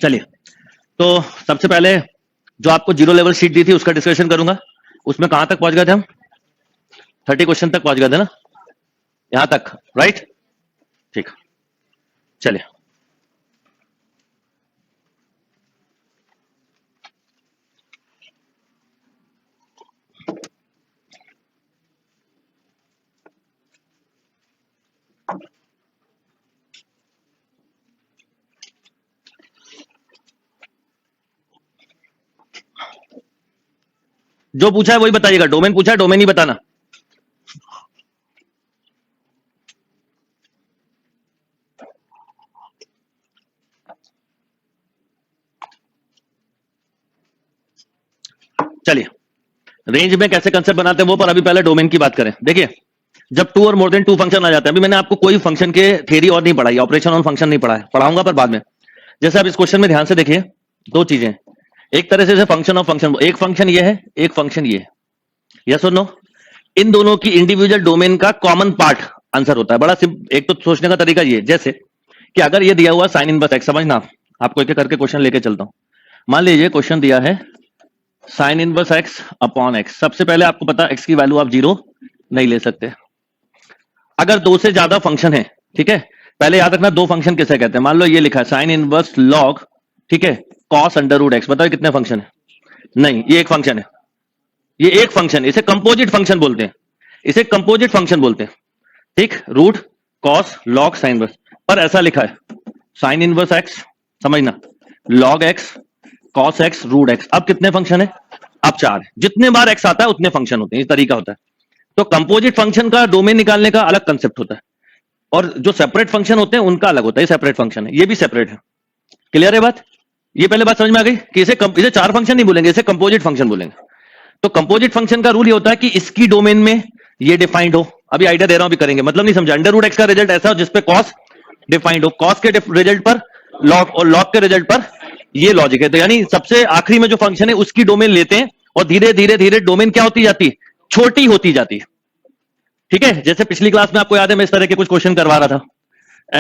चलिए, तो सबसे पहले जो आपको जीरो लेवल शीट दी थी उसका डिस्कशन करूंगा। उसमें कहां तक पहुंच गए थे हम? 30 क्वेश्चन तक पहुंच गए थे ना, यहां तक, राइट? ठीक, चलिए। जो पूछा है वही बताइएगा, डोमेन पूछा है, डोमेन ही बताना। चलिए, रेंज में कैसे कंसेप्ट बनाते हैं वो, पर अभी पहले डोमेन की बात करें। देखिए, जब टू और मोर देन टू फंक्शन आ जाते हैं, अभी मैंने आपको कोई फंक्शन के थ्योरी और नहीं पढ़ाई, ऑपरेशन ऑन फंक्शन नहीं पढ़ाया, पढ़ाऊंगा पर बाद में। जैसे आप इस क्वेश्चन में ध्यान से देखिए, दो चीजें, एक तरह से फंक्शन ऑफ फंक्शन, एक फंक्शन ये है, एक फंक्शन ये है, यस और नो? इन दोनों की इंडिविजुअल डोमेन का कॉमन पार्ट आंसर होता है। बड़ा एक तो सोचने का तरीका ये, जैसे कि अगर ये दिया हुआ साइन इनवर्स एक्स, समझना, आपको एक एक करके क्वेश्चन लेके चलता हूं। मान लीजिए क्वेश्चन दिया है sine inverse x upon x. सबसे पहले आपको पता है एक्स की वैल्यू आप 0 नहीं ले सकते। अगर दो से ज्यादा फंक्शन है, ठीक है, पहले याद रखना दो फंक्शन किसे कहते हैं। मान लो ये लिखा है साइन इनवर्स लॉग, ठीक है, कॉस अंडर रूट एक्स। बताओ कितने फंक्शन है? नहीं, ये एक फंक्शन है, ये एक फंक्शन, इसे कंपोजिट फंक्शन बोलते हैं, इसे कंपोजिट फंक्शन बोलते हैं, ठीक। Root, cos, log, sine inverse, पर ऐसा लिखा है साइन इनवर्स एक्स, समझना, log x, cos x, root x. अब कितने फंक्शन है? अब 4 है। जितने बार एक्स आता है उतने फंक्शन होते हैं, इस तरीका होता है। तो कंपोजिट फंक्शन का डोमेन निकालने का अलग कंसेप्ट होता है, और जो सेपरेट फंक्शन होते हैं उनका अलग होता है। सेपरेट फंक्शन है, ये भी सेपरेट है। क्लियर है बात? ये पहले बात समझ में आ गई कि इसे 4 फंक्शन नहीं बोलेंगे, इसे कंपोजिट फंक्शन बोलेंगे। तो कंपोजिट फंक्शन का रूल ये होता है कि इसकी डोमेन में ये डिफाइंड हो। अभी आइडिया दे रहा हूं, अभी करेंगे, मतलब नहीं समझा। अंडर रूट एक्स का रिजल्ट ऐसा हो जिसपे कॉस डिफाइंड हो, कॉस के रिजल्ट पर लॉग, और लॉग के रिजल्ट पर ये लॉजिक है। तो यानी सबसे आखिरी में जो फंक्शन है उसकी डोमेन लेते हैं, और धीरे धीरे धीरे डोमेन क्या होती जाती है? छोटी होती जाती है, ठीक है। जैसे पिछली क्लास में आपको याद है मैं इस तरह के कुछ क्वेश्चन करवा रहा था,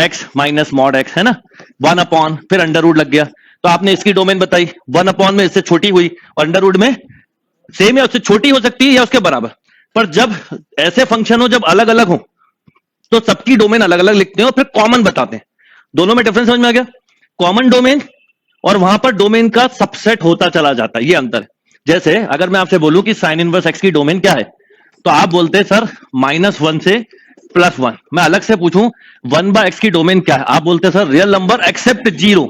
एक्स माइनस मॉड एक्स, है ना, 1 अपॉन, फिर अंडर रूट लग गया, तो आपने इसकी डोमेन बताई, 1 अपॉन में इससे छोटी हुई, और अंडर रूट में सेम या उससे छोटी हो सकती है या उसके बराबर। पर जब ऐसे फंक्शन हो जब अलग अलग हो तो सबकी डोमेन अलग अलग लिखते हैं और फिर कॉमन बताते हैं। दोनों में डिफरेंस समझ में आ गया? कॉमन डोमेन और वहां पर डोमेन का सबसेट होता चला जाता है, ये अंतर है। जैसे अगर मैं आपसे बोलूं कि साइन इनवर्स एक्स की डोमेन क्या है, तो आप बोलते हैं सर -1 से +1। मैं अलग से पूछूं 1/x की डोमेन क्या है, आप बोलते हैं सर रियल नंबर एक्सेप्ट 0।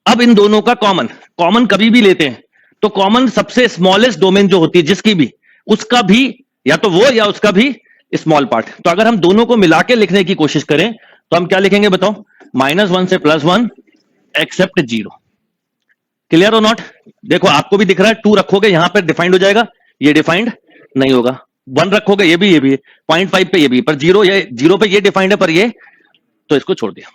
अब इन दोनों का कॉमन कभी भी लेते हैं तो कॉमन सबसे स्मॉलेस्ट डोमेन जो होती है जिसकी भी, उसका भी या तो वो या उसका भी स्मॉल पार्ट। तो अगर हम दोनों को मिला के लिखने की कोशिश करें तो हम क्या लिखेंगे बताओ? -1 से +1 एक्सेप्ट 0। क्लियर और नॉट? देखो आपको भी दिख रहा है, 2 रखोगे यहां पर डिफाइंड हो जाएगा, ये डिफाइंड नहीं होगा। 1 रखोगे ये भी है, 0.5 पे ये भी, पर 0 पे ये डिफाइंड है, पर ये तो इसको छोड़ दिया,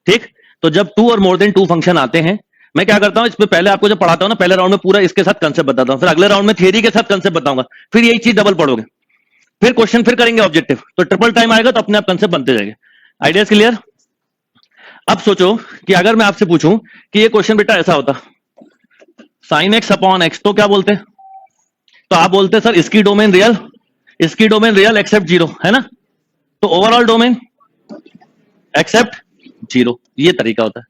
ठीक। तो जब 2 और मोर देन 2 फंक्शन आते हैं, मैं क्या करता हूं, इसमें पहले आपको जब पढ़ाता हूं ना, पहले राउंड में पूरा इसके साथ कंसेप्ट बताता हूं, फिर अगले राउंड में थियरी के साथ कंसेप्ट बताऊंगा, फिर यही चीज डबल पढ़ोगे, फिर क्वेश्चन फिर करेंगे ऑब्जेक्टिव, तो ट्रिपल टाइम आएगा तो अपने आप कंसेप्ट बनते जाएंगे। Ideas clear? अब सोचो कि अगर मैं आपसे पूछूं कि ये क्वेश्चन बेटा ऐसा होता, साइन एक्स अपॉन एक्स, तो क्या बोलते? तो आप बोलते सर इसकी डोमेन रियल, इसकी डोमेन रियल एक्सेप्ट 0, है ना, तो ओवरऑल डोमेन एक्सेप्ट 0, ये तरीका होता है।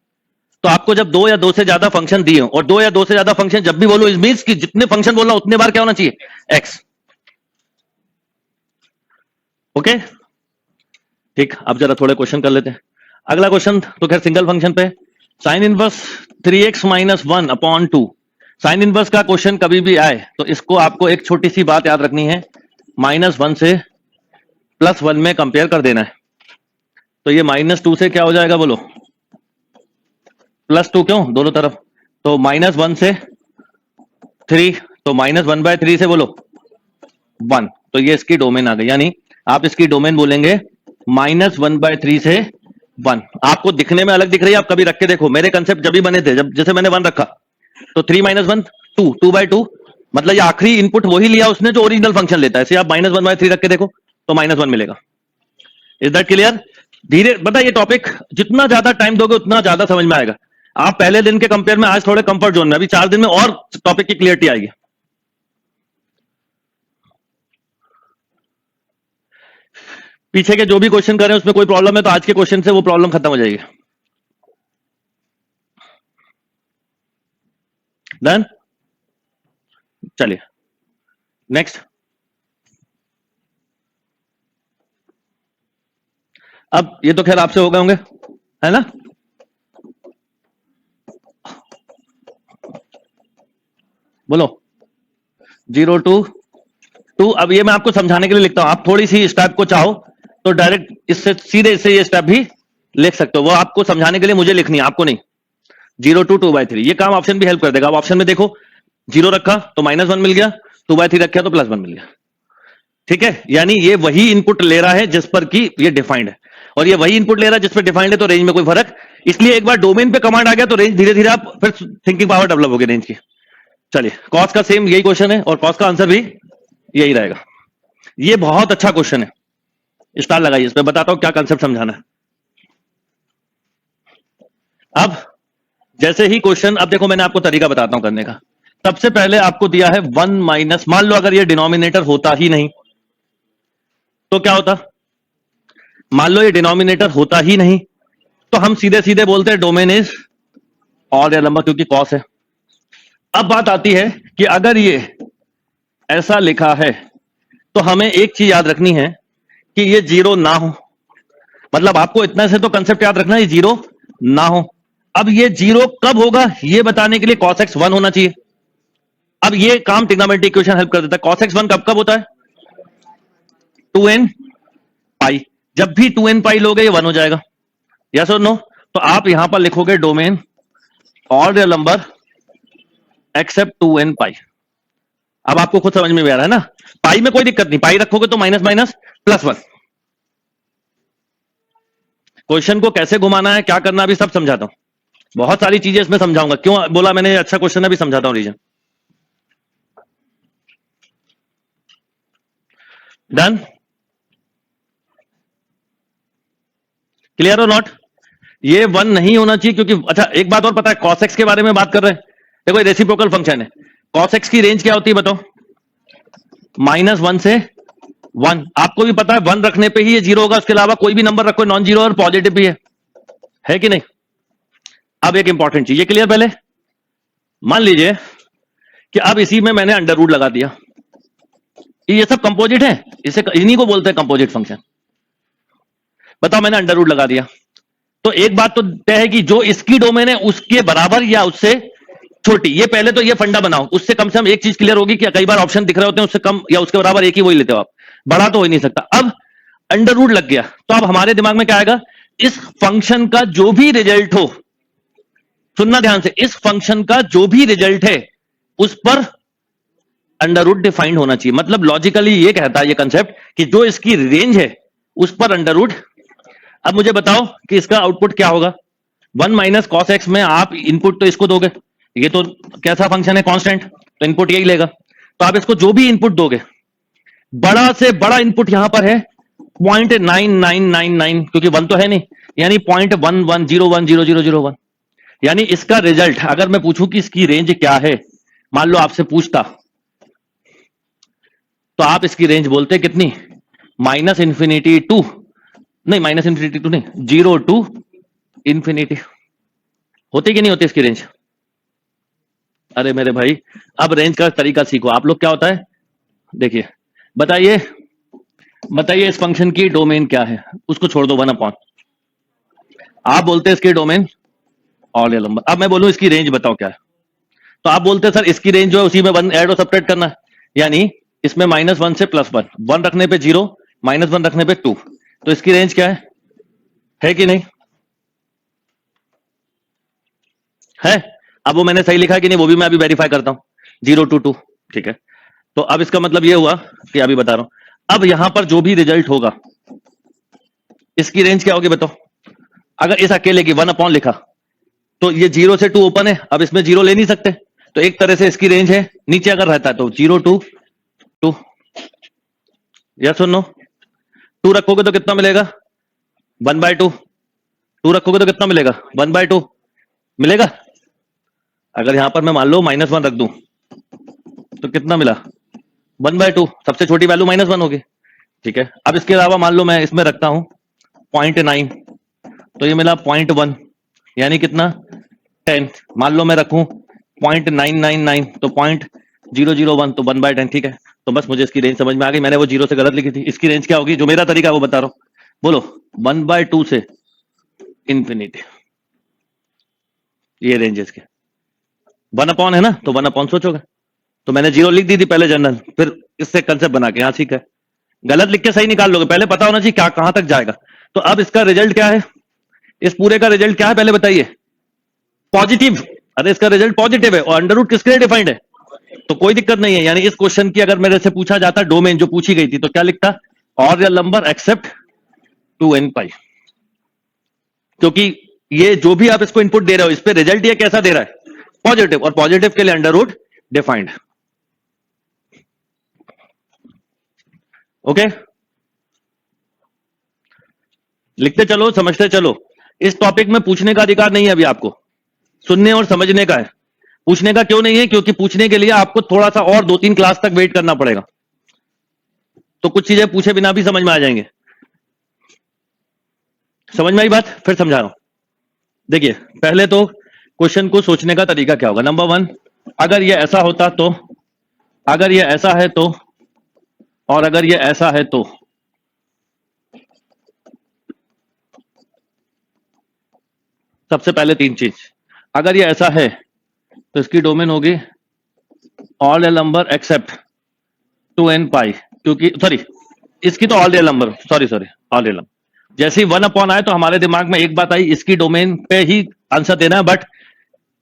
तो आपको जब 2 या 2 से ज्यादा फंक्शन दिए और 2 या 2 से ज्यादा फंक्शन जब भी बोलो, इट मींस कि जितने फंक्शन बोलना उतने बार क्या होना चाहिए? एक्स। ओके, ठीक। अब जरा थोड़े क्वेश्चन कर लेते हैं। अगला क्वेश्चन तो खैर सिंगल फंक्शन पे, sine inverse 3x - 1 upon 2। Sine inverse का क्वेश्चन कभी भी आए तो इसको आपको एक छोटी सी बात याद रखनी है, -1 से +1 में कंपेयर कर देना है। तो ये -2 से क्या हो जाएगा बोलो? +2, क्यों दोनों तरफ, तो -1 से 3, तो -1/3 से बोलो 1, तो ये इसकी डोमेन आ गई। यानी आप इसकी डोमेन बोलेंगे -1/3 से 1। आपको दिखने में अलग दिख रही है, आप कभी रख के देखो, मेरे कंसेप्ट जब भी बने थे, जब जैसे मैंने 1 रखा तो 3 - 1 2, 2/2, मतलब ये आखिरी इनपुट वही लिया उसने जो ओरिजिनल फंक्शन लेता है। ऐसे आप -1/3 रख के देखो तो -1 मिलेगा। Is that clear? धीरे बता, ये टॉपिक जितना ज्यादा टाइम दोगे उतना ज्यादा समझ में आएगा। आप पहले दिन के कंपेयर में आज थोड़े कंफर्ट जोन में, अभी 4 दिन में और टॉपिक की क्लियरिटी आएगी। पीछे के जो भी क्वेश्चन कर रहे हैं उसमें कोई प्रॉब्लम है तो आज के क्वेश्चन से वो प्रॉब्लम खत्म हो जाएगी। डन, चलिए नेक्स्ट। अब ये तो खैर आपसे हो गए होंगे, है ना? बोलो 0 2 2। अब ये मैं आपको समझाने के लिए लिखता हूं, आप थोड़ी सी स्टेप को चाहो तो डायरेक्ट इससे सीधे इससे ये स्टेप भी लिख सकते हो, वो आपको समझाने के लिए मुझे लिखनी है, आपको नहीं। 0 2 2/3 ये काम ऑप्शन भी हेल्प कर देगा। अब ऑप्शन में देखो 0 रखा तो -1 मिल गया, 2/3 रखा तो +1 मिल गया। ठीक है, यानी ये वही इनपुट ले रहा है जिस पर कि ये डिफाइंड है, और ये वही इनपुट ले रहा है जिस पर डिफाइंड है, तो रेंज में कोई फर्क। इसलिए एक बार डोमेन पे कमांड आ गया तो रेंज धीरे धीरे आप फिर थिंकिंग पावर डेवलप होगी रेंज की। चलिए कॉस का सेम यही क्वेश्चन है और कॉस का आंसर भी यही रहेगा। ये बहुत अच्छा क्वेश्चन है, स्टार लगाइए इस पे, बताता हूं क्या कंसेप्ट समझाना है। अब जैसे ही क्वेश्चन, अब देखो मैंने आपको तरीका बताता हूं करने का। सबसे पहले आपको दिया है 1 माइनस, मान लो अगर ये डिनोमिनेटर होता ही नहीं तो क्या होता? मान लो ये डिनोमिनेटर होता ही नहीं तो हम सीधे सीधे बोलते हैं domain is odd real number, क्योंकि कॉस है। अब बात आती है कि अगर ये ऐसा लिखा है तो हमें एक चीज याद रखनी है कि ये 0 ना हो, मतलब आपको इतना से तो कंसेप्ट याद रखना है, ये 0 ना हो। अब ये 0 कब होगा ये बताने के लिए cos x 1 होना चाहिए। अब ये काम ट्रिग्नोमेट्री इक्वेशन हेल्प कर देता है। cos x 1 कब कब होता है? 2n पाई, जब भी 2n पाई लोगे ये 1 हो जाएगा, यस और नो? तो आप यहां पर लिखोगे domain odd real number except 2n पाई। अब आपको खुद समझ में भी आ रहा है ना, पाई में कोई दिक्कत नहीं, पाई रखोगे तो माइनस माइनस +1। क्वेश्चन को कैसे घुमाना है, क्या करना, अभी सब समझाता हूं, बहुत सारी चीजें इसमें समझाऊंगा। क्यों बोला मैंने अच्छा क्वेश्चन है, अभी समझाता हूं रीजन। डन, क्लियर और नॉट? ये 1 नहीं होना चाहिए क्योंकि, अच्छा एक बात और पता है, cos x के बारे में बात कर रहे हैं। देखो रेसिप्रोकल फंक्शन है, cos x की रेंज क्या होती है बताओ? -1 से 1। आपको भी पता है 1 रखने पे ही ये 0 होगा, उसके अलावा कोई भी नंबर रखो नॉन जीरो और पॉजिटिव भी है कि नहीं? अब एक इंपॉर्टेंट चीज, ये क्लियर? पहले मान लीजिए कि अब इसी में मैंने अंडर रूट लगा दिया, ये सब कंपोजिट है, इसे इन्हीं को बोलते हैं कंपोजिट फंक्शन। बताओ मैंने अंडर रूट लगा दिया तो एक बात तो तय है कि जो इसकी डोमेन है उसके बराबर या उससे छोटी, ये पहले तो ये फंडा बनाओ, उससे कम से कम एक चीज क्लियर होगी कि कई बार ऑप्शन दिख रहे होते हैं उससे कम या उसके बराबर एक ही वही लेते हो आप, बड़ा तो हो ही नहीं सकता। अब अंडर रूट लग गया तो अब हमारे दिमाग में क्या आएगा? इस फंक्शन का जो भी रिजल्ट हो, सुनना ध्यान से, इस फंक्शन का जो भी रिजल्ट है उस पर अंडर रूट डिफाइंड होना चाहिए। मतलब लॉजिकली ये कहता है ये कंसेप्ट कि जो इसकी रेंज है उस पर अंडर रूट। अब मुझे बताओ कि इसका आउटपुट क्या होगा? 1 माइनस कॉस एक्स में आप इनपुट तो इसको दोगे, ये तो कैसा फंक्शन है? कांस्टेंट, तो इनपुट यही लेगा। तो आप इसको जो भी इनपुट दोगे, बड़ा से बड़ा इनपुट यहां पर है 0.9999, क्योंकि 1 तो है नहीं, यानी 0.11010001। यानी इसका रिजल्ट अगर मैं पूछूं कि इसकी रेंज क्या है, मान लो आपसे पूछता, तो आप इसकी रेंज बोलते कितनी? -∞ टू, नहीं -∞ टू नहीं, 0 टू इंफिनिटी। होती कि नहीं होती इसकी रेंज? अरे मेरे भाई अब रेंज का तरीका सीखो आप लोग। क्या होता है देखिए, बताइए बताइए इस फंक्शन की डोमेन क्या है? उसको छोड़ दो 1/, आप बोलते हैं इसकी डोमेन ऑड रियल नंबर। अब मैं बोलूं इसकी रेंज बताओ क्या है, तो आप बोलते हैं सर इसकी रेंज जो है उसी में 1 ऐड और सब्ट्रैक्ट करना है, यानी इसमें -1 से +1, 1 रखने पे 0, -1 रखने पे 2, तो इसकी रेंज क्या है कि नहीं? है? अब वो मैंने सही लिखा है कि नहीं वो भी मैं अभी वेरीफाई करता हूं, 0 to 2। ठीक है, तो अब इसका मतलब ये हुआ कि अभी बता रहा हूं, अब यहां पर जो भी रिजल्ट होगा इसकी रेंज क्या होगी बताओ? अगर इस अकेले की 1/ लिखा तो ये 0 से 2 ओपन है, अब इसमें 0 ले नहीं सकते, तो एक तरह से इसकी रेंज है, नीचे अगर रहता है तो 0 to 2। यस और नो? 2 रखोगे तो कितना मिलेगा? 1/2, 2 रखोगे तो कितना मिलेगा? 1/2 मिलेगा। अगर यहां पर मैं मान लो -1 रख दूं तो कितना मिला? 1/2, सबसे छोटी वैल्यू -1 होगी। ठीक है, अब इसके अलावा मान लो मैं इसमें रखता हूं 0.9, तो ये मिला 0.1, यानी कितना? 10। मान लो मैं रखूं 0.999, तो 0.001, तो 1/10। ठीक है, तो बस मुझे इसकी रेंज समझ में आ गई। मैंने वो 0 से गलत लिखी थी। इसकी रेंज क्या होगी? जो मेरा तरीका है वो बता रहा हूं, बोलो। 1/2 से इंफिनिटी, ये रेंज इसके 1 है ना, तो 1 सोचोगे। तो मैंने 0 लिख दी थी पहले जनरल, फिर इससे कंसेप्ट बना के, हाँ ठीक है। गलत लिख के सही निकाल लोगे, पहले पता होना चाहिए क्या कहां तक जाएगा। तो अब इसका रिजल्ट क्या है? इस पूरे का रिजल्ट क्या है पहले बताइए? पॉजिटिव। अरे इसका रिजल्ट पॉजिटिव है, और अंडर रूट किसके लिए डिफाइंड है? तो कोई दिक्कत नहीं है। यानी इस क्वेश्चन की अगर मेरे से पूछा जाता डोमेन जो पूछी गई थी, तो क्या लिखता? और रियल नंबर एक्सेप्ट 2n पाई। क्योंकि ये जो भी आप इसको इनपुट दे रहे हो, इस पे रिजल्ट ये कैसा दे रहा है? पॉजिटिव, और पॉजिटिव के लिए अंडर रूट डिफाइंड। ओके, लिखते चलो, समझते चलो। इस टॉपिक में पूछने का अधिकार नहीं है अभी आपको, सुनने और समझने का है। पूछने का क्यों नहीं है? क्योंकि पूछने के लिए आपको थोड़ा सा और 2-3 क्लास तक वेट करना पड़ेगा, तो कुछ चीजें पूछे बिना भी समझ में आ जाएंगे। समझ में आई बात? फिर समझा रहा हूं। देखिए, पहले तो क्वेश्चन को सोचने का तरीका क्या होगा। नंबर 1, अगर ये ऐसा होता तो, अगर ये ऐसा है तो, और अगर ये ऐसा है तो। सबसे पहले 3 चीज, अगर ये ऐसा है तो इसकी डोमेन होगी all real number except 2n पाई, क्योंकि सॉरी, इसकी तो all real number, sorry all real number. जैसे ही 1 आए तो हमारे दिमाग में एक बात आई, इसकी डोमेन पे ही आंसर देना है, बट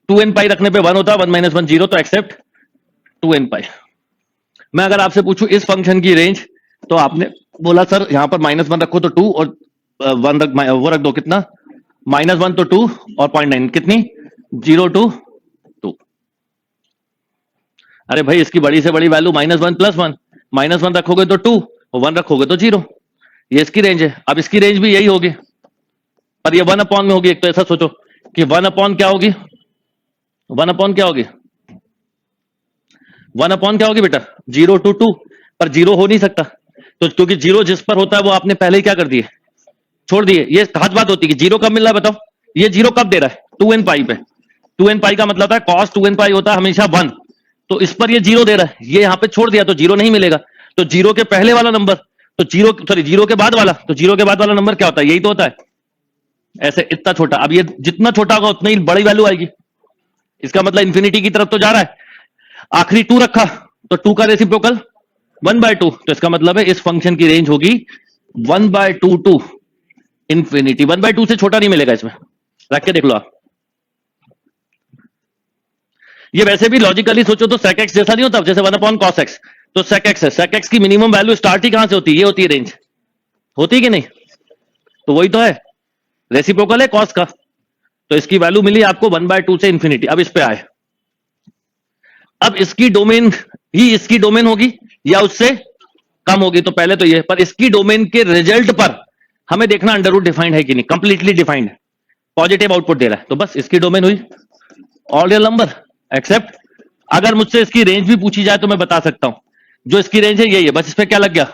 2n पाई रखने पे 1 होता है, 1 - 1 0, तो एक्सेप्ट 2n पाई। मैं अगर आपसे पूछूं इस फंक्शन की रेंज, तो आपने बोला सर यहां पर -1 रखो तो 2, और 1 वो रख दो, कितना? -1 तो 2, और 0.9 कितनी? 0 to 2। अरे भाई, इसकी बड़ी से बड़ी वैल्यू -1 + 1, -1 रखोगे तो 2, और 1 रखोगे तो 0। ये इसकी रेंज है। अब इसकी रेंज भी यही होगी, पर ये 1 में होगी। एक तो ऐसा सोचो कि 1 क्या होगी? 1 क्या होगी? 1 क्या होगी बेटा? 0 to 2, पर 0 हो नहीं सकता, तो क्योंकि 0 जिस पर होता है वो आपने पहले ही क्या कर दिए? छोड़ दिए। ये खास बात होती है कि 0 कब मिल रहा है बताओ? ये 0 कब दे रहा है? 2n पाई पे। 2n पाई का मतलब है cos 2n पाई होता है हमेशा 1, तो इस पर ये 0 दे रहा है, ये यहां पे छोड़ दिया तो 0 नहीं मिलेगा। तो 0 के पहले वाला नंबर, तो 0 के बाद वाला, तो 0 के बाद वाला नंबर क्या होता है? यही तो होता है, ऐसे इतना छोटा। अब ये जितना छोटा होगा उतनी ही बड़ी वैल्यू आएगी, इसका मतलब इंफिनिटी की तरफ तो जा रहा है। आखिरी 2 रखा, तो 2 का रेसिप्रोकल 1/2, तो इसका मतलब है इस फंक्शन की रेंज होगी 1/2 टू इंफिनिटी। 1/2 से छोटा नहीं मिलेगा इसमें, रख के देख लो आप। ये वैसे भी लॉजिकली सोचो तो sec x जैसा नहीं होता, जैसे 1/cos x, तो sec x है, sec x की मिनिमम वैल्यू स्टार्ट ही कहां से होती है? ये होती है रेंज, होती है कि नहीं? तो वही तो है, रेसिप्रोकल है कॉस का। तो इसकी वैल्यू मिली आपको 1/2 से इंफिनिटी। अब इस पे आए, अब इसकी डोमेन ही इसकी डोमेन होगी या उससे कम होगी? तो पहले तो ये, पर इसकी डोमेन के रिजल्ट पर हमें देखना अंडर रूट डिफाइंड है कि नहीं, कंप्लीटली डिफाइंड, पॉजिटिव आउटपुट दे रहा है, तो बस इसकी डोमेन हुई ऑल रियल नंबर एक्सेप्ट। अगर मुझसे इसकी रेंज भी पूछी जाए तो मैं बता सकता हूं, जो इसकी रेंज है यही है, बस इस पे क्या लग गया?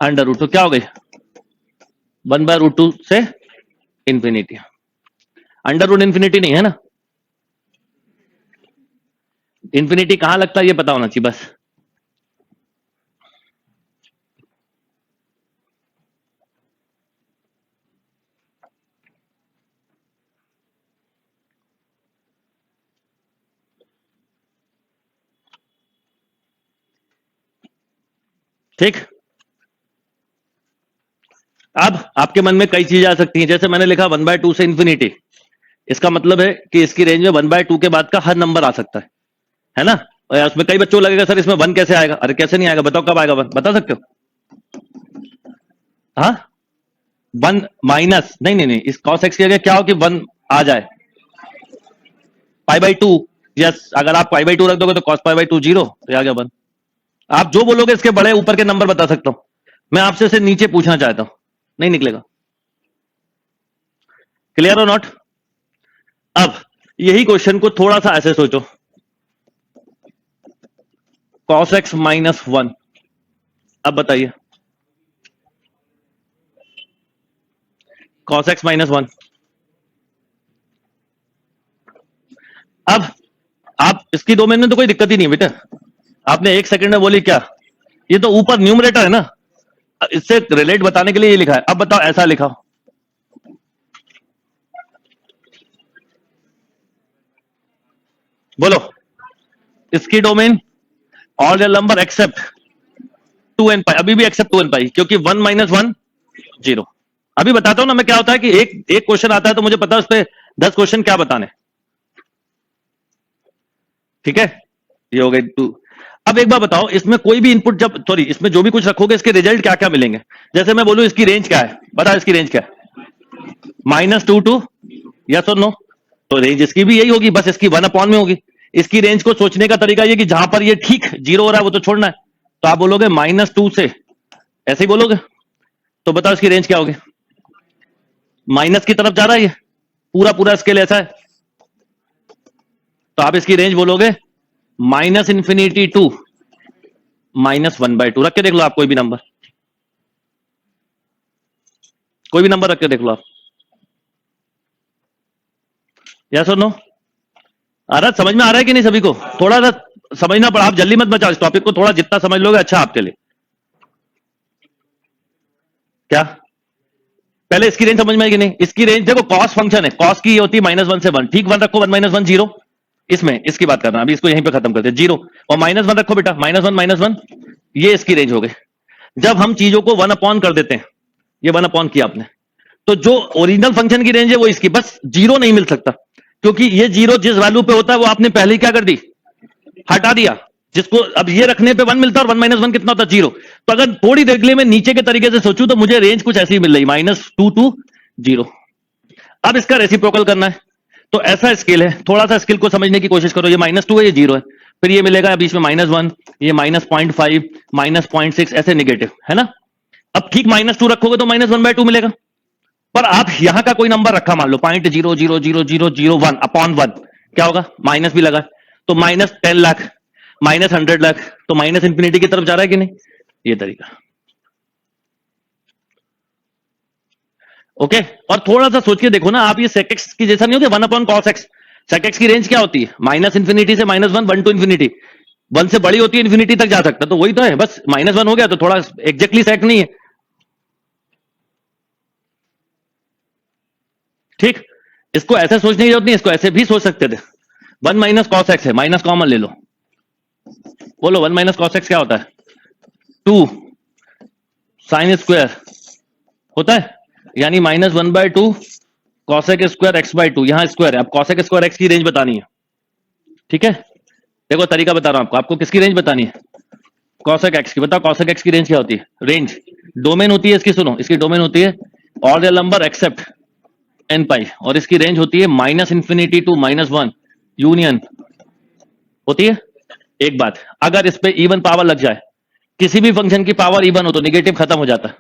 अंडर रूट, तो क्या हो गई? 1/√2 से इंफिनिटी। अंडर रूट इंफिनिटी नहीं है ना, इंफिनिटी कहां लगता है ये पता होना चाहिए बस। ठीक, अब आपके मन में कई चीजें आ सकती हैं, जैसे मैंने लिखा 1/2 से इंफिनिटी, इसका मतलब है कि इसकी रेंज में 1/2 के बाद का हर नंबर आ सकता है ना? और उसमें कई बच्चों को लगेगा सर इसमें 1 कैसे आएगा? अरे कैसे नहीं आएगा, बताओ कब आएगा 1, बता सकते हो? हाँ, 1 माइनस नहीं, इस cos x की जगह क्या हो कि 1 आ जाए, π/2। यस, अगर आप π/2 रख दोगे तो cos π/2 0, तो आ गया 1। आप जो बोलोगे इसके बड़े ऊपर के नंबर बता सकता हूं मैं, आपसे से नीचे पूछना चाहता हूं, नहीं निकलेगा। क्लियर और नॉट? अब यही क्वेश्चन को थोड़ा सा ऐसे सोचो, cos x माइनस 1, अब बताइए cos x माइनस 1। अब आप इसकी डोमेन में तो कोई दिक्कत ही नहीं है बेटा, आपने एक सेकंड में बोली क्या, ये तो ऊपर न्यूमरेटर है ना, इससे रिलेट बताने के लिए ये लिखा है। अब बताओ ऐसा लिखा, बोलो इसकी domain all real number except 2n पाई, अभी भी एक्सेप्ट 2n पाई, क्योंकि 1 माइनस 1 0। अभी बताता हूं ना मैं क्या होता है कि एक एक क्वेश्चन आता है तो मुझे पता है उस पर 10 क्वेश्चन क्या बताने। ठीक है, ये हो गई 2। अब एक बार बताओ, इसमें कोई भी इनपुट जब सॉरी इसमें जो भी कुछ रखोगे इसके रिजल्ट क्या क्या मिलेंगे। जैसे मैं बोलूं इसकी रेंज क्या है, बता इसकी रेंज क्या है, -2 टू, यस और नो, तो रेंज इसकी भी यही होगी, बस इसकी 1 अपॉन में होगी। इसकी रेंज को सोचने का तरीका ये कि जहां पर ये ठीक 0 हो रहा है वो तो छोड़ना है, तो आप बोलोगे -2 से, ऐसे ही बोलोगे। तो बताओ इसकी रेंज क्या होगी, माइनस की तरफ जा रहा है ये, पूरा पूरा स्केल ऐसा है, तो आप इसकी रेंज बोलोगे -∞ टू -1/2। रख के देख लो आप, कोई भी नंबर, कोई भी नंबर रख के देख लो आप, यस और नो। आ रहा, समझ में आ रहा है कि नहीं सभी को? थोड़ा सा समझना पड़ा, आप जल्दी मत बचाओ इस टॉपिक को, थोड़ा जितना समझ लोगे अच्छा आपके लिए। क्या पहले इसकी रेंज समझ में आएगी नहीं? इसकी रेंज देखो, कॉस फंक्शन है, कॉस की होती है -1 से 1, ठीक, 1 रखो, 1 - 1 0, इसमें इसकी बात करना, अभी इसको यहीं पे खत्म करते हैं, 0 और -1 रखो बेटा, -1 ये इसकी रेंज हो गई। जब हम चीजों को 1 अपॉन कर देते हैं, ये 1 अपॉन किया आपने, तो जो ओरिजिनल फंक्शन की रेंज है वो इसकी, बस 0 नहीं मिल सकता, क्योंकि ये 0 जिस वैल्यू पे होता है वो आपने पहले ही क्या कर दी, हटा दिया। जिसको अब ये रखने पे 1 मिलता है, और 1 - 1 कितना होता है, 0। तो अगर थोड़ी देर के लिए मैं नीचे के तरीके से सोचूं तो मुझे रेंज कुछ ऐसी मिल रही, -2 टू 0। अब इसका रेसिप्रोकल करना है, तो ऐसा स्केल है, थोड़ा सा स्केल को समझने की कोशिश करो, ये -2 है, ये 0 है, फिर ये मिलेगा बीच में -1, ये -0.5, -0.6, ऐसे निगेटिव है ना। अब ठीक -2 रखोगे तो -1/2 मिलेगा, पर आप यहां का कोई नंबर रखा, मान लो 0.0000001 अपॉन 1, क्या होगा, माइनस भी लगा, तो -10 लाख, -100 लाख, तो माइनस इंफिनिटी की तरफ जा रहा है कि नहीं, ये तरीका। ओके, और थोड़ा सा सोच के देखो ना आप, ये sec x की जैसा नहीं होती 1 upon cos x, sec x की रेंज क्या होती है, -∞ से -1, 1 टू इंफिनिटी, 1 से बड़ी होती है, इंफिनिटी तक जा सकता है, तो वही तो है, बस -1 हो गया तो थोड़ा एग्जैक्टली सेक नहीं है, ठीक। इसको ऐसे सोचने की जरूरत नहीं, इसको ऐसे भी सोच सकते थे, 1 माइनस कॉस एक्स है, माइनस कॉमन ले लो, बोलो 1 माइनस कॉस एक्स क्या होता है, 2 साइन स्क्वायर होता है, यानी -1/2 कॉसेक स्क्वायर x/2, यहां स्क्वायर है, अब कॉसेक स्क्वायर एक्स की रेंज बतानी है, ठीक है। देखो तरीका बता रहा हूं आपको, आपको किसकी रेंज बतानी है, कॉसेक एक्स की। बताओ कॉसेक एक्स की रेंज क्या होती है, रेंज डोमेन होती है इसकी, सुनो इसकी डोमेन होती है all real number except n पाई, और इसकी रेंज होती है -∞ टू -1 यूनियन होती है। एक बात, अगर इस पे इवन पावर लग जाए, किसी भी फंक्शन की पावर इवन हो तो निगेटिव खत्म हो जाता है,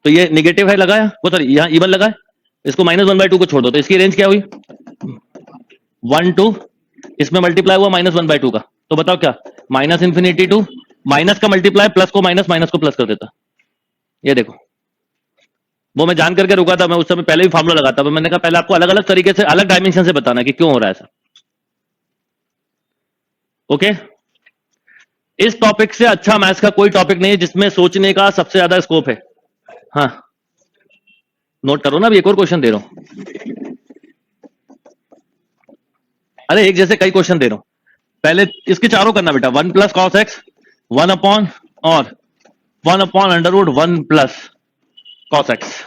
तो ये निगेटिव है लगाया, वो सॉरी यहां इवन लगा है, इसको -1/2 को छोड़ दो, तो इसकी रेंज क्या हुई, 1 टू, इसमें मल्टीप्लाई हुआ -1/2 का, तो बताओ क्या, -∞ टू, माइनस का मल्टीप्लाई प्लस को माइनस, माइनस को प्लस कर देता। ये देखो, वो मैं जान करके रुका था, मैं उस समय पहले भी फॉर्मूला लगाता, मैंने कहा पहले आपको अलग अलग तरीके से, अलग डायमेंशन से बताना कि क्यों हो रहा है ऐसा। ओके, इस टॉपिक से अच्छा मैथ्स का कोई टॉपिक नहीं है जिसमें सोचने का सबसे ज्यादा स्कोप है। हाँ, नोट करो ना, अभी एक और क्वेश्चन दे रहा हूं, अरे एक जैसे कई क्वेश्चन दे रहा हूं, पहले इसके चारों करना बेटा, 1 प्लस कॉस एक्स, 1 अपॉन, और 1 upon Underwood 1 plus cos x.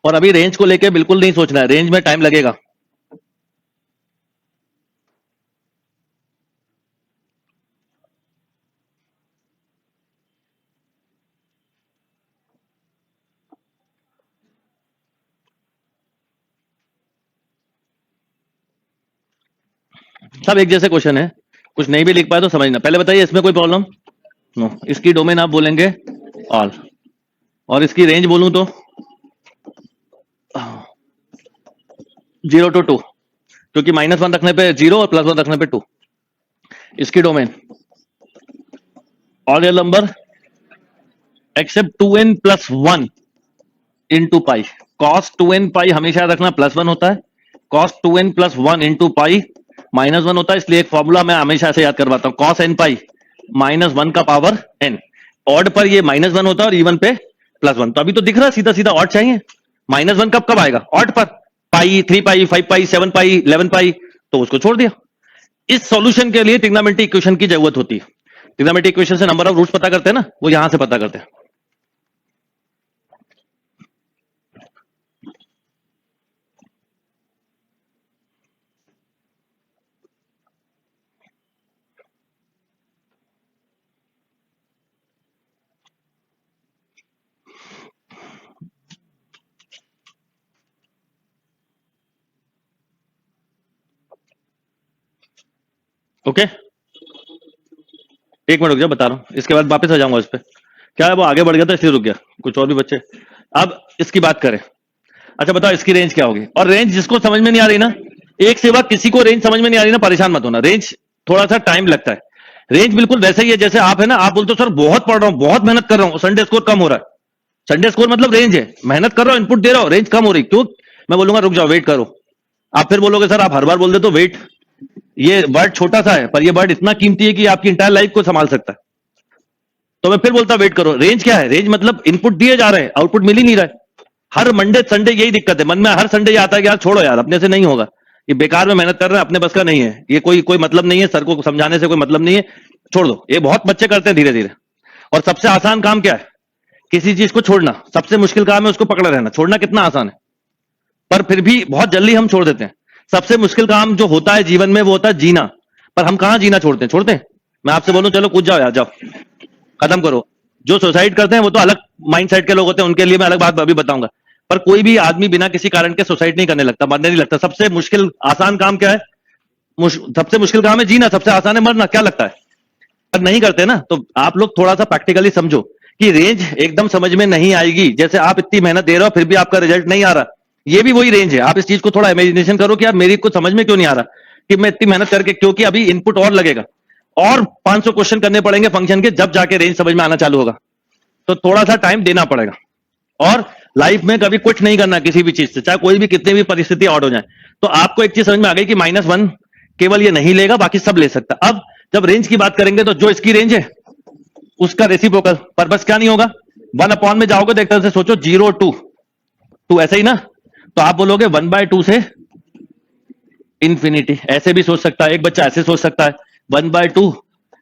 और अभी रेंज को लेके बिल्कुल नहीं सोचना है, रेंज में टाइम लगेगा। सब एक जैसे क्वेश्चन है, कुछ नहीं भी लिख पाए तो समझना। पहले बताइए इसमें कोई प्रॉब्लम? नो। इसकी डोमेन आप बोलेंगे ऑल, और इसकी रेंज बोलूं तो 0 to 2, क्योंकि -1 रखने पे 0 और +1 रखने पे 2। इसकी domain all real number except 2n+1 into pi. Cos 2n पाई हमेशा याद रखना +1 होता है, कॉस 2n+1 इंटू पाई -1 होता है। इसलिए एक फॉर्मूला मैं हमेशा ऐसे याद करवाता हूं, कॉस n पाई -1 का पावर n। ऑड पर ये -1 होता है और इवन पे +1। तो अभी तो दिख रहा है सीधा सीधा ऑड चाहिए। -1 कब कब आएगा? ऑड पर। पाई, 3 पाई, 5 पाई, 7 पाई, 11 पाई, तो उसको छोड़ दिया। इस सॉल्यूशन के लिए ट्रिग्नोमेट्रिक इक्वेशन की जरूरत होती है। ट्रिग्नोमेट्रिक इक्वेशन से नंबर ऑफ रूट्स पता करते हैं ना, वो यहां से पता करते हैं। ओके, एक मिनट रुक जाओ, बता रहा हूं, इसके बाद वापस आ जाऊंगा इस पे। क्या है, वो आगे बढ़ गया था इसलिए रुक गया, कुछ और भी बच्चे। अब इसकी बात करें। अच्छा बताओ इसकी रेंज क्या होगी? और रेंज जिसको समझ में नहीं आ रही ना, एक से बाद किसी को रेंज समझ में नहीं आ रही ना, परेशान मत होना। रेंज थोड़ा सा टाइम लगता है। रेंज बिल्कुल वैसे ही है जैसे आप है ना, आप बोलते हो सर बहुत पढ़ रहा हूं, बहुत मेहनत कर रहा हूं, संडे स्कोर कम हो रहा है। संडे स्कोर मतलब रेंज है, मेहनत कर रहा हूं, इनपुट दे रहा हूं, रेंज कम हो रही, क्यों? मैं बोलूंगा रुक जाओ, वेट करो। आप फिर बोलोगे सर आप हर बार बोल दे तो वेट। ये वर्ड छोटा सा है पर ये वर्ड इतना कीमती है कि आपकी इंटायर लाइफ को संभाल सकता है। तो मैं फिर बोलता वेट करो। रेंज क्या है? रेंज मतलब इनपुट दिए जा रहे हैं, आउटपुट मिल ही नहीं रहा है। हर मंडे संडे यही दिक्कत है मन में, हर संडे ये आता है कि यार छोड़ो यार, अपने से नहीं होगा, ये बेकार में मेहनत कर रहे हैं, अपने बस का नहीं है, ये कोई कोई मतलब नहीं है, सर को समझाने से कोई मतलब नहीं है, छोड़ दो। ये बहुत बच्चे करते हैं धीरे धीरे। और सबसे आसान काम क्या है? किसी चीज को छोड़ना। सबसे मुश्किल काम है उसको पकड़े रहना। छोड़ना कितना आसान है, पर फिर भी बहुत जल्दी हम छोड़ देते हैं। सबसे मुश्किल काम जो होता है जीवन में वो होता है जीना, पर हम कहां जीना छोड़ते हैं। मैं आपसे बोलूं चलो कूद जाओ यार, जाओ खत्म करो। जो सुसाइड करते हैं वो तो अलग माइंड सेट के लोग होते हैं, उनके लिए मैं अलग बात अभी बताऊंगा। पर कोई भी आदमी बिना किसी कारण के सुसाइड नहीं करने लगता, मरने नहीं लगता। सबसे मुश्किल आसान काम क्या है? सबसे मुश्किल काम है जीना, सबसे आसान है मरना। क्या लगता है? पर नहीं करते ना। तो आप लोग थोड़ा सा प्रैक्टिकली समझो कि रेंज एकदम समझ में नहीं आएगी। जैसे आप इतनी मेहनत दे रहे हो फिर भी आपका रिजल्ट नहीं आ रहा, ये भी वही रेंज है। आप इस चीज को थोड़ा इमेजिनेशन करो कि यार मेरी को समझ में क्यों नहीं आ रहा, कि मैं इतनी मेहनत करके, क्योंकि अभी इनपुट और लगेगा और 500 क्वेश्चन करने पड़ेंगे फंक्शन के, जब जाके रेंज समझ में आना चालू होगा। तो थोड़ा सा टाइम देना पड़ेगा। और लाइफ में कभी कुछ नहीं करना किसी भी चीज से, चाहे कोई भी कितनी भी परिस्थिति ऑड हो जाए। तो आपको एक चीज समझ में आ गई कि -1 केवल ये नहीं लेगा, बाकी सब ले सकता। अब जब रेंज की बात करेंगे तो जो इसकी रेंज है उसका रेसिप्रोकल, पर बस क्या नहीं होगा, 1 में जाओगे तो एक तरह से सोचो 0 to 2, ऐसा ही ना। तो आप बोलोगे 1/2 से इंफिनिटी, ऐसे भी सोच सकता है एक बच्चा, ऐसे सोच सकता है 1/2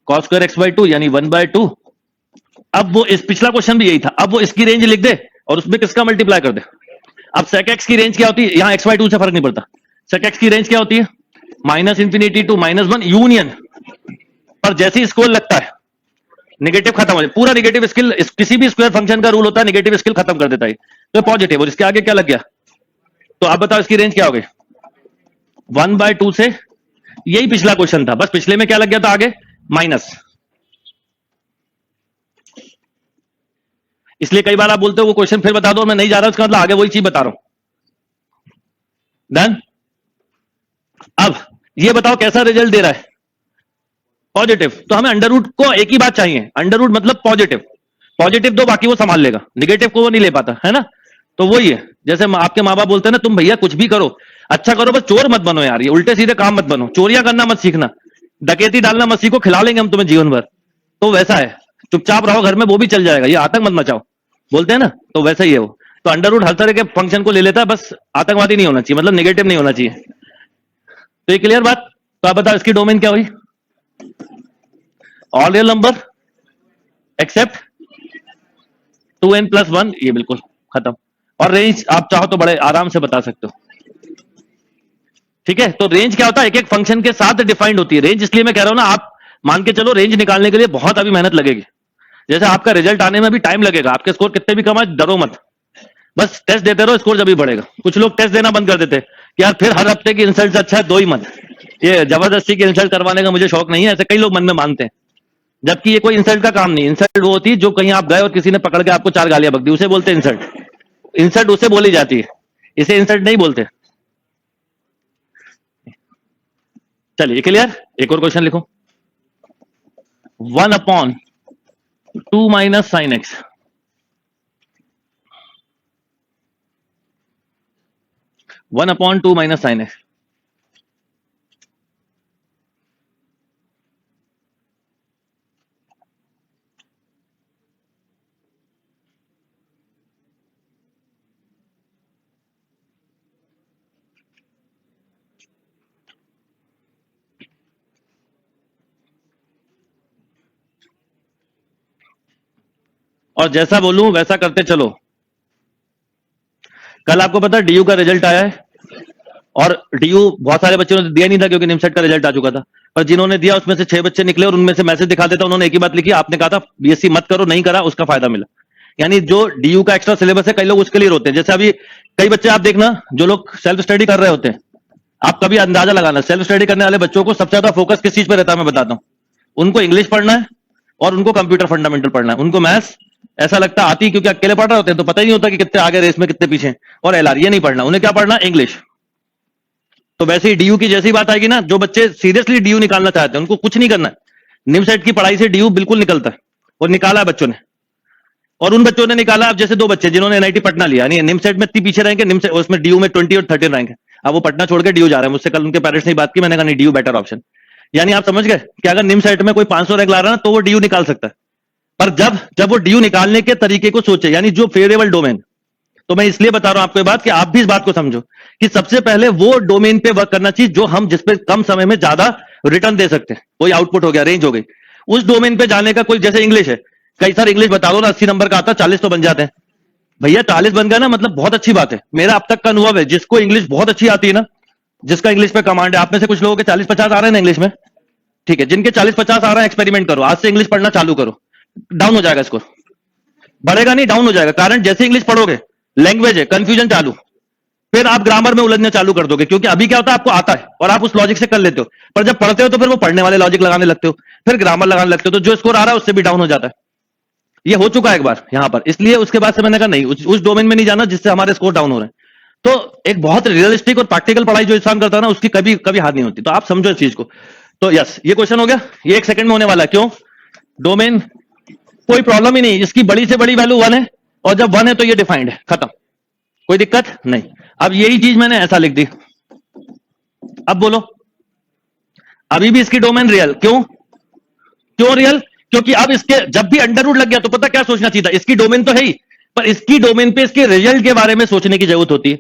cos स्क्वायर x/2 यानी 1/2। अब वो इस पिछला क्वेश्चन भी यही था, अब वो इसकी रेंज लिख दे और उसमें किसका मल्टीप्लाई कर दे। अब sec x की रेंज क्या होती है? यहां x/2 से फर्क नहीं पड़ता। sec x की रेंज क्या होती है? -Infinity to -1 union. पर जैसे ही स्क्वायर लगता है नेगेटिव खत्म हो जाए, पूरा नेगेटिव स्किल। किसी भी स्क्वायर फंक्शन का रूल होता है नेगेटिव स्किल खत्म कर देता है, तो पॉजिटिव। और इसके आगे क्या लग गया? तो आप बताओ इसकी रेंज क्या हो गई? 1/2 से, यही पिछला क्वेश्चन था, बस पिछले में क्या लग गया था आगे? माइनस। इसलिए कई बार आप बोलते हो वो क्वेश्चन फिर बता दो, मैं नहीं जा रहा, उसका मतलब आगे वही चीज बता रहा हूं। डन। अब ये बताओ कैसा रिजल्ट दे रहा है? पॉजिटिव। तो हमें अंडर रूट को एक ही बात चाहिए, अंडर रूट मतलब पॉजिटिव। पॉजिटिव दो, बाकी वो संभाल लेगा, निगेटिव को वो नहीं ले पाता है ना। तो वही है, जैसे आपके माँ बाप बोलते हैं ना, तुम भैया कुछ भी करो, अच्छा करो, बस चोर मत बनो यार, ये उल्टे सीधे काम मत बनो, चोरियां करना मत सीखना, डकैती डालना मत सीखो, खिला लेंगे हम तुम्हें जीवन भर। तो वैसा है, चुपचाप रहो घर में, वो भी चल जाएगा, ये आतंक मत मचाओ, बोलते हैं ना, तो वैसा ही है वो। तो अंडर रूट हर तरह के फंक्शन को ले लेता है, बस आतंकवादी नहीं होना चाहिए, मतलब नेगेटिव नहीं होना चाहिए। तो ये क्लियर बात? तो आप बताओ इसकी डोमेन क्या हुई? All real number except 2n+1, ये बिल्कुल खत्म। और रेंज आप चाहो तो बड़े आराम से बता सकते हो। ठीक है, तो रेंज क्या होता है? एक एक फंक्शन के साथ डिफाइंड होती है रेंज। इसलिए मैं कह रहा हूं ना, आप मान के चलो रेंज निकालने के लिए बहुत अभी मेहनत लगेगी। जैसे आपका रिजल्ट आने में भी टाइम लगेगा, आपके स्कोर कितने भी कम आए डरो मत, बस टेस्ट देते रहो, स्कोर जब भी बढ़ेगा। कुछ लोग टेस्ट देना बंद कर देते कि यार फिर हर हफ्ते की इंसल्ट से अच्छा है दो ही मत। ये जबरदस्ती की इंसल्ट करवाने का मुझे शौक नहीं है, ऐसे कई लोग मन में मानते हैं, जबकि ये कोई इंसल्ट का काम नहीं। इंसल्ट वो होती है जो कहीं आप गए और किसी ने पकड़ के आपको 4 गालियां बक दी, उसे बोलते हैं इंसल्ट। इंसल्ट उसे बोली जाती है, इसे इंसल्ट नहीं बोलते। चलिए क्लियर। एक और क्वेश्चन लिखो, 1/2 minus sine x. One upon two minus sine x. और जैसा बोलूं वैसा करते चलो। कल आपको पता डीयू का रिजल्ट आया है, और डीयू बहुत सारे बच्चों ने दिया नहीं था क्योंकि निमसेट का रिजल्ट आ चुका था, पर जिन्होंने दिया उसमें से 6 बच्चे निकले और उनमें से मैसेज दिखा देता, उन्होंने एक ही बात लिखी, आपने कहा था बीएससी मत करो, नहीं करा, उसका फायदा मिला। यानी जो डीयू का एक्स्ट्रा सिलेबस है, कई लोग उसके लिए रोते हैं। जैसे अभी कई बच्चे आप देखना जो लोग सेल्फ स्टडी कर रहे होते हैं, आप कभी अंदाजा लगाना, सेल्फ स्टडी करने वाले बच्चों को सबसे ज्यादा फोकस किस चीज पे रहता है मैं बताता हूं। उनको इंग्लिश पढ़ना है और उनको कंप्यूटर फंडामेंटल पढ़ना है। उनको मैथ्स ऐसा लगता आती, क्योंकि अकेले पढ़ रहे होते हैं तो पता ही नहीं होता कि कितने आगे रेस में कितने पीछे। और एलआर ये नहीं पढ़ना, उन्हें क्या पढ़ना, इंग्लिश। तो वैसे ही डीयू की जैसी बात आएगी ना, जो बच्चे सीरियसली डीयू निकालना चाहते हैं उनको कुछ नहीं करना है, निमसेट की पढ़ाई से डीयू बिल्कुल निकलता है, और निकाला है बच्चों ने। और उन बच्चों ने निकाला, अब जैसे 2 बच्चे जिन्होंने एनआईटी पटना लिया, नहीं निमसेट में इतनी पीछे रहेंगे, निमसेट उसमें डीयू में 20 और 13 रैंक है। अब वो पटना छोड़ के डीयू जा रहे हैं, मुझसे कल उनके पेरेंट्स ने बात की, मैंने कहा नहीं डीयू बेटर ऑप्शन। यानी आप समझ गए कि अगर निमसेट में कोई 500 रैंक ला रहा है ना तो वो डीयू निकाल सकता है, पर जब जब वो डीयू निकालने के तरीके को सोचे, यानी जो फेवरेबल डोमेन। तो मैं इसलिए बता रहा हूं आपको ये बात कि आप भी इस बात को समझो कि सबसे पहले वो डोमेन पे वर्क करना चाहिए जो हम जिस पे कम समय में ज्यादा रिटर्न दे सकते हैं। कोई आउटपुट हो गया, रेंज हो गई, उस डोमेन पे जाने का कोई, जैसे इंग्लिश है, कई सारे इंग्लिश बता दो ना 80 नंबर का आता, 40 तो बन जाते हैं। भैया 40 बन गया ना, मतलब बहुत अच्छी बात है। मेरा अब तक का अनुभव है, जिसको इंग्लिश बहुत अच्छी आती है ना, जिसका इंग्लिश पे कमांड है, आप में से कुछ लोगों के 40-50 आ रहे हैं ना इंग्लिश में, ठीक है, जिनके 40-50 आ रहा है एक्सपेरिमेंट करो, आज से इंग्लिश पढ़ना चालू करो, डाउन हो जाएगा स्कोर। बढ़ेगा नहीं, डाउन हो जाएगा। कारण जैसे इंग्लिश पढ़ोगे, लैंग्वेज है, कंफ्यूजन चालू, फिर आप ग्रामर में उलझने चालू कर दोगे, क्योंकि अभी क्या होता है आपको आता है और आप उस लॉजिक से कर लेते हो, पर जब पढ़ते हो तो फिर वो पढ़ने वाले लॉजिक लगाने लगते हो, फिर ग्रामर लगाने लगते हो, तो जो स्कोर आ रहा है उससे भी डाउन हो जाता है। ये हो चुका है एक बार यहां पर, इसलिए उसके बाद से मैंने कहा नहीं, उस डोमेन में नहीं जाना जिससे हमारे स्कोर डाउन हो रहे हैं। तो एक बहुत रियलिस्टिक और प्रैक्टिकल पढ़ाई जो इंसान करता है ना, उसकी कभी कभी हार नहीं होती। तो आप समझो इस चीज को। तो यस, ये क्वेश्चन हो गया, ये 1 सेकंड में होने वाला है। क्यों? डोमेन कोई प्रॉब्लम ही नहीं, इसकी बड़ी से बड़ी वैल्यू 1 है, और जब 1 है तो ये डिफाइंड है, खत्म, कोई दिक्कत नहीं। अब यही चीज मैंने ऐसा लिख दी। अब बोलो, अभी भी इसकी डोमेन रियल, क्यों क्यों रियल? क्योंकि अब इसके जब भी अंडर रूट लग गया तो पता क्या सोचना चाहिए था, इसकी डोमेन तो है ही, पर इसकी डोमेन पे इसके रिजल्ट के बारे में सोचने की जरूरत होती है।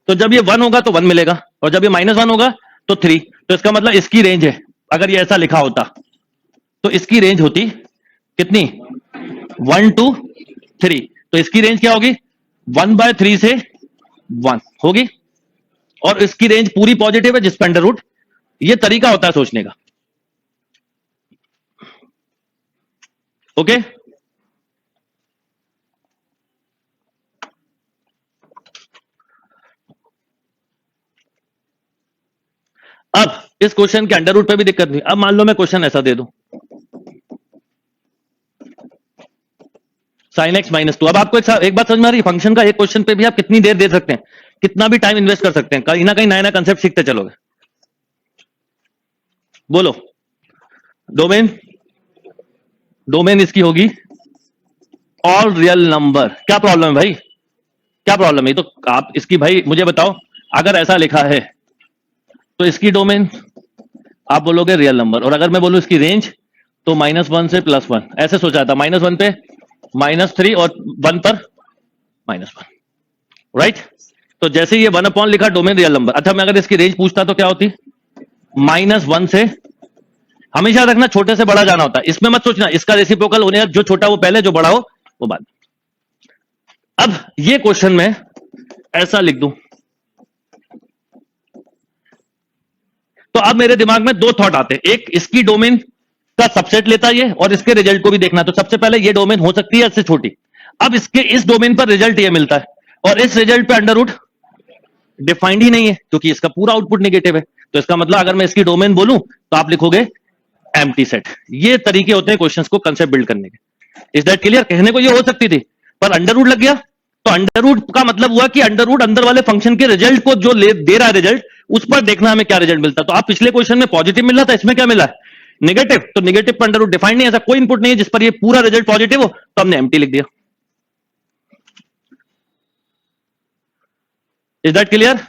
तो जब ये 1 होगा तो 1 मिलेगा, और जब ये -1 होगा तो 3। तो इसका मतलब इसकी रेंज है, अगर ये ऐसा लिखा होता तो इसकी रेंज होती कितनी, 1 to 3। तो इसकी रेंज क्या होगी, 1/3 से 1 होगी, और इसकी रेंज पूरी पॉजिटिव है जिसपे अंडर रूट। ये तरीका होता है सोचने का। ओके, अब इस क्वेश्चन के अंडर रूट पे भी दिक्कत नहीं। अब मान लो मैं क्वेश्चन ऐसा दे दूं, sin x -2। अब आपको एक बात समझ में आ रही है, फंक्शन का एक क्वेश्चन पे भी आप कितनी देर दे सकते हैं, कितना भी टाइम इन्वेस्ट कर सकते हैं, कहीं ना कहीं नया नया कंसेप्ट सीखते चलोगे। बोलो, डोमेन डोमेन इसकी होगी ऑल रियल नंबर। क्या प्रॉब्लम है भाई, क्या प्रॉब्लम है? तो आप इसकी भाई मुझे बताओ, अगर ऐसा लिखा है तो इसकी डोमेन आप बोलोगे रियल नंबर, और अगर मैं बोलूं इसकी रेंज तो -1 से +1, ऐसे सोचा था, -1 पे -3 और 1 पर -1, राइट। तो जैसे ये 1 लिखा, डोमेन रियल नंबर। अच्छा, मैं अगर इसकी रेंज पूछता तो क्या होती, -1 से, हमेशा रखना छोटे से बड़ा जाना होता है, इसमें मत सोचना इसका रेसिप्रोकल होने, जो छोटा वो पहले, जो बड़ा हो वो बाद। अब ये क्वेश्चन में ऐसा लिख दूं तो अब मेरे दिमाग में 2 थॉट आते हैं, एक इसकी डोमेन का सबसेट लेता है ये, और इसके रिजल्ट को भी देखना। तो सबसे पहले ये डोमेन हो सकती है इससे छोटी, अब इसके इस डोमेन पर रिजल्ट ये मिलता है, और इस रिजल्ट पे अंडर रूट डिफाइंड ही नहीं है क्योंकि इसका पूरा आउटपुट नेगेटिव है। तो इसका मतलब अगर मैं इसकी डोमेन बोलूं तो आप लिखोगे एम्प्टी सेट। ये तरीके होते हैं क्वेश्चंस को कंसेप्ट बिल्ड करने के। Is that clear? कहने को ये हो सकती थी पर अंडर रूट लग गया तो अंडर रूट का मतलब हुआ कि अंडर रूट अंदर वाले फंक्शन के रिजल्ट को जो दे रहा है रिजल्ट, उस पर देखना हमें क्या रिजल्ट मिलता है। तो आप पिछले क्वेश्चन में पॉजिटिव मिल रहा था, इसमें क्या मिला है? नेगेटिव। तो नेगेटिव पर अंडर रूट डिफाइंड नहीं है, ऐसा कोई इनपुट नहीं है जिस पर ये पूरा रिजल्ट पॉजिटिव हो, तो हमने एम्प्टी लिख दिया। Is that clear?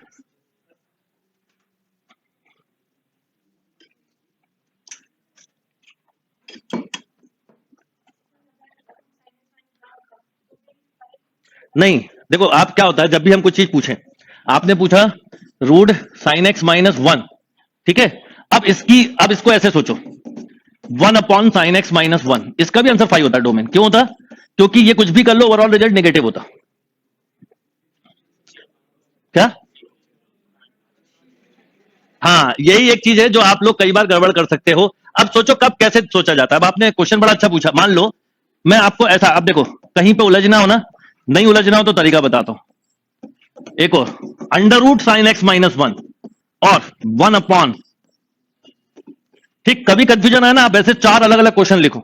नहीं, देखो आप क्या होता है जब भी हम कुछ चीज पूछें, आपने पूछा root sine x minus one, ठीक है। अब इसको ऐसे सोचो, 1/sin x माइनस वन, इसका भी आंसर 5 होता है डोमेन। क्यों होता? क्योंकि ये कुछ भी कर लो ओवरऑल रिजल्ट नेगेटिव होता। क्या? हाँ, यही एक चीज है जो आप लोग कई बार गड़बड़ कर सकते हो। अब सोचो कब कैसे सोचा जाता है। अब आपने क्वेश्चन बड़ा अच्छा पूछा, मान लो मैं आपको ऐसा, अब देखो कहीं पे उलझना हो ना, नहीं उलझना हो तो तरीका बताता हूं। एक और under root sine x minus one और 1/, ठीक। कभी कंफ्यूजन है ना, आप ऐसे 4 अलग अलग क्वेश्चन लिखो।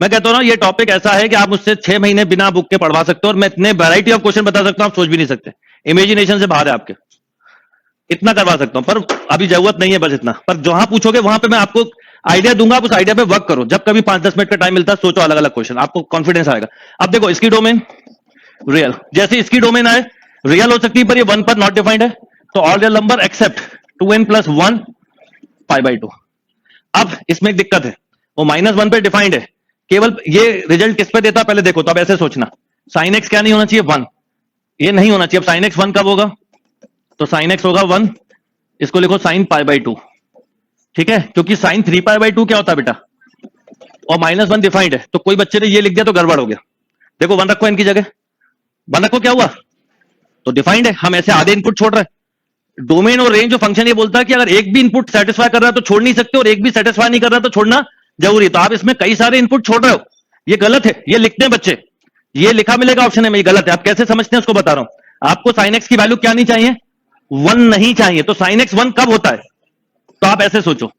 मैं कहता हूं ना ये टॉपिक ऐसा है कि आप मुझसे 6 महीने बिना बुक के पढ़वा सकते हो और मैं इतने वैरायटी ऑफ क्वेश्चन बता सकता हूं आप सोच भी नहीं सकते। इमेजिनेशन से बाहर है आपके, इतना करवा सकता हूं, पर अभी जरूरत नहीं है, बस इतना। पर जहां पूछोगे वहां पे मैं आपको आइडिया दूंगा, आप उस आइडिया पे वर्क करो। जब कभी 5-10 मिनट का टाइम मिलता है सोचो अलग अलग क्वेश्चन, आपको कॉन्फिडेंस आएगा। अब देखो इसकी डोमेन रियल, जैसे इसकी डोमेन आए रियल हो सकती है पर ये 1 पर नॉट डिफाइंड है, तो all real number except 2n + 1 π/2। अब इसमें एक दिक्कत है, वो -1 पे डिफाइंड है, केवल ये रिजल्ट किस पे देता है पहले देखो। तो अब ऐसे सोचना, साइन एक्स क्या नहीं होना चाहिए? 1। ये नहीं होना चाहिए। अब साइन एक्स 1 कब होगा? तो साइन एक्स होगा 1, इसको लिखो साइन π/2, ठीक है। क्योंकि साइन 3π/2 क्या होता है बेटा? और -1 डिफाइंड है, तो कोई बच्चे ने ये लिख दिया तो गड़बड़ हो गया। देखो 1 रखो इनकी जगह, 1 रखो, क्या हुआ? तो डिफाइंड है। हम ऐसे आधे इनपुट छोड़ रहे हैं। डोमेन और रेंज जो फंक्शन ये बोलता है कि अगर एक भी इनपुट सेटिस्फाई कर रहा है तो छोड़ नहीं सकते, और एक भी सेटिस्फाई नहीं कर रहा तो छोड़ना जरूरी। तो आप इसमें कई सारे इनपुट छोड़ रहे हो, ये गलत है। ये लिखते हैं बच्चे, ये लिखा मिलेगा ऑप्शन में, ये गलत है। आप कैसे समझते हैं उसको बता रहा हूं। आपको साइन एक्स की वैल्यू क्या नहीं चाहिए? 1 नहीं चाहिए। तो साइन एक्स 1 कब होता है? तो आप ऐसे सोचो,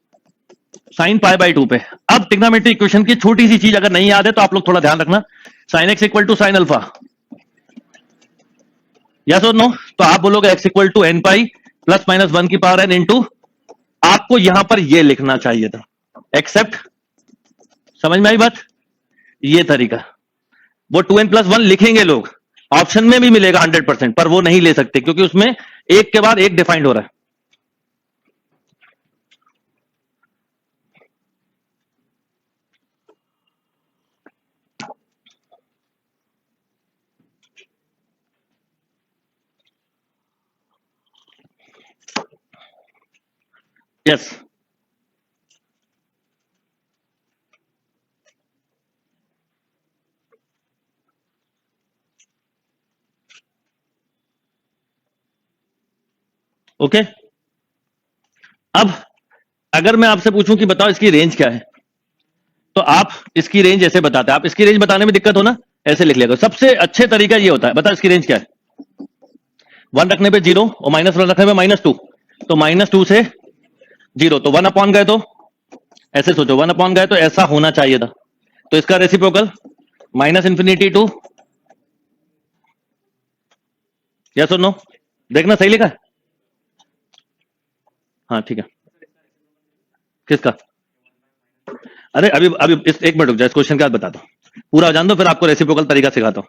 साइन π/2 पे। अब ट्रिग्नोमेट्री इक्वेशन की छोटी सी चीज अगर नहीं याद है तो आप लोग थोड़ा ध्यान रखना, sine x equal to sine alpha, yes और नो? तो आप बोलोगे x equal to n pi plus minus 1 की पावर n इंटू, आपको यहां पर ये लिखना चाहिए था एक्सेप्ट। समझ में आई बात? ये तरीका, वो 2n + 1 लिखेंगे लोग, ऑप्शन में भी मिलेगा 100%, पर वो नहीं ले सकते क्योंकि उसमें एक के बाद एक डिफाइंड हो रहा है। Yes, okay. अब अगर मैं आपसे पूछूं कि बताओ इसकी रेंज क्या है, तो आप इसकी रेंज ऐसे बताते हैं। आप इसकी रेंज बताने में दिक्कत हो ना, ऐसे लिख लिया। सबसे अच्छे तरीका ये होता है, बताओ इसकी रेंज क्या है? 1 रखने पे 0 और -1 रखने पे -2, तो -2 से 0, तो 1/, गए तो ऐसे सोचो, 1/, गए तो ऐसा होना चाहिए था। तो इसका रेसिप्रोकल -∞ टू, यस और नो? देखना सही लिखा है? हाँ ठीक है। किसका? अरे अभी अभी एक मिनट रुक जाओ, इस क्वेश्चन के बाद बताता हूं, पूरा जान दो फिर आपको रेसिप्रोकल तरीका सिखाता हूं।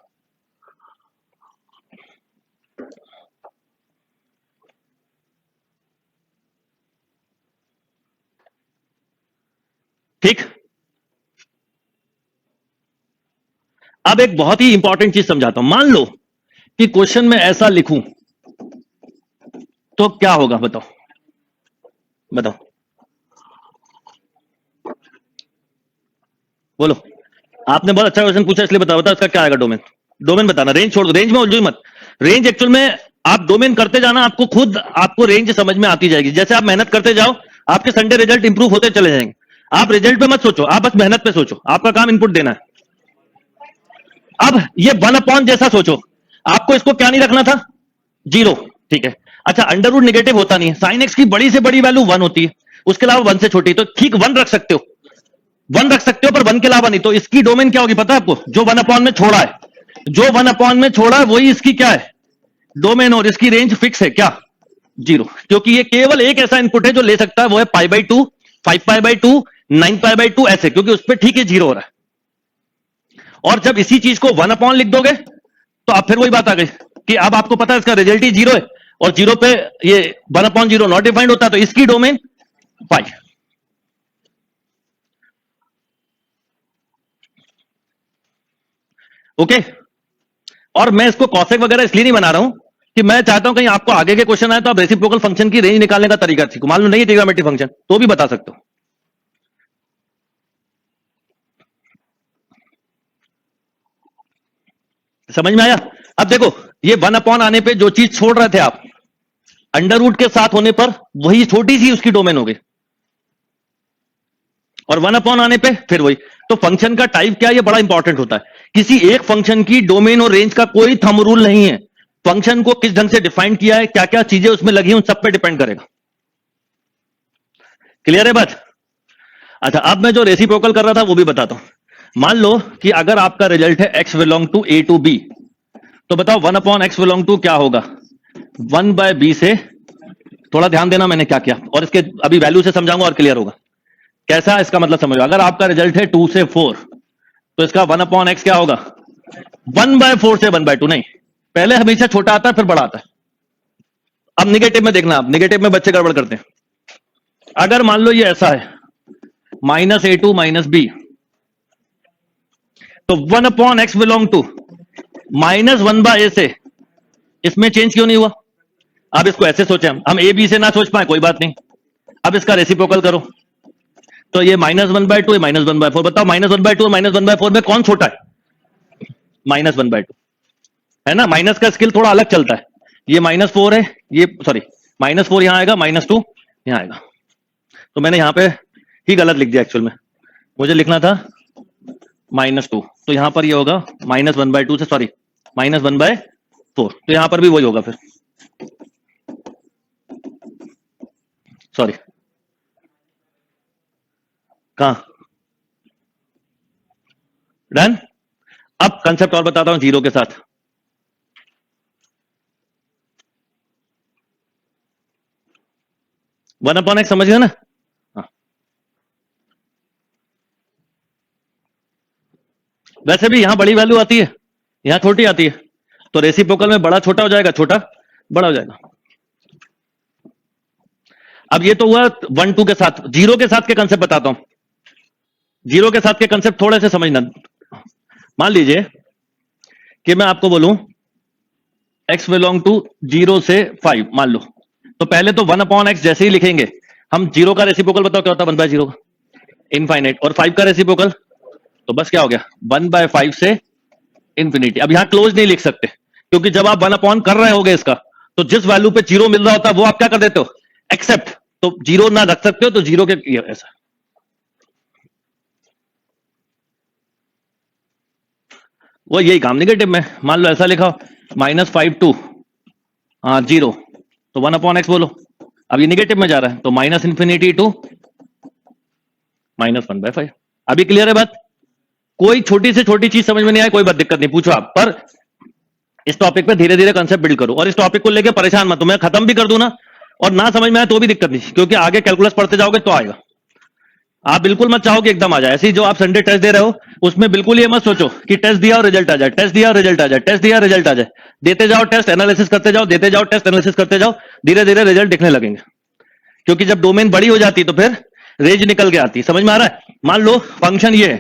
ठीक। अब एक बहुत ही इंपॉर्टेंट चीज समझाता हूं। मान लो कि क्वेश्चन में ऐसा लिखूं तो क्या होगा? बताओ बताओ बोलो। आपने बहुत अच्छा क्वेश्चन पूछा इसलिए बताओ, इसका क्या आएगा? डोमेन, डोमेन बताना। रेंज छोड़ दो, रेंज में उलझो मत। रेंज एक्चुअल में आप डोमेन करते जाना, आपको खुद आपको रेंज समझ में आती जाएगी। जैसे आप मेहनत करते जाओ आपके संडे रिजल्ट इंप्रूव होते चले जाएंगे। आप रिजल्ट पे मत सोचो, आप बस मेहनत पे सोचो। आपका काम इनपुट देना है। अब ये 1/, जैसा सोचो, आपको इसको क्या नहीं रखना था? 0, ठीक है। अच्छा, अंडर रूट नेगेटिव होता नहीं है, साइन एक्स की बड़ी से बड़ी वैल्यू 1 होती है, उसके अलावा 1 से छोटी, तो ठीक 1 रख सकते हो, 1 रख सकते हो, पर 1 के अलावा नहीं। तो इसकी डोमेन क्या होगी पता है आपको? जो 1 अपॉन में छोड़ा है, जो 1 अपॉन में छोड़ा है वही इसकी क्या है? डोमेन। और इसकी रेंज फिक्स है क्या? 0, क्योंकि ये केवल एक ऐसा इनपुट है जो ले सकता है, वो है π/2, 5π/2, 9π/2 ऐसे, क्योंकि उस पर ठीक है 0 हो रहा है। और जब इसी चीज को 1 अपॉन लिख दोगे तो अब फिर वही बात आ गई कि अब आपको पता है इसका रिजल्ट ही 0 है, और 0 पे ये 1 अपॉन 0 नॉट डिफाइंड होता है, तो इसकी डोमेन पाई। ओके, और मैं इसको कॉसेक वगैरह इसलिए नहीं बना रहा हूं कि मैं चाहता हूं कहीं आपको आगे के क्वेश्चन आए तो आप रेसिप्रोकल फंक्शन की रेंज निकालने का तरीका सीखो। मान लो नहीं ट्रिग्नोमेट्रिक फंक्शन तो भी बता सकते हो। समझ में आया? अब देखो, ये 1 अपॉन आने पे जो चीज छोड़ रहे थे आप, अंडर रूट के साथ होने पर वही छोटी सी उसकी डोमेन हो गई, और 1 अपॉन आने पे फिर वही। तो फंक्शन का टाइप क्या है, ये बड़ा इंपॉर्टेंट होता है। किसी एक फंक्शन की डोमेन और रेंज का कोई थंब रूल नहीं है। फंक्शन को किस ढंग से डिफाइन किया है, क्या क्या चीजें उसमें लगी उन सब पे डिपेंड करेगा। क्लियर है बात? अच्छा, अब मैं जो रेसिप्रोकल कर रहा था वो भी बताता हूं। मान लो कि अगर आपका रिजल्ट है x belong to a to b, तो बताओ 1 अपॉन x बिलोंग टू क्या होगा? 1/b से, थोड़ा ध्यान देना मैंने क्या किया, और इसके अभी वैल्यू से समझाऊंगा और क्लियर होगा कैसा। इसका मतलब समझो, अगर आपका रिजल्ट है 2 से 4, तो इसका 1 अपॉन x क्या होगा? 1/4 से 1/2 नहीं, पहले हमेशा छोटा आता है फिर बड़ा आता है। अब निगेटिव में देखना, आप निगेटिव में बच्चे गड़बड़ करते हैं। अगर मान लो ये ऐसा है -a2 -b, तो 1 upon x belong to -1/a से, इसमें चेंज क्यों नहीं हुआ? अब इसको ऐसे सोचे, हम a b से ना सोच पाए कोई बात नहीं, अब इसका रेसिप्रोकल करो, तो ये -1/2 ये -1/4। बताओ -1/2 और -1/4 में कौन छोटा है? -1/2 है ना। माइनस का स्किल थोड़ा अलग चलता है, ये -4 है, ये सॉरी -4 यहां आएगा, -2 यहां आएगा, तो मैंने यहां पे ही गलत लिख दिया। एक्चुअल में मुझे लिखना था -2, तो यहां पर ये होगा -1/2 से, सॉरी -1/4, तो यहां पर भी वही होगा फिर, सॉरी कहां डन। अब कंसेप्ट और बताता हूं जीरो के साथ। वन अपॉन एक्स समझ गए ना? हाँ। वैसे भी यहां बड़ी वैल्यू आती है, यहां छोटी आती है, तो रेसिप्रोकल में बड़ा छोटा हो जाएगा, छोटा बड़ा हो जाएगा। अब ये तो हुआ 1 2 के साथ। जीरो के साथ के कंसेप्ट बताता हूं। जीरो के साथ के कंसेप्ट थोड़े से समझना। मान लीजिए कि मैं आपको बोलूं x बिलोंग टू 0 से 5 मान लो, तो पहले तो 1 अपॉन एक्स जैसे ही लिखेंगे हम, जीरो का रेसिप्रोकल बताओ क्या होता है? 1/0 का इनफाइनाइट, और 5 का रेसिप्रोकल तो बस क्या हो गया? 1/5 से इंफिनिटी। अब यहां क्लोज नहीं लिख सकते, क्योंकि जब आप 1 अपॉन कर रहे होगे इसका, तो जिस वैल्यू पे जीरो मिल रहा होता है वो आप क्या कर देते हो? एक्सेप्ट। तो जीरो ना रख सकते हो, तो जीरो के ऐसा। वो यही काम निगेटिव में, मान लो ऐसा लिखा -5 टू 0, तो 1 अपॉन एक्स बोलो। अब ये निगेटिव में जा रहा है, तो -इंफिनिटी टू -1/5। अभी क्लियर है बात? कोई छोटी से छोटी चीज समझ में नहीं आए कोई बात, दिक्कत नहीं, पूछो आप। पर इस टॉपिक पे धीरे धीरे कंसेप्ट बिल्ड करो, और इस टॉपिक को लेके परेशान मत हो। मैं खत्म भी कर दूं ना और ना समझ में आए तो भी दिक्कत नहीं, क्योंकि आगे कैलकुलस पढ़ते जाओगे तो आएगा। आप बिल्कुल मत चाहो कि एकदम आ जाए। ऐसे ही जो आप संडे टेस्ट दे रहे हो उसमें बिल्कुल ये मत सोचो कि टेस्ट दिया और रिजल्ट आ जाए, टेस्ट दिया और रिजल्ट आ जाए, टेस्ट दिया रिजल्ट आ जाए। देते जाओ टेस्ट, एनालिसिस करते जाओ, देते जाओ टेस्ट, एनालिसिस करते जाओ, धीरे धीरे रिजल्ट दिखने लगेंगे। क्योंकि जब डोमेन बड़ी हो जाती तो फिर रेंज निकल के आती। समझ में आ रहा है? मान लो फंक्शन ये है,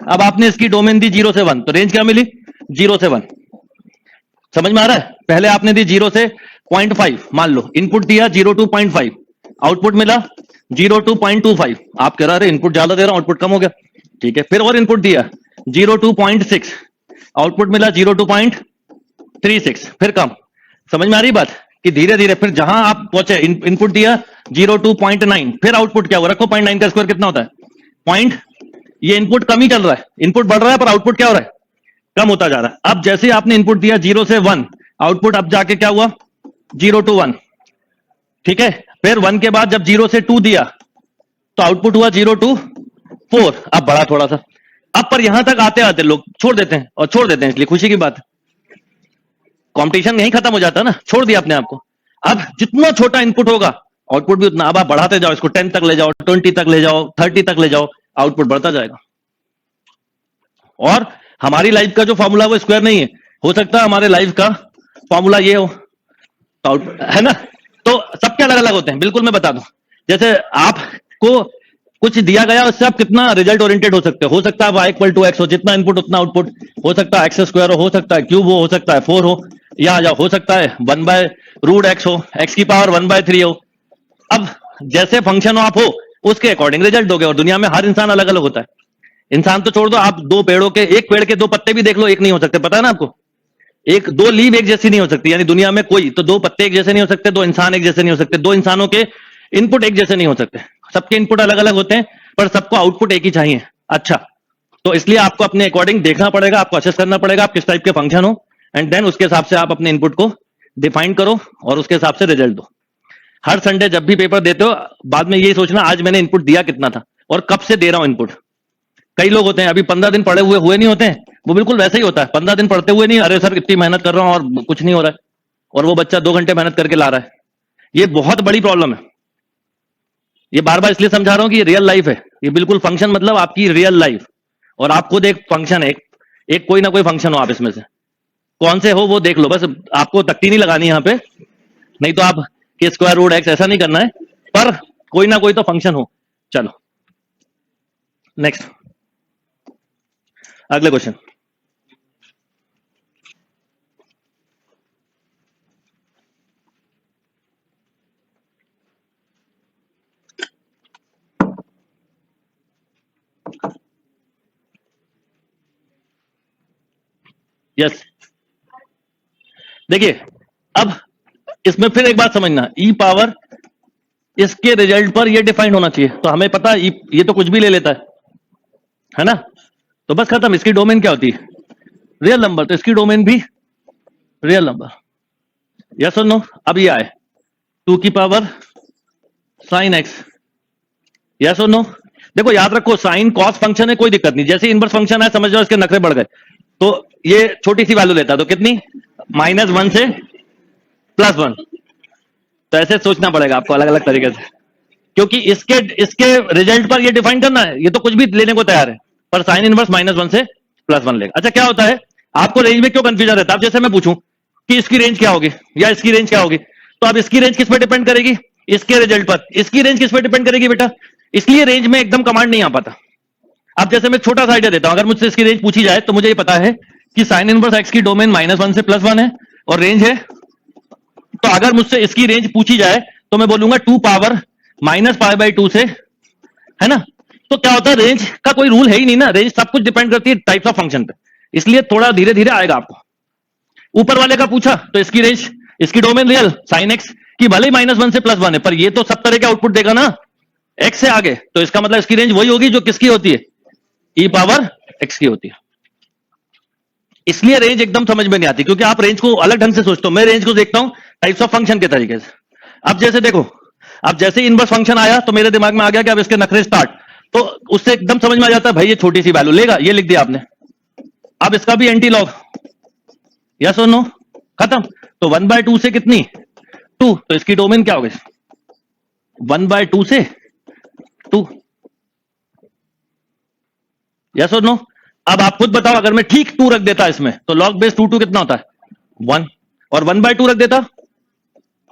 अब आपने इसकी डोमेन दी 0 से 1, तो रेंज क्या मिली? 0 से 1। समझ में आ रहा है? पहले आपने दी 0 से 0.5, मान लो इनपुट दिया 0 to 0.5, आउटपुट मिला 0 to 0.25। आप कह रहे इनपुट ज्यादा दे रहा हूं, आउटपुट कम हो गया, ठीक है। फिर और इनपुट दिया 0 to 0.6, आउटपुट मिला 0 to 0.36, फिर कम। समझ में आ रही बात? कि धीरे धीरे फिर जहां आप पहुंचे, इनपुट दिया 0 to 0.9, फिर आउटपुट क्या हुआ? रखो 0.9 का स्क्वायर कितना होता है? पॉइंट। ये इनपुट कम ही चल रहा है, इनपुट बढ़ रहा है पर आउटपुट क्या हो रहा है? कम होता जा रहा है। अब जैसे आपने इनपुट दिया 0 से 1, आउटपुट अब जाके क्या हुआ? 0 to 1, ठीक है। फिर 1 के बाद जब 0 से 2 दिया तो आउटपुट हुआ 0 to 4। अब बढ़ा थोड़ा सा, अब पर यहां तक आते आते लोग छोड़ देते हैं, और छोड़ देते हैं इसलिए खुशी की बात है, कंपटीशन यहीं खत्म हो जाता है ना, छोड़ दिया अपने आप को। अब जितना छोटा इनपुट होगा आउटपुट भी उतना, अब आप बढ़ाते जाओ, इसको 10 तक ले जाओ, 20 तक ले जाओ, 30 तक ले जाओ, आउटपुट बढ़ता जाएगा। और हमारी लाइफ का जो फॉर्मूला वो स्क्वायर नहीं है, हो सकता है हमारे लाइफ का फॉर्मूला ये हो, है ना। तो सबके अलग अलग होते हैं, बिल्कुल मैं बता दूं। जैसे आपको कुछ दिया गया, उससे आप कितना रिजल्ट ओरिएंटेड हो सकता है y इक्वल टू एक्स हो, जितना इनपुट उतना आउटपुट, हो सकता है एक्स स्क्वायर हो सकता है क्यूब हो सकता है 4 हो, या आ जाओ हो सकता है 1/√x हो, x की पावर 1/3 हो। अब जैसे फंक्शन हो आप हो, उसके अकॉर्डिंग रिजल्ट दोगे। और दुनिया में हर इंसान अलग अलग होता है। इंसान तो छोड़ दो, आप दो पेड़ों के, एक पेड़ के दो पत्ते भी देख लो, एक नहीं हो सकते, पता है ना आपको। एक दो लीव एक जैसी नहीं हो सकती, यानी दुनिया में कोई तो दो पत्ते एक जैसे नहीं हो सकते, दो इंसान एक जैसे नहीं हो सकते, दो इंसानों के इनपुट एक जैसे नहीं हो सकते। सबके इनपुट अलग अलग होते हैं, पर सबको आउटपुट एक ही चाहिए। अच्छा, तो इसलिए आपको अपने अकॉर्डिंग देखना पड़ेगा, आपको असेस करना पड़ेगा आप किस टाइप के फंक्शन हो, एंड देन उसके हिसाब से आप अपने इनपुट को डिफाइन करो और उसके हिसाब से रिजल्ट दो। हर संडे जब भी पेपर देते हो, बाद में यही सोचना आज मैंने इनपुट दिया कितना था और कब से दे रहा हूं इनपुट। कई लोग होते हैं अभी 15 दिन पढ़े हुए नहीं होते हैं, वो बिल्कुल वैसे ही होता है, 15 दिन पढ़ते हुए नहीं, अरे सर इतनी मेहनत कर रहा हूं और कुछ नहीं हो रहा है, और वो बच्चा 2 घंटे मेहनत करके ला रहा है। ये बहुत बड़ी प्रॉब्लम है। ये बार बार इसलिए समझा रहा हूं कि ये रियल लाइफ है, ये बिल्कुल फंक्शन मतलब आपकी रियल लाइफ, और आप खुद एक फंक्शन है, एक कोई ना कोई फंक्शन हो, आप इसमें से कौन से हो वो देख लो। बस आपको तख्ती नहीं लगानी यहाँ पे, नहीं तो आप के स्क्वायर रूट एक्स ऐसा नहीं करना है, पर कोई ना कोई तो फंक्शन हो। चलो नेक्स्ट, अगले क्वेश्चन। यस, देखिए अब इसमें फिर एक बात समझना, ई पावर इसके रिजल्ट पर ये डिफाइंड होना चाहिए। तो हमें पता है ये तो कुछ भी ले लेता है ना, तो बस खत्म। इसकी डोमेन क्या होती है? रियल नंबर, तो इसकी डोमेन भी रियल नंबर। यस और नो? अब ये आए 2 की पावर साइन एक्स, यस और नो? देखो याद रखो, साइन कॉस फंक्शन है, कोई दिक्कत नहीं, जैसे इनवर्स फंक्शन है समझ जाओ इसके नखरे बढ़ गए, तो ये छोटी सी वैल्यू लेता है, तो कितनी? -1 से +1। तो ऐसे सोचना पड़ेगा आपको अलग अलग तरीके से, क्योंकि इसके रिजल्ट पर ये डिफाइन करना है, ये तो कुछ भी लेने को तैयार है, पर साइन इनवर्स -1 से +1 लेगा। अच्छा, क्या होता है आपको रेंज में क्यों कंफ्यूजन रहता है? अब जैसे मैं पूछूं कि इसकी रेंज क्या होगी या इसकी रेंज क्या होगी, तो अब इसकी रेंज किस पर डिपेंड करेगी? इसके रिजल्ट पर। इसकी रेंज किस पर डिपेंड करेगी बेटा? इसलिए रेंज में एकदम कमांड नहीं आ पाता। अब जैसे मैं छोटा सा आइडिया देता हूं, अगर मुझसे इसकी रेंज पूछी जाए तो मुझे ये पता है कि साइन इनवर्स एक्स की डोमेन -1 से +1 है और रेंज है, तो अगर मुझसे इसकी रेंज पूछी जाए तो मैं बोलूंगा 2 पावर -π/2 से, है ना। तो क्या होता है, रेंज का कोई रूल है ही नहीं ना, रेंज सब कुछ डिपेंड करती है टाइप्स ऑफ फंक्शन पे, इसलिए थोड़ा धीरे धीरे आएगा आपको। ऊपर वाले का पूछा तो इसकी रेंज, इसकी डोमेन रियल साइन एक्स की भले ही -1 से +1 है, पर ये तो सब तरह के आउटपुट देगा ना एक्स से आगे, तो इसका मतलब इसकी रेंज वही होगी जो किसकी होती है? ई पावर एक्स की होती है। इसलिए रेंज एकदम समझ में नहीं आती, क्योंकि आप रेंज को अलग ढंग से सोचते हो, मैं रेंज को देखता हूं टाइप्स ऑफ फंक्शन के तरीके से। अब जैसे देखो, अब जैसे इनवर्स फंक्शन आया तो मेरे दिमाग में आ गया कि अब इसके नखरे स्टार्ट, तो उससे एकदम समझ में आ जाता है भाई ये छोटी सी वैल्यू लेगा, ये लिख दिया आपने। अब इसका भी एंटी लॉग, यस और नो? खत्म। तो 1/2 से कितनी? 2, तो इसकी डोमेन क्या होगी? 1/2 से 2, यस और नो? अब आप खुद बताओ, अगर मैं ठीक 2 रख देता इसमें तो log बेस 2 कितना होता है? 1, और 1/2 रख देता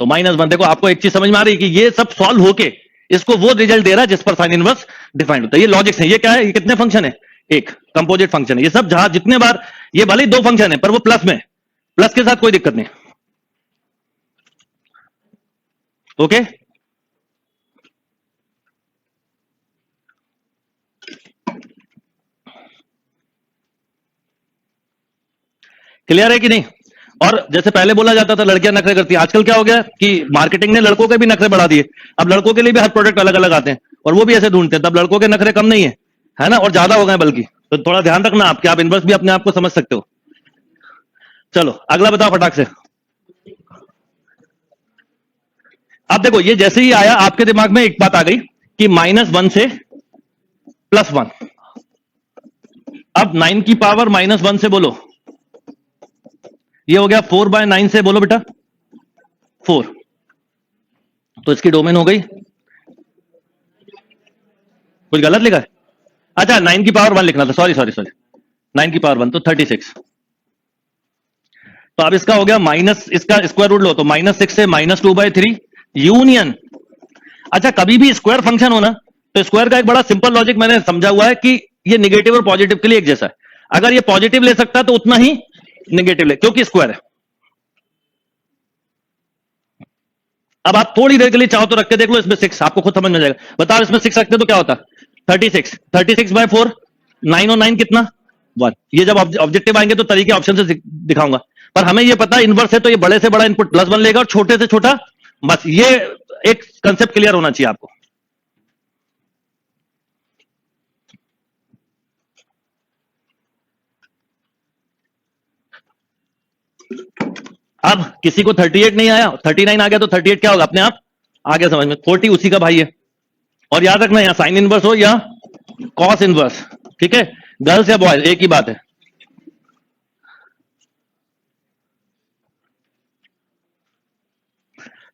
तो -1। देखो आपको एक चीज समझ में आ रही है कि ये सब सॉल्व होके इसको वो रिजल्ट दे रहा है जिस पर साइन इनवर्स डिफाइंड होता है। ये लॉजिक्स है। ये क्या है? ये कितने फंक्शन है? एक कंपोजिट फंक्शन है। ये सब जहां जितने बार, ये भले ही 2 फंक्शन है पर वो प्लस में, प्लस के साथ कोई दिक्कत नहीं। ओके, क्लियर है कि नहीं? और जैसे पहले बोला जाता था लड़कियां नखरे करती हैं, आजकल क्या हो गया कि मार्केटिंग ने लड़कों के भी नखरे बढ़ा दिए। अब लड़कों के लिए भी हर प्रोडक्ट अलग अलग आते हैं और वो भी ऐसे ढूंढते हैं, तब लड़कों के नखरे कम नहीं है ना, और ज्यादा हो गए बल्कि। तो थोड़ा ध्यान रखना आप कि आप इनवर्स भी अपने आप को समझ सकते हो। चलो अगला बताओ फटाक से। अब देखो ये जैसे ही आया आपके दिमाग में एक बात आ गई कि -1 से +1। अब 9 की पावर -1 से बोलो, ये हो गया 4/9 से बोलो बेटा 4। तो इसकी डोमेन हो गई, कुछ गलत लिखा है? अच्छा 9 की पावर 1 लिखना था, सॉरी सॉरी सॉरी, 9 की पावर 1 तो 36। तो अब इसका हो गया माइनस, इसका स्क्वायर रूट लो तो -6 से -2/3 यूनियन। अच्छा कभी भी स्क्वायर फंक्शन हो ना, तो स्क्वायर का एक बड़ा सिंपल लॉजिक मैंने समझा हुआ है कि ये निगेटिव और पॉजिटिव के लिए एक जैसा है। अगर ये पॉजिटिव ले सकता है तो उतना ही निगेटिव ले, क्योंकि स्क्वायर है। अब आप थोड़ी देर के लिए चाहो तो रख के देख लो इसमें 6, आपको खुद समझ में जाएगा। बताओ इसमें 6 रखते तो क्या होता? 36, 36/4, 9 और 9 कितना? 1। ये जब ऑब्जेक्टिव आएंगे तो तरीके ऑप्शन से दिखाऊंगा, पर हमें ये पता है इनवर्स है तो ये बड़े से बड़ा इनपुट +1 लेगा और छोटे से छोटा, बस ये एक कंसेप्ट क्लियर होना चाहिए आपको। अब किसी को 38 नहीं आया, 39 आ गया तो 38 क्या होगा अपने आप आ गया समझ में, 40 उसी का भाई है। और याद रखना यहां साइन इनवर्स हो या कॉस इनवर्स, ठीक है, गर्ल्स या बॉयज एक ही बात है।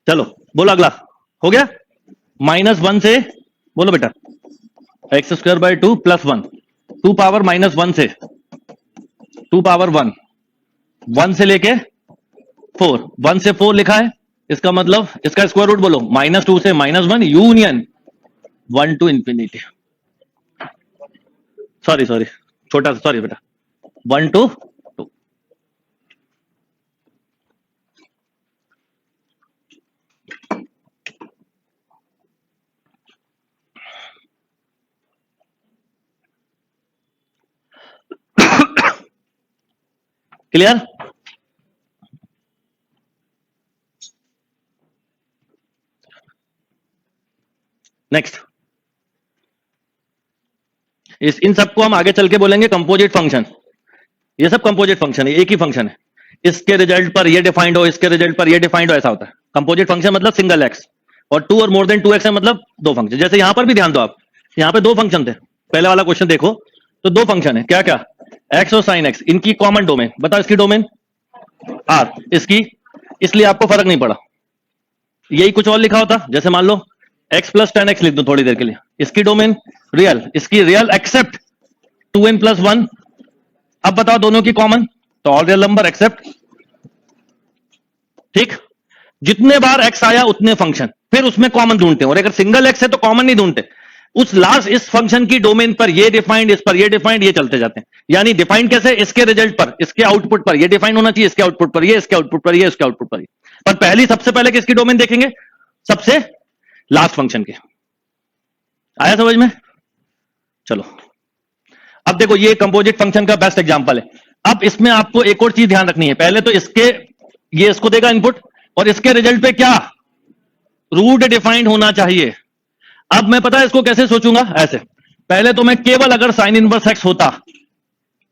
चलो बोलो अगला हो गया। -1 से बोलो बेटा x²/2 +1, 2 पावर -1 से 2 पावर 1, 1 से लेके 4, 1 से 4 लिखा है, इसका मतलब इसका स्क्वायर रूट बोलो -2 से -1 union 1 to infinity, sorry sorry छोटा सॉरी बेटा 1 टू 2। क्लियर? नेक्स्ट, इन सबको हम आगे चल के बोलेंगे कंपोजिट फंक्शन। ये सब कंपोजिट फंक्शन है, एक ही फंक्शन है, इसके रिजल्ट पर ये डिफाइंड हो, इसके रिजल्ट पर ये डिफाइंड हो, ऐसा होता है। कंपोजिट फंक्शन मतलब सिंगल एक्स, और 2 और मोर देन 2x है मतलब दो फंक्शन। जैसे यहां पर भी ध्यान दो आप, यहां पे दो फंक्शन थे, पहले वाला क्वेश्चन देखो तो दो फंक्शन है, क्या क्या, एक्स और साइन एक्स, इनकी कॉमन डोमेन बताओ, इसकी डोमेन आर, इसकी, इसलिए आपको फर्क नहीं पड़ा। यही कुछ और लिखा होता, जैसे मान लो x+10x लिख दो थोड़ी देर के लिए, इसकी डोमेन रियल, इसकी रियल एक्सेप्ट 2n+1। अब बताओ दोनों की कॉमन, तो ऑल रियल नंबर एक्सेप्ट, ठीक, जितने बार x आया उतने फंक्शन, फिर उसमें कॉमन ढूंढते हैं, और अगर सिंगल x है तो कॉमन नहीं ढूंढते, उस लास्ट इस फंक्शन की डोमेन पर ये डिफाइंड, इस पर ये डिफाइंड, ये चलते जाते हैं। यानी डिफाइंड कैसे, इसके रिजल्ट पर, इसके आउटपुट पर ये डिफाइंड होना चाहिए, इसके आउटपुट पर ये, इसके आउटपुट पर ये, इसके आउटपुट पर ये। पर पहली सबसे पहले किसकी डोमेन देखेंगे, सबसे लास्ट फंक्शन के। आया समझ में? चलो अब देखो ये कंपोजिट फंक्शन का बेस्ट एग्जांपल है। अब इसमें आपको एक और चीज ध्यान रखनी है, पहले तो इसके, ये इसको देगा इनपुट, और इसके रिजल्ट पे क्या रूट डिफाइंड होना चाहिए। अब मैं पता है इसको कैसे सोचूंगा, ऐसे, पहले तो मैं केवल अगर साइन इनवर्स एक्स होता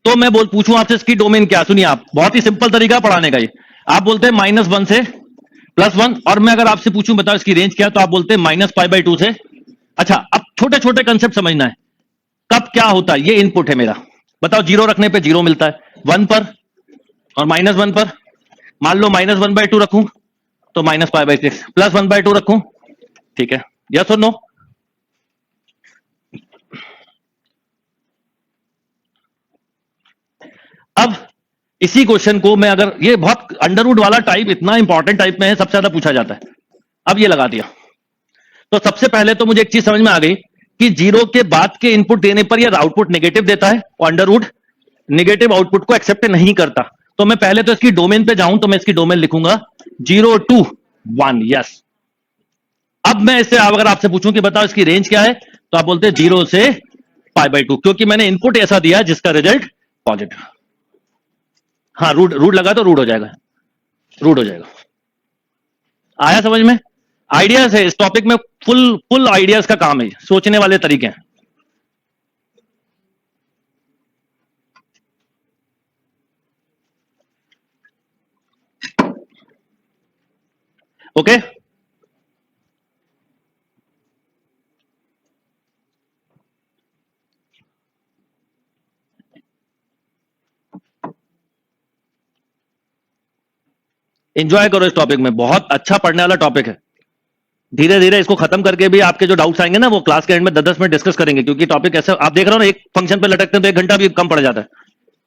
तो मैं पूछूं आपसे इसकी डोमेन क्या, सुनिए आप, बहुत ही सिंपल तरीका पढ़ाने का ये। आप बोलते हैं -1 से +1, और मैं अगर आपसे पूछूं बताओ इसकी रेंज क्या, तो आप बोलते हैं -π/2 से। अच्छा अब छोटे छोटे कंसेप्ट समझना है, कब क्या होता है, ये इनपुट है मेरा, बताओ 0 रखने पे 0 मिलता है, 1 पर और -1 पर, मान लो -1/2 रखूं तो -π/6, +1/2 रखूं, ठीक है, यस और नो? अब इसी क्वेश्चन को मैं अगर, ये बहुत अंडरवुड वाला टाइप, इतना इंपॉर्टेंट टाइप में है, सबसे ज्यादा पूछा जाता है, अब ये लगा दिया, तो सबसे पहले तो मुझे एक चीज समझ में आ गई कि 0 के बाद के इनपुट देने पर यह आउटपुट नेगेटिव देता है, और अंडरवुड नेगेटिव आउटपुट को एक्सेप्ट नहीं करता। तो मैं पहले तो इसकी डोमेन पे जाऊं, तो मैं इसकी डोमेन लिखूंगा 0 to 1, यस। अब मैं इससे अगर आपसे पूछूं कि बताओ इसकी रेंज क्या है, तो आप बोलते हैं 0 से π/2, क्योंकि मैंने इनपुट ऐसा दिया जिसका रिजल्ट पॉजिटिव। हाँ रूट, रूट लगा तो रूट हो जाएगा, रूट हो जाएगा। आया समझ में? आइडियाज है इस टॉपिक में, फुल फुल आइडियाज का काम है, सोचने वाले तरीके हैं। ओके एंजॉय करो इस टॉपिक में, बहुत अच्छा पढ़ने वाला टॉपिक है। धीरे धीरे इसको खत्म करके भी आपके जो डाउट्स आएंगे ना वो क्लास के एंड में 10-10 मिनट डिस्कस करेंगे, क्योंकि टॉपिक ऐसे आप देख रहे हो ना, एक फंक्शन पे लटकते हैं तो 1 घंटा भी कम पड़ जाता है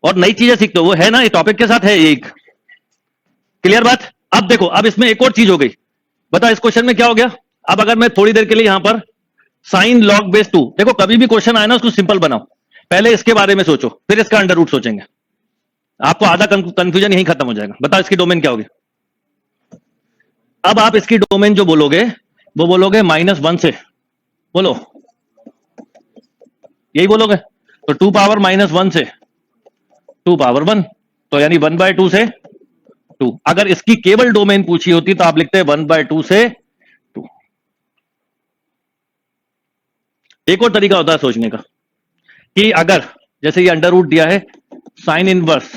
और नई चीजें सीखते हो, वो है ना, ये टॉपिक के साथ है एक। क्लियर बात? अब देखो, अब इसमें एक और चीज हो गई, बताओ इस क्वेश्चन में क्या हो गया। अब अगर मैं थोड़ी देर के लिए यहां पर साइन लॉग बेस 2, देखो कभी भी क्वेश्चन आए ना उसको सिंपल बनाओ, पहले इसके बारे में सोचो फिर इसका अंडर रूट सोचेंगे, आपको आधा कंफ्यूजन यहीं खत्म हो जाएगा। बताओ इसकी डोमेन क्या होगी। अब आप इसकी डोमेन जो बोलोगे वो बोलोगे -1 से, बोलो यही बोलोगे, तो 2 पावर -1 से 2 पावर 1, तो यानी 1/2 से 2। अगर इसकी केवल डोमेन पूछी होती तो आप लिखते हैं 1/2 से 2। एक और तरीका होता है सोचने का कि अगर जैसे ये अंडर रूट दिया है साइन इनवर्स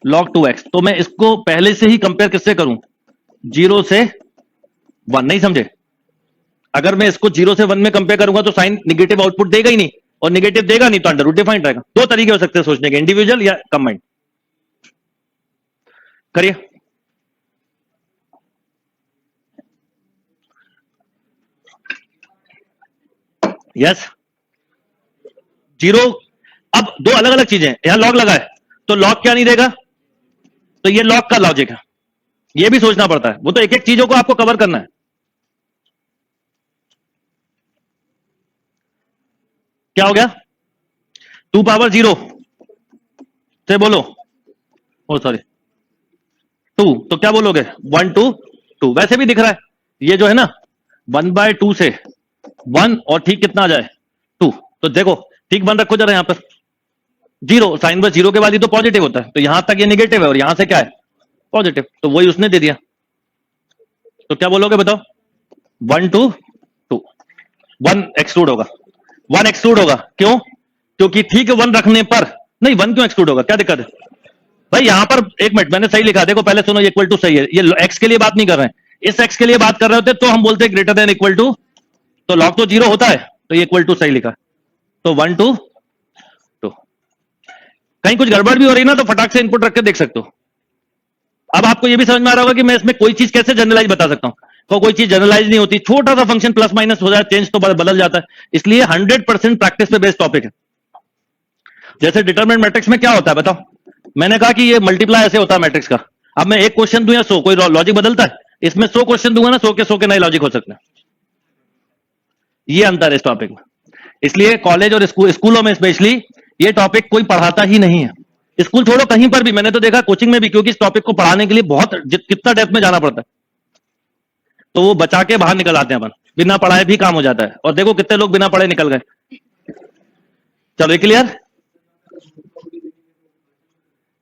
log 2x, तो मैं इसको पहले से ही कंपेयर किससे करूं, 0 से 1। नहीं समझे? अगर मैं इसको 0 से 1 में कंपेयर करूंगा तो साइन निगेटिव आउटपुट देगा ही नहीं, और निगेटिव देगा नहीं तो अंडर रूट डिफाइंड रहेगा। दो तरीके हो सकते हैं सोचने के, इंडिविजुअल या कंबाइंड। करिए। यस 0, अब दो अलग अलग चीजें, यहां लॉग लगा है तो लॉग क्या नहीं देगा, तो ये लॉग का लॉजिक है, ये भी सोचना पड़ता है, वो तो एक एक चीजों को आपको कवर करना है। क्या हो गया, 2 पावर 0 से बोलो, ओ सॉरी 2, तो क्या बोलोगे 1 to 2। वैसे भी दिख रहा है ये जो है ना 1/2 से 1 और ठीक कितना आ जाए 2, तो देखो ठीक बन रखो जरा, यहां पर 0 साइन बस 0 के बाद ही तो पॉजिटिव होता है, तो यहां तक ये नेगेटिव है और यहां से क्या है पॉजिटिव, तो वही उसने दे दिया। तो क्या बोलोगे बताओ, 1 to 2, 1 एक्सक्लूड होगा, 1 एक्सक्लूड होगा, क्यों? क्योंकि ठीक 1 रखने पर, नहीं 1 क्यों एक्सक्लूड होगा, क्या दिक्कत है भाई? यहां पर एक मिनट, मैंने सही लिखा, देखो पहले सुनो, इक्वल टू सही है, ये एक्स के लिए बात नहीं कर रहे हैं, इस एक्स के लिए बात कर रहे होते तो हम बोलते हैं ग्रेटर देन इक्वल टू, तो लॉग तो 0 होता है, तो ये इक्वल टू सही लिखा, तो 1 to 2। कहीं कुछ गड़बड़ भी हो रही ना तो फटाक से इनपुट रख के देख सकते हो। अब आपको ये भी समझ में आ रहा होगा कि मैं इसमें कोई चीज कैसे जनरलाइज बता सकता हूं, तो कोई चीज जनरलाइज नहीं होती, छोटा सा फंक्शन प्लस माइनस हो जाए चेंज तो बदल जाता है, इसलिए 100% प्रैक्टिस पे बेस्ड टॉपिक है। जैसे डिटरमिनेंट मैट्रिक्स में क्या होता है बताओ, मैंने कहा कि ये मल्टीप्लाई ऐसे होता है मैट्रिक्स का, अब मैं एक क्वेश्चन दूं या 100, कोई लॉजिक बदलता है? इसमें 100 क्वेश्चन दूंगा ना, 100 के नए लॉजिक हो सकते हैं, ये अंतर है इस टॉपिक में। इसलिए कॉलेज और स्कूलों में स्पेशली ये टॉपिक कोई पढ़ाता ही नहीं है, स्कूल छोड़ो कहीं पर भी, मैंने तो देखा कोचिंग में भी, क्योंकि इस टॉपिक को पढ़ाने के लिए बहुत कितना डेप्थ में जाना पड़ता है, तो वो बचा के बाहर निकल आते हैं अपन, बिना पढ़ाए भी काम हो जाता है, और देखो कितने लोग बिना पढ़े निकल गए। चलो ये क्लियर,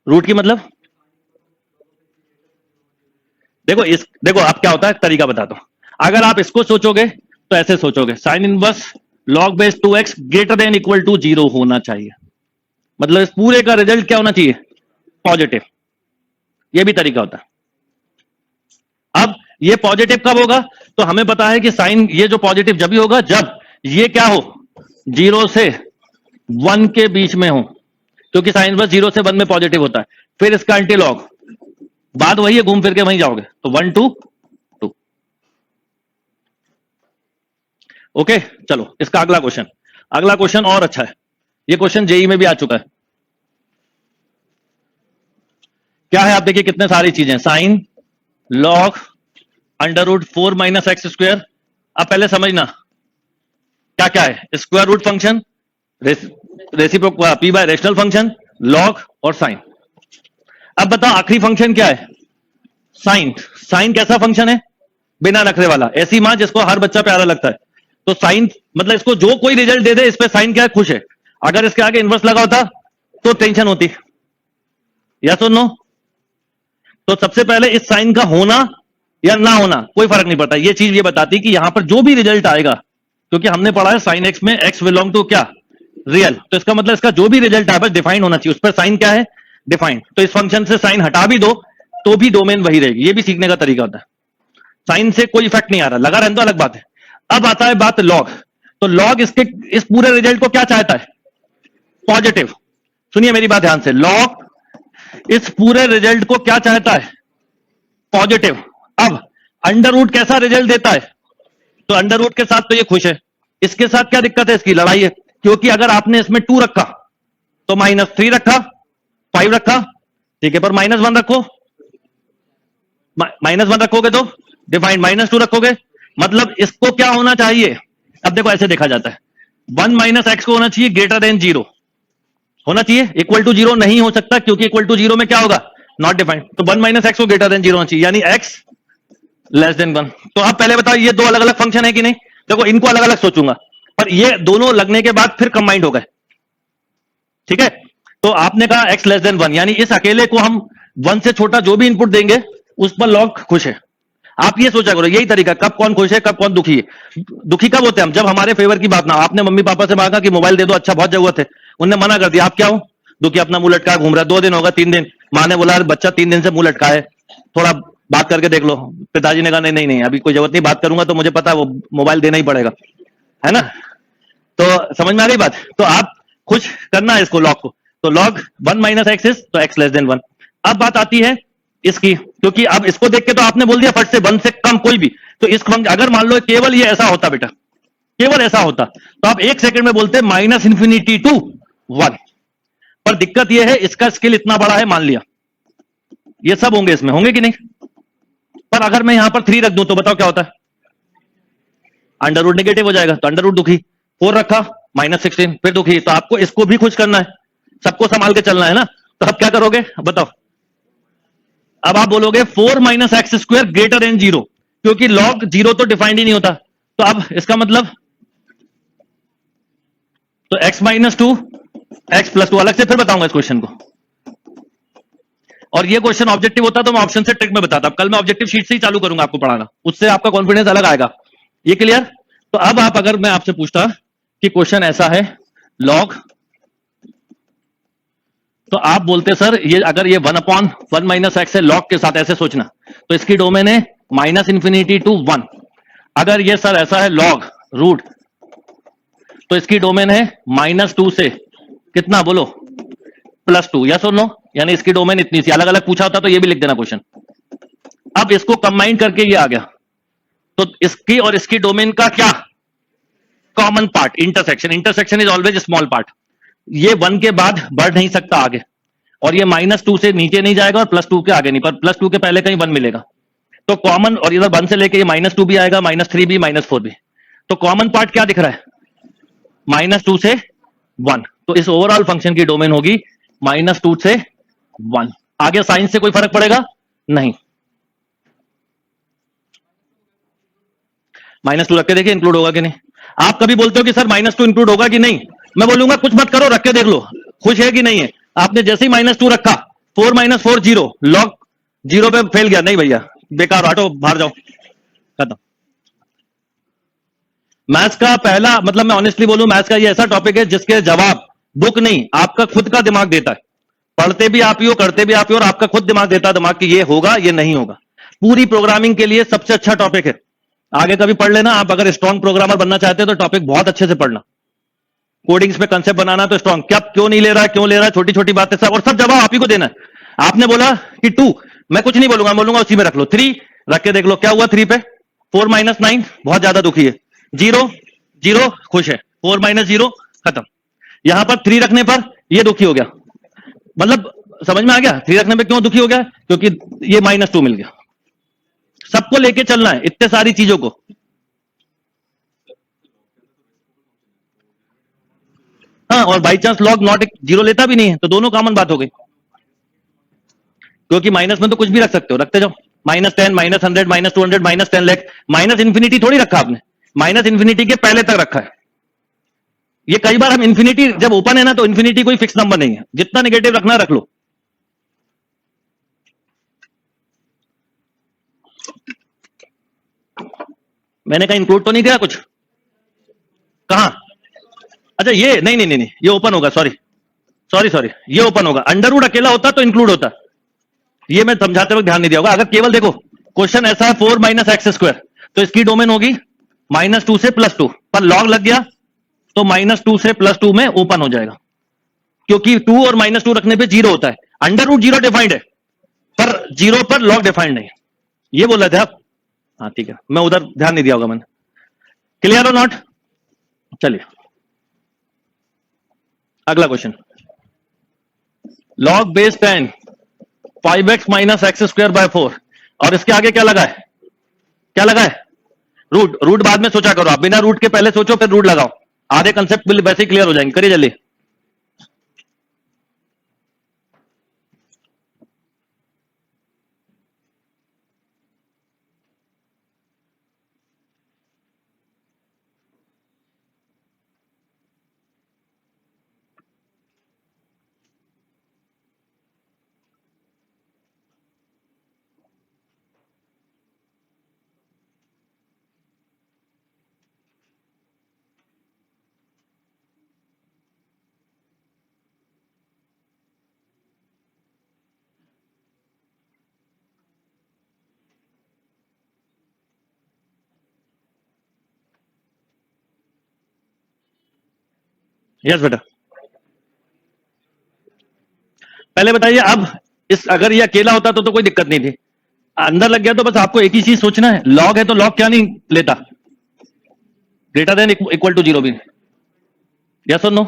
रूट की मतलब देखो आप क्या होता है, तरीका बताता हूं। अगर आप इसको सोचोगे तो ऐसे सोचोगे, sine inverse log base 2x greater than equal to 0 होना चाहिए, मतलब इस पूरे का रिजल्ट क्या होना चाहिए पॉजिटिव, ये भी तरीका होता है। अब ये पॉजिटिव कब होगा, तो हमें पता है कि साइन, ये जो पॉजिटिव जब भी होगा जब ये क्या हो 0 से 1 के बीच में हो, क्योंकि साइन बस 0 से 1 में पॉजिटिव होता है, फिर इसका एंटी लॉग, बात वही है, घूम फिर के वहीं जाओगे, तो 1 to 2। ओके चलो इसका अगला क्वेश्चन और अच्छा है, ये क्वेश्चन जेई में भी आ चुका है। क्या है, आप देखिए कितने सारी चीजें, sine log under root 4 minus x square. अब पहले समझना क्या क्या है, square root function, reciprocal p by rational function, log और साइन। अब बताओ आखिरी फंक्शन क्या है, साइन। साइन कैसा फंक्शन है, बिना नखरे वाला, ऐसी मां जिसको हर बच्चा प्यारा लगता है, तो साइन मतलब इसको जो कोई रिजल्ट दे दे इस पे साइन क्या है, खुश है। अगर इसके आगे इनवर्स लगा होता तो टेंशन होती, या सुन नो। तो सबसे पहले इस साइन का होना या ना होना कोई फर्क नहीं पड़ता, ये चीज ये बताती कि यहां पर जो भी रिजल्ट आएगा, क्योंकि हमने पढ़ा है साइन एक्स में एक्स बिलोंग टू क्या रियल, तो इसका मतलब इसका जो भी रिजल्ट आए बस डिफाइन होना चाहिए, उस पर साइन क्या है डिफाइंड। तो इस फंक्शन से साइन हटा भी दो तो भी डोमेन वही रहेगी, ये भी सीखने का तरीका होता है, साइन से कोई इफेक्ट नहीं आ रहा, लगा रहने तो अलग बात है। अब आता है बात लॉग, तो लॉग इसके इस पूरे रिजल्ट को क्या चाहता है पॉजिटिव। सुनिए मेरी बात ध्यान से, लॉग इस पूरे रिजल्ट को क्या चाहता है पॉजिटिव। अब अंडर रूट कैसा रिजल्ट देता है? तो अंडर रूट के साथ तो ये खुश है, इसके साथ क्या दिक्कत है? इसकी लड़ाई है, क्योंकि अगर आपने इसमें 2 रखा तो -3 रखा, 5 रखा, ठीक है, पर -1 रखो, -1 रखोगे तो डिफाइंड, -2 रखोगे, मतलब इसको क्या होना चाहिए? अब देखो ऐसे देखा जाता है, 1 - x को होना चाहिए ग्रेटर देन 0 होना चाहिए, इक्वल टू 0 नहीं हो सकता, क्योंकि इक्वल टू 0 में क्या होगा? Not defined. तो 1 - x को ग्रेटर देन 0 होना चाहिए, यानी x लेस देन 1। तो आप पहले बताओ ये दो अलग अलग फंक्शन है कि नहीं? देखो इनको अलग अलग सोचूंगा, पर ये दोनों लगने के बाद फिर कंबाइंड हो गए, ठीक है। तो आपने कहा x लेस देन 1, यानी इस अकेले को हम 1 से छोटा जो भी इनपुट देंगे उस पर लॉग खुश है। आप ये सोचा करो, यही तरीका, कब कौन खुश है कब कौन दुखी है। दुखी कब होते हैं हम? जब हमारे फेवर की बात ना, आपने मम्मी पापा से मांगा कि मोबाइल दे दो, अच्छा बहुत जरूरत है, उन्होंने मना कर दिया, आप क्या हो? दुखी, अपना मुंह लटका घूम रहा है, 2 दिन होगा 3 दिन, माँ ने बोला बच्चा 3 दिन से मुंह लटका है, थोड़ा बात करके देख लो। पिताजी ने कहा नहीं नहीं नहीं, अभी कोई जरूरत नहीं, बात करूंगा तो मुझे पता है वो मोबाइल देना ही पड़ेगा, है ना। तो समझ में आ गई बात? तो आप खुश करना है इसको, लॉग को, तो लॉग 1 - x इज तो x लेस देन 1। अब बात आती है इसकी, क्योंकि अब इसको देख के तो आपने बोल दिया फट से 1 से कम कोई भी, तो इस अगर मान लो केवल ये ऐसा होता बेटा, केवल ऐसा होता, तो आप 1 सेकंड में बोलते -∞ to 1। पर दिक्कत यह है इसका स्केल इतना बड़ा है, मान लिया ये सब होंगे इसमें, होंगे कि नहीं? पर अगर मैं यहां पर 3 रख दूं तो बताओ क्या होता है? अंडर रूट नेगेटिव हो जाएगा, तो अंडर रूट दुखी। 4 रखा -16 फिर दुखी। तो आपको इसको भी खुश करना है, सबको संभाल के चलना है ना। तो अब क्या करोगे बताओ? अब आप बोलोगे 4 - x² ग्रेटर देन 0, क्योंकि लॉग 0 तो डिफाइंड ही नहीं होता। तो अब इसका मतलब तो x - 2 x + 2, अलग से फिर बताऊंगा इस क्वेश्चन को। और ये क्वेश्चन ऑब्जेक्टिव होता तो मैं ऑप्शन से ट्रिक में बताता, कल मैं ऑब्जेक्टिव शीट से ही चालू करूंगा आपको पढ़ाना, उससे आपका कॉन्फिडेंस अलग आएगा। ये क्लियर? तो अब आप, अगर मैं आपसे पूछता कि क्वेश्चन ऐसा है लॉग, तो आप बोलते सर ये अगर ये 1/1 - x है, लॉग के साथ ऐसे सोचना, तो इसकी डोमेन है -∞ to 1। अगर ये सर ऐसा है लॉग रूट, तो इसकी डोमेन है -2 से कितना बोलो +2, या सुन लो, यानी इसकी डोमेन इतनी सी। अलग अलग पूछा होता तो ये भी लिख देना क्वेश्चन। अब इसको कंबाइन करके ये आ गया, तो इसकी और इसकी डोमेन का क्या common part? Intersection. Intersection is always small part. ये 1 के बाद बढ़ नहीं सकता आगे, और ये -2 से नीचे नहीं जाएगा और +2 के आगे नहीं, पर +2 के पहले कहीं 1 मिलेगा। तो कॉमन, और इधर 1 से लेके ये -2 भी आएगा, -3 भी, -4 भी। तो कॉमन पार्ट क्या दिख रहा है? -2 से 1। तो इस ओवरऑल फंक्शन की डोमेन होगी -2 से 1। आगे साइन से कोई फर्क पड़ेगा नहीं। -2 रख के देखिए इंक्लूड होगा कि नहीं। आप कभी बोलते हो कि सर -2 इंक्लूड होगा कि नहीं, मैं बोलूंगा कुछ मत करो, रख के देख लो खुश है कि नहीं है। आपने जैसे ही -2 रखा, 4 - 4 0, लॉग 0 पे फेल गया, नहीं भैया बेकार, हटो बाहर जाओ, खत्म। मैथ्स का पहला, मतलब मैं ऑनेस्टली बोलूं, मैथ्स का ये ऐसा टॉपिक है जिसके जवाब बुक नहीं, आपका खुद का दिमाग देता है। पढ़ते भी आप ही हो, करते भी आप ही हो, और आपका खुद दिमाग देता है दिमाग कि ये होगा ये नहीं होगा। पूरी प्रोग्रामिंग के लिए सबसे अच्छा टॉपिक है। आगे कभी पढ़ लेना आप, अगर स्ट्रॉन्ग प्रोग्रामर बनना चाहते हो तो टॉपिक बहुत अच्छे से पढ़ना। कोडिंग्स में कंसेप्ट बनाना तो स्ट्रॉन्ग, क्या क्यों नहीं ले रहा है, क्यों ले रहा है, छोटी छोटी बातें सब, और सब जवाब आप ही को देना है। आपने बोला कि 2, मैं कुछ नहीं बोलूंगा, बोलूंगा उसी में रख लो। 3 रख के देख लो क्या हुआ 3 पे। 4 - 9 बहुत ज्यादा दुखी है, 0 0 खुश है, 4 - 0 खत्म। यहां पर 3 रखने पर ये दुखी हो गया, मतलब समझ में आ गया 3 रखने पे क्यों दुखी हो गया? क्योंकि ये -2 मिल गया। सबको लेके चलना है इतने सारी चीजों को। हाँ, और बाई चांस लॉग नॉट 0 लेता भी नहीं है, तो दोनों कॉमन बात हो गई, क्योंकि माइनस में तो कुछ भी रख सकते हो, रखते जाओ। -10 -100 -200 -10 लाख, -∞ थोड़ी रखा आपने, -∞ के पहले तक रखा है। ये कई बार हम इन्फिनिटी जब ओपन है ना, तो इन्फिनिटी कोई फिक्स नंबर नहीं है, जितना नेगेटिव रखना रख लो। मैंने कहा इंक्लूड तो नहीं किया कुछ? कहा? अच्छा ये नहीं नहीं नहीं नहीं, ये ओपन होगा, सॉरी सॉरी सॉरी, ये ओपन होगा। अंडर रूट अकेला होता तो इंक्लूड होता, ये मैं समझाते वक्त ध्यान नहीं दिया होगा। अगर केवल देखो क्वेश्चन ऐसा है 4 - x², तो इसकी डोमेन होगी -2 से +2, पर लॉग लग गया तो -2 से +2 में ओपन हो जाएगा, क्योंकि 2 और -2 रखने पे 0 होता है। अंडर रूट 0 डिफाइंड है, पर 0 पर लॉग डिफाइंड नहीं। ये बोल रहे थे आप? हाँ ठीक है, मैं उधर ध्यान नहीं दिया होगा मैंने। क्लियर और नॉट? चलिए अगला question, log base 10 5x minus x square by 4, और इसके आगे क्या लगा है? क्या लगा है? रूट। रूट बाद में सोचा करो आप, बिना रूट के पहले सोचो फिर रूट लगाओ, आधे कंसेप्ट वैसे ही क्लियर हो जाएंगे। करिए जल्दी। यस बेटा, पहले बताइए। अब इस अगर ये अकेला होता तो कोई दिक्कत नहीं थी, अंदर लग गया तो बस आपको एक ही चीज सोचना है, लॉग है तो लॉग क्या नहीं लेता? Greater than equal to zero भी। यस और नो?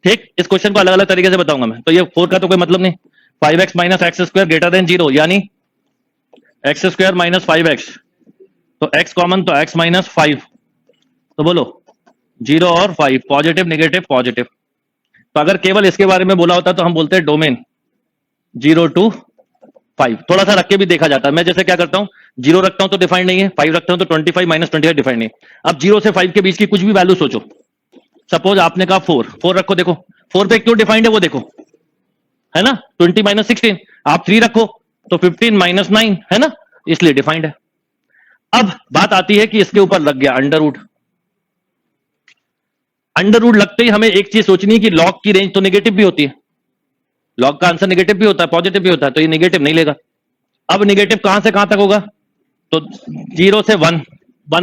ठीक, इस क्वेश्चन को अलग अलग तरीके से बताऊंगा मैं। तो ये 4 का तो कोई मतलब नहीं। 5x minus x square greater than zero, यानी एक्स स्क्वायर माइनस 5x, तो x कॉमन, तो x माइनस 5, तो बोलो 0 और 5, पॉजिटिव नेगेटिव पॉजिटिव। तो अगर केवल इसके बारे में बोला होता तो हम बोलते हैं डोमेन 0 to 5। थोड़ा सा रख के भी देखा जाता है। मैं जैसे क्या करता हूं, 0 रखता हूं तो डिफाइंड नहीं है, 5 रखता हूं तो 25 माइनस 25 डिफाइंड नहीं है। अब 0 से 5 के बीच की कुछ भी वैल्यू सोचो। सपोज आपने कहा 4 रखो, देखो 4 पे क्यों डिफाइंड है वो देखो, है ना? 20 माइनस 16। आप 3 रखो तो 15 माइनस 9, है ना? इसलिए डिफाइंड है। अब बात आती है कि इसके ऊपर लग गया अंडर रूट। अंडर रूट लगते ही हमें एक चीज सोचनी है कि लॉग की रेंज तो नेगेटिव भी होती है, लॉग का आंसर नेगेटिव भी होता है, पॉजिटिव भी होता है, तो ये नेगेटिव नहीं लेगा। अब नेगेटिव कहां से कहां तक होगा? तो 0 से 1,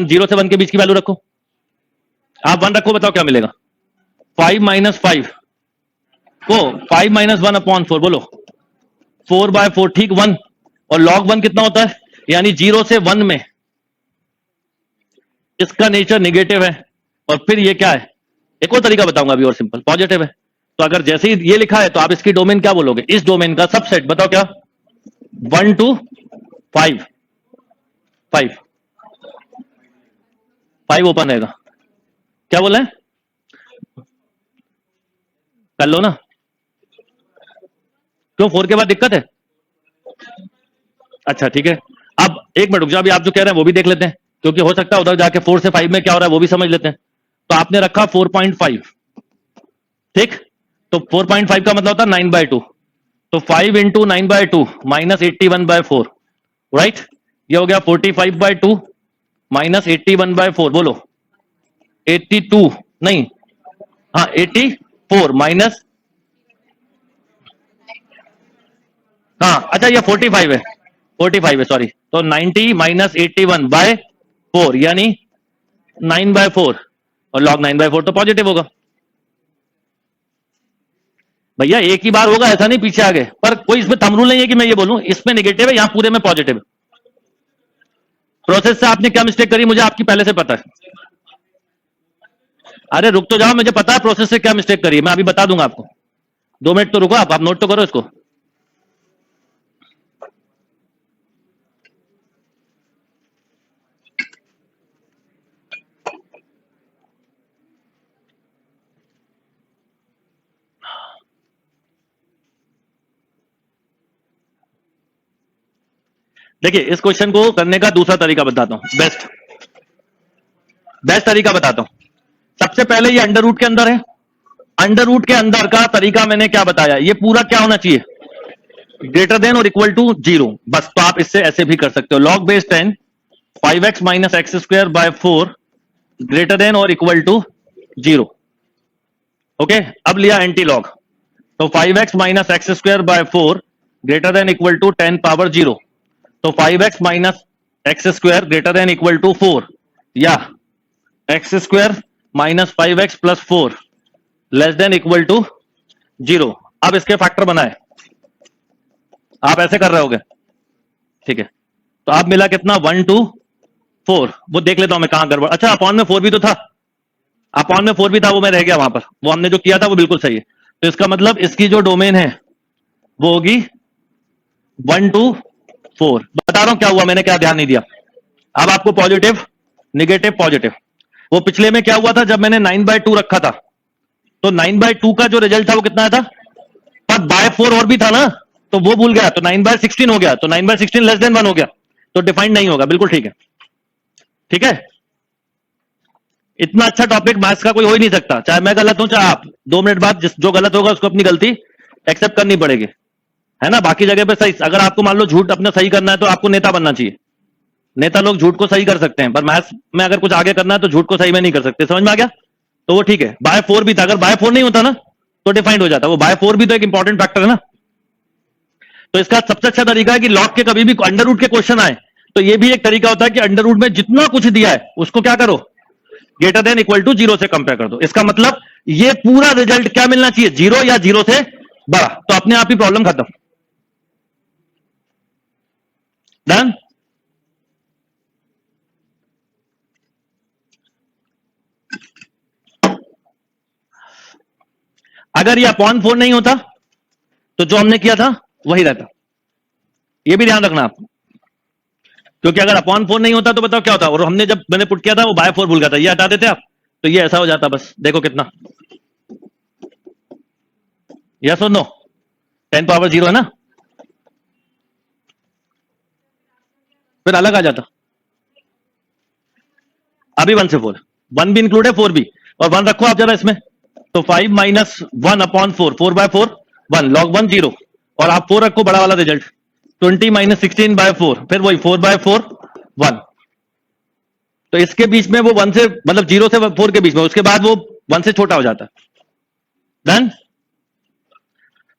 0 से 1 के बीच की वैल्यू रखो। आप 1 रखो, बताओ क्या मिलेगा? 5 माइनस 5 को 5 माइनस 1 अपॉन 4, बोलो 4 बाय 4, ठीक 1। और लॉग 1 कितना होता है? यानी 0 से 1 में इसका नेचर नेगेटिव है, और फिर ये क्या है? एक और तरीका बताऊंगा अभी और सिंपल, पॉजिटिव है। तो अगर जैसे ही ये लिखा है तो आप इसकी डोमेन क्या बोलोगे? इस डोमेन का सबसेट बताओ क्या? 1 to 5, 5 ओपन रहेगा। क्या बोला है? कर लो ना। क्यों, 4 के बाद दिक्कत है? अच्छा ठीक है, अब एक मिनट रुक जाओ, अभी आप जो कह रहे हैं वो भी देख लेते हैं, क्योंकि हो सकता है उधर जाके 4 से 5 में क्या हो रहा है वो भी समझ लेते हैं। तो आपने रखा 4.5, ठीक? तो 4.5 का मतलब होता है 9/2, तो 5 इंटू 9/2 माइनस 81/4, राइट? ये हो गया 45/2 माइनस 81/4, बोलो 82 नहीं, हाँ 84 माइनस, हाँ अच्छा ये 45 है, 45 है सॉरी, तो 90 माइनस 81/4 यानी 9/4, और लॉग 9/4 तो पॉजिटिव होगा। भैया एक ही बार होगा, ऐसा नहीं पीछे आगे, पर कोई इसमें थंब रूल नहीं है कि मैं ये बोलूं इसमें नेगेटिव है, यहां पूरे में पॉजिटिव। प्रोसेस से आपने क्या मिस्टेक करी मुझे आपकी पहले से पता है। अरे रुक तो जाओ, मुझे पता है प्रोसेस से क्या मिस्टेक करी है, मैं अभी बता दूंगा आपको। 2 मिनट तो रुको, आप नोट तो करो इसको। देखिए इस क्वेश्चन को करने का दूसरा तरीका बताता हूं, बेस्ट तरीका बताता हूं। सबसे पहले ये अंडर रूट के अंदर है, अंडर रूट के अंदर का तरीका मैंने क्या बताया, ये पूरा क्या होना चाहिए? ग्रेटर देन और इक्वल टू 0, बस। तो आप इससे ऐसे भी कर सकते हो, log base 10 5x minus x square by 4 greater than और इक्वल टू 0। ओके, अब लिया एंटी लॉग, तो 5x minus x square by 4 greater than equal to 10 power 0, तो 5x minus x square greater than equal to 4, या x square minus 5x plus 4 less than equal to 0। अब इसके factor बनाए, आप ऐसे कर रहे होगे, ठीक है। तो आप मिला कितना, 1 2 4, वो देख लेता हूं मैं कहां गड़बड़। अच्छा अपॉन में 4 भी तो था, अपॉन में 4 भी था, वो मैं रह गया वहां पर, वो हमने जो किया था वो बिल्कुल सही है। तो इसका मतलब इसकी जो डोमेन है वो होगी 1 2 4। बता रहा हूं क्या हुआ, मैंने क्या ध्यान नहीं दिया। अब आपको पॉजिटिव निगेटिव पॉजिटिव, वो पिछले में क्या हुआ था जब मैंने 9/2 रखा था, तो 9/2 का जो रिजल्ट था वो कितना आया था, पर बाय 4 और भी था ना, तो वो भूल गया, तो 9/16 हो गया, तो 9/16 लेस देन 1 हो गया, तो डिफाइंड नहीं होगा, बिल्कुल ठीक है। ठीक है, इतना अच्छा टॉपिक मैथ्स का कोई हो ही नहीं सकता, चाहे मैं गलत हूं चाहे आप। 2 मिनट बाद जो गलत होगा उसको अपनी गलती एक्सेप्ट करनी पड़ेगी, है ना। बाकी जगह पे सही, अगर आपको मान लो झूठ अपना सही करना है तो आपको नेता बनना चाहिए। नेता लोग झूठ को सही कर सकते हैं, पर मैथ्स में अगर कुछ आगे करना है तो झूठ को सही में नहीं कर सकते, समझ में आ गया। तो वो ठीक है, बाय 4 भी था, अगर बाय 4 नहीं होता ना तो डिफाइंड हो जाता, वो बाय 4 भी तो एक इंपॉर्टेंट फैक्टर है ना। तो इसका सबसे अच्छा तरीका है कि लॉग के कभी भी अंडर रूट के क्वेश्चन आए तो ये भी एक तरीका होता है कि अंडर रूट में जितना कुछ दिया है उसको क्या करो, ग्रेटर देन इक्वल टू 0 से कंपेयर कर दो। इसका मतलब ये पूरा रिजल्ट क्या मिलना चाहिए, 0 या 0 से बड़ा, तो अपने आप ही प्रॉब्लम खत्म। डन। अगर ये अपॉन 4 नहीं होता तो जो हमने किया था वही रहता, ये भी ध्यान रखना आप, क्योंकि अगर अपॉन 4 नहीं होता तो बताओ क्या होता, और हमने जब मैंने पुट किया था वो बाय 4 भूल गया था, ये हटा देते आप तो ये ऐसा हो जाता, बस देखो कितना, यस और नो, 10 पावर 0 है ना, फिर अलग आ जाता। अभी 1 से 4, 1 भी इंक्लूड है 4 भी, और 1 रखो आप जरा इसमें, तो 5 - 1/4, 4/4 1, log 1 0, और आप 4 रखो, बड़ा वाला रिजल्ट 20 - 16/4, फिर वही 4/4 1। तो इसके बीच में वो 1 से मतलब 0 से 4 के बीच में, उसके बाद वो 1 से छोटा हो जाता है। डन।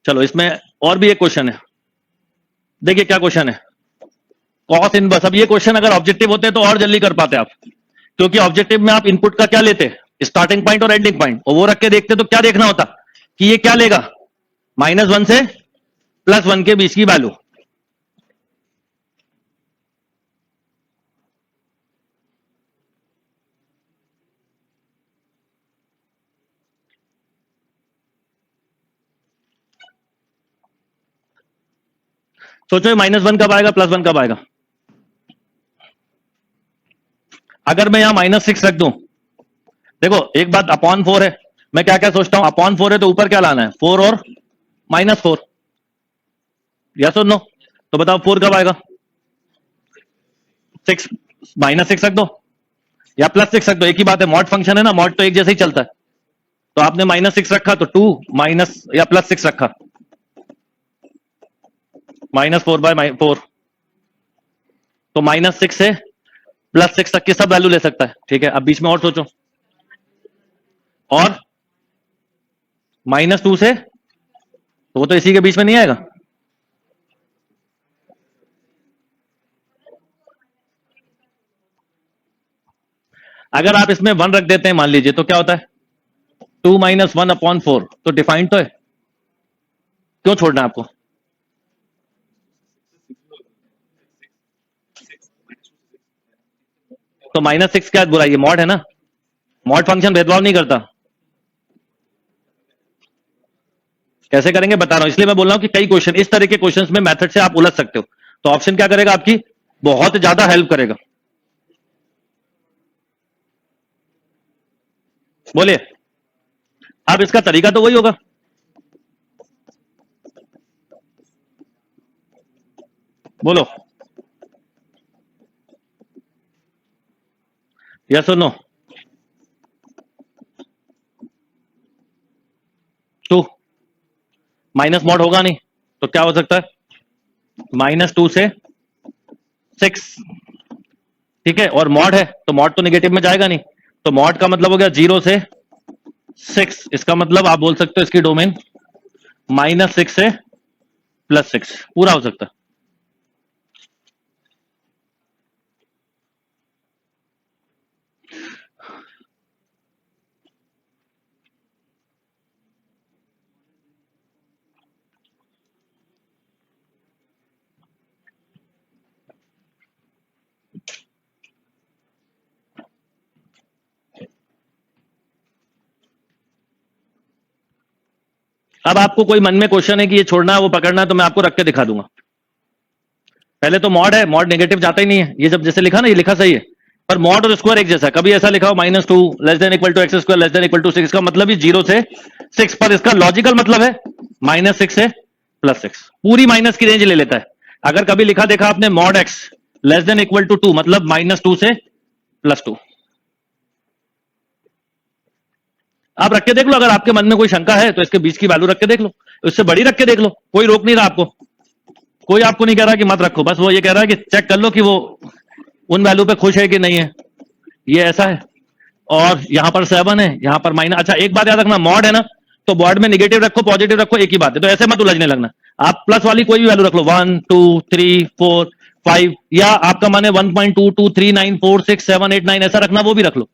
चलो इसमें और भी एक क्वेश्चन है, देखिए क्या क्वेश्चन है, कॉस इनवर्स। अब ये क्वेश्चन अगर ऑब्जेक्टिव होते तो और जल्दी कर पाते आप, क्योंकि ऑब्जेक्टिव में आप इनपुट का क्या लेते, स्टार्टिंग पॉइंट और एंडिंग पॉइंट, और वो रख के देखते तो क्या देखना होता कि ये क्या लेगा, -1 से +1 के बीच की वैल्यू। सोचो -1 कब आएगा, +1 कब आएगा। अगर मैं यहां -6 रख दूं, देखो एक बात, अपॉन 4 है, मैं क्या क्या सोचता हूं, अपॉन 4 है तो ऊपर क्या लाना है, 4 और -4, यस और नो। तो बताओ 4 कब आएगा, 6, -6 रख दो या +6 रख दो, एक ही बात है, मॉड फंक्शन है ना, मॉड तो एक जैसे ही चलता है। तो आपने -6 रखा तो 2 माइनस या +6 रखा, -4/4, तो -6 से +6 तक की सब वैल्यू ले सकता है, ठीक है। अब बीच में और सोचो, और -2 से, तो वो तो इसी के बीच में नहीं आएगा। अगर आप इसमें 1 रख देते हैं मान लीजिए, तो क्या होता है, 2 - 1/4, तो डिफाइंड तो है, क्यों छोड़ना है आपको। तो -6 क्या बुराई है, मॉड है ना, मॉड फंक्शन भेदभाव नहीं करता। कैसे करेंगे बता रहा हूं, इसलिए मैं बोल रहा हूं कि कई क्वेश्चन इस तरह के क्वेश्चंस में मेथड से आप उलझ सकते हो, तो ऑप्शन क्या करेगा आपकी, बहुत ज्यादा हेल्प करेगा। बोलिए, अब इसका तरीका तो वही होगा, बोलो, यस और नो। 2 माइनस मॉड होगा नहीं, तो क्या हो सकता है, -2 से 6, ठीक है, और मॉड है तो मॉड तो निगेटिव में जाएगा नहीं, तो मॉड का मतलब हो गया 0 से 6, इसका मतलब आप बोल सकते हो इसकी डोमेन -6 से +6 पूरा हो सकता है। अब आपको कोई मन में क्वेश्चन है कि ये छोड़ना है वो पकड़ना है, तो मैं आपको रख के दिखा दूंगा। पहले तो मॉड है, मॉड नेगेटिव जाता ही नहीं है, ये जब जैसे लिखा ना, ये लिखा सही है, पर मॉड और स्क्वायर एक जैसा है। कभी ऐसा लिखा हो -2 <= x² <= 6, इसका मतलब ही 0 से 6, पर इसका लॉजिकल मतलब है -6 से +6, पूरी माइनस की रेंज ले लेता है। अगर कभी लिखा देखा आपने मॉड x <= 2, मतलब -2 से +2। आप रख के देख लो, अगर आपके मन में कोई शंका है तो इसके बीच की वैल्यू रख के देख लो, उससे बड़ी रख के देख लो, कोई रोक नहीं रहा आपको, कोई आपको नहीं कह रहा कि मत रखो, बस वो ये कह रहा है कि चेक कर लो कि वो उन वैल्यू पे खुश है कि नहीं है। ये ऐसा है, और यहां पर 7 है, यहां पर माइनस। अच्छा एक बात याद रखना, मॉड है ना, तो मॉड में नेगेटिव रखो पॉजिटिव रखो एक ही बात है, तो ऐसे मत उलझने लगना। आप प्लस वाली कोई भी वैल्यू रख लो, 1 2 3 4 5, या आपका मन है 1.2 2 3 9 4 6 7 8 9 ऐसा रखना, वो भी रख लो।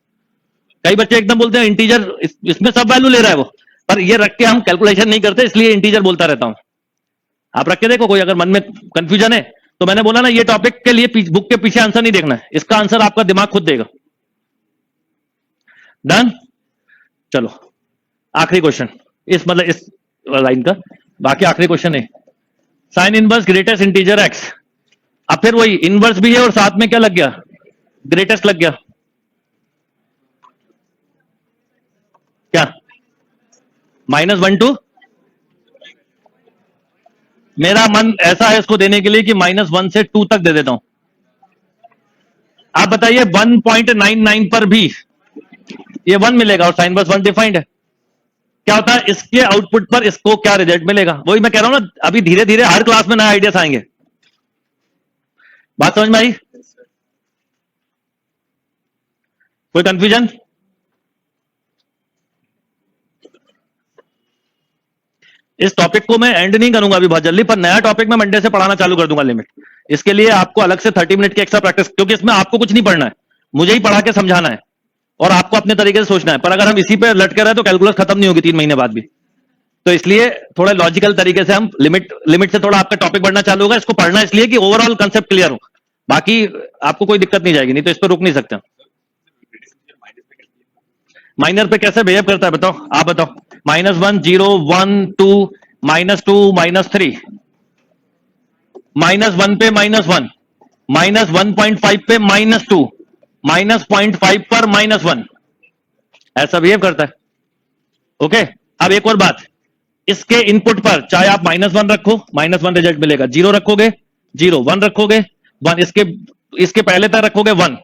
कई बच्चे एकदम बोलते हैं इंटीजर, इसमें सब वैल्यू ले रहा है वो, पर ये रख के हम कैलकुलेशन नहीं करते, इसलिए इंटीजर बोलता रहता हूं। आप रख के देखो, कोई अगर मन में कंफ्यूजन है तो मैंने बोला ना, ये टॉपिक के लिए बुक के पीछे आंसर नहीं देखना है, इसका आंसर आपका दिमाग खुद देगा। डन, चलो आखिरी क्वेश्चन इस लाइन का, बाकी आखिरी क्वेश्चन है sine inverse greatest integer x. अब फिर वही इनवर्स भी है और साथ में क्या लग गया, ग्रेटेस्ट लग गया, क्या -1 to, मेरा मन ऐसा है इसको देने के लिए कि -1 से 2 तक दे देता हूं। आप बताइए 1.99 पर भी ये 1 मिलेगा और साइन इनवर्स 1 डिफाइंड है, क्या होता है इसके आउटपुट पर इसको क्या रिजल्ट मिलेगा। वही मैं कह रहा हूं ना, अभी धीरे धीरे हर क्लास में नए आइडियाज आएंगे। बात समझ में आई, कोई कंफ्यूजन? इस टॉपिक को मैं एंड नहीं करूंगा अभी बहुत जल्दी, पर नया टॉपिक मैं मंडे से पढ़ाना चालू कर दूंगा लिमिट। इसके लिए आपको अलग से 30 मिनट की एक्स्ट्रा प्रैक्टिस, क्योंकि इसमें आपको कुछ नहीं पढ़ना है, मुझे ही पढ़ा के समझाना है और आपको अपने तरीके से सोचना है। पर अगर हम इसी पे लटके रहे तो कैलकुलस खत्म नहीं होगी 3 महीने बाद भी। तो इसलिए थोड़ा लॉजिकल तरीके से हम लिमिट से थोड़ा आपका टॉपिक बढ़ना चालू होगा। इसको पढ़ना इसलिए कि ओवरऑल कंसेप्ट क्लियर हो, बाकी आपको कोई दिक्कत नहीं जाएगी, नहीं तो इस पर रुक नहीं सकते। माइनर पे कैसे बिहेव करता है बताओ, आप बताओ। -1 0 1 2 -2 -3, -1 पे -1, -1.5 पे -2, -0.5 पर -1, ऐसा बिहेव करता है। ओके, अब एक और बात, इसके इनपुट पर चाहे आप -1 रखो, -1 रिजल्ट मिलेगा, 0 रखोगे 0, 1 रखोगे 1, इसके पहले तक रखोगे 1,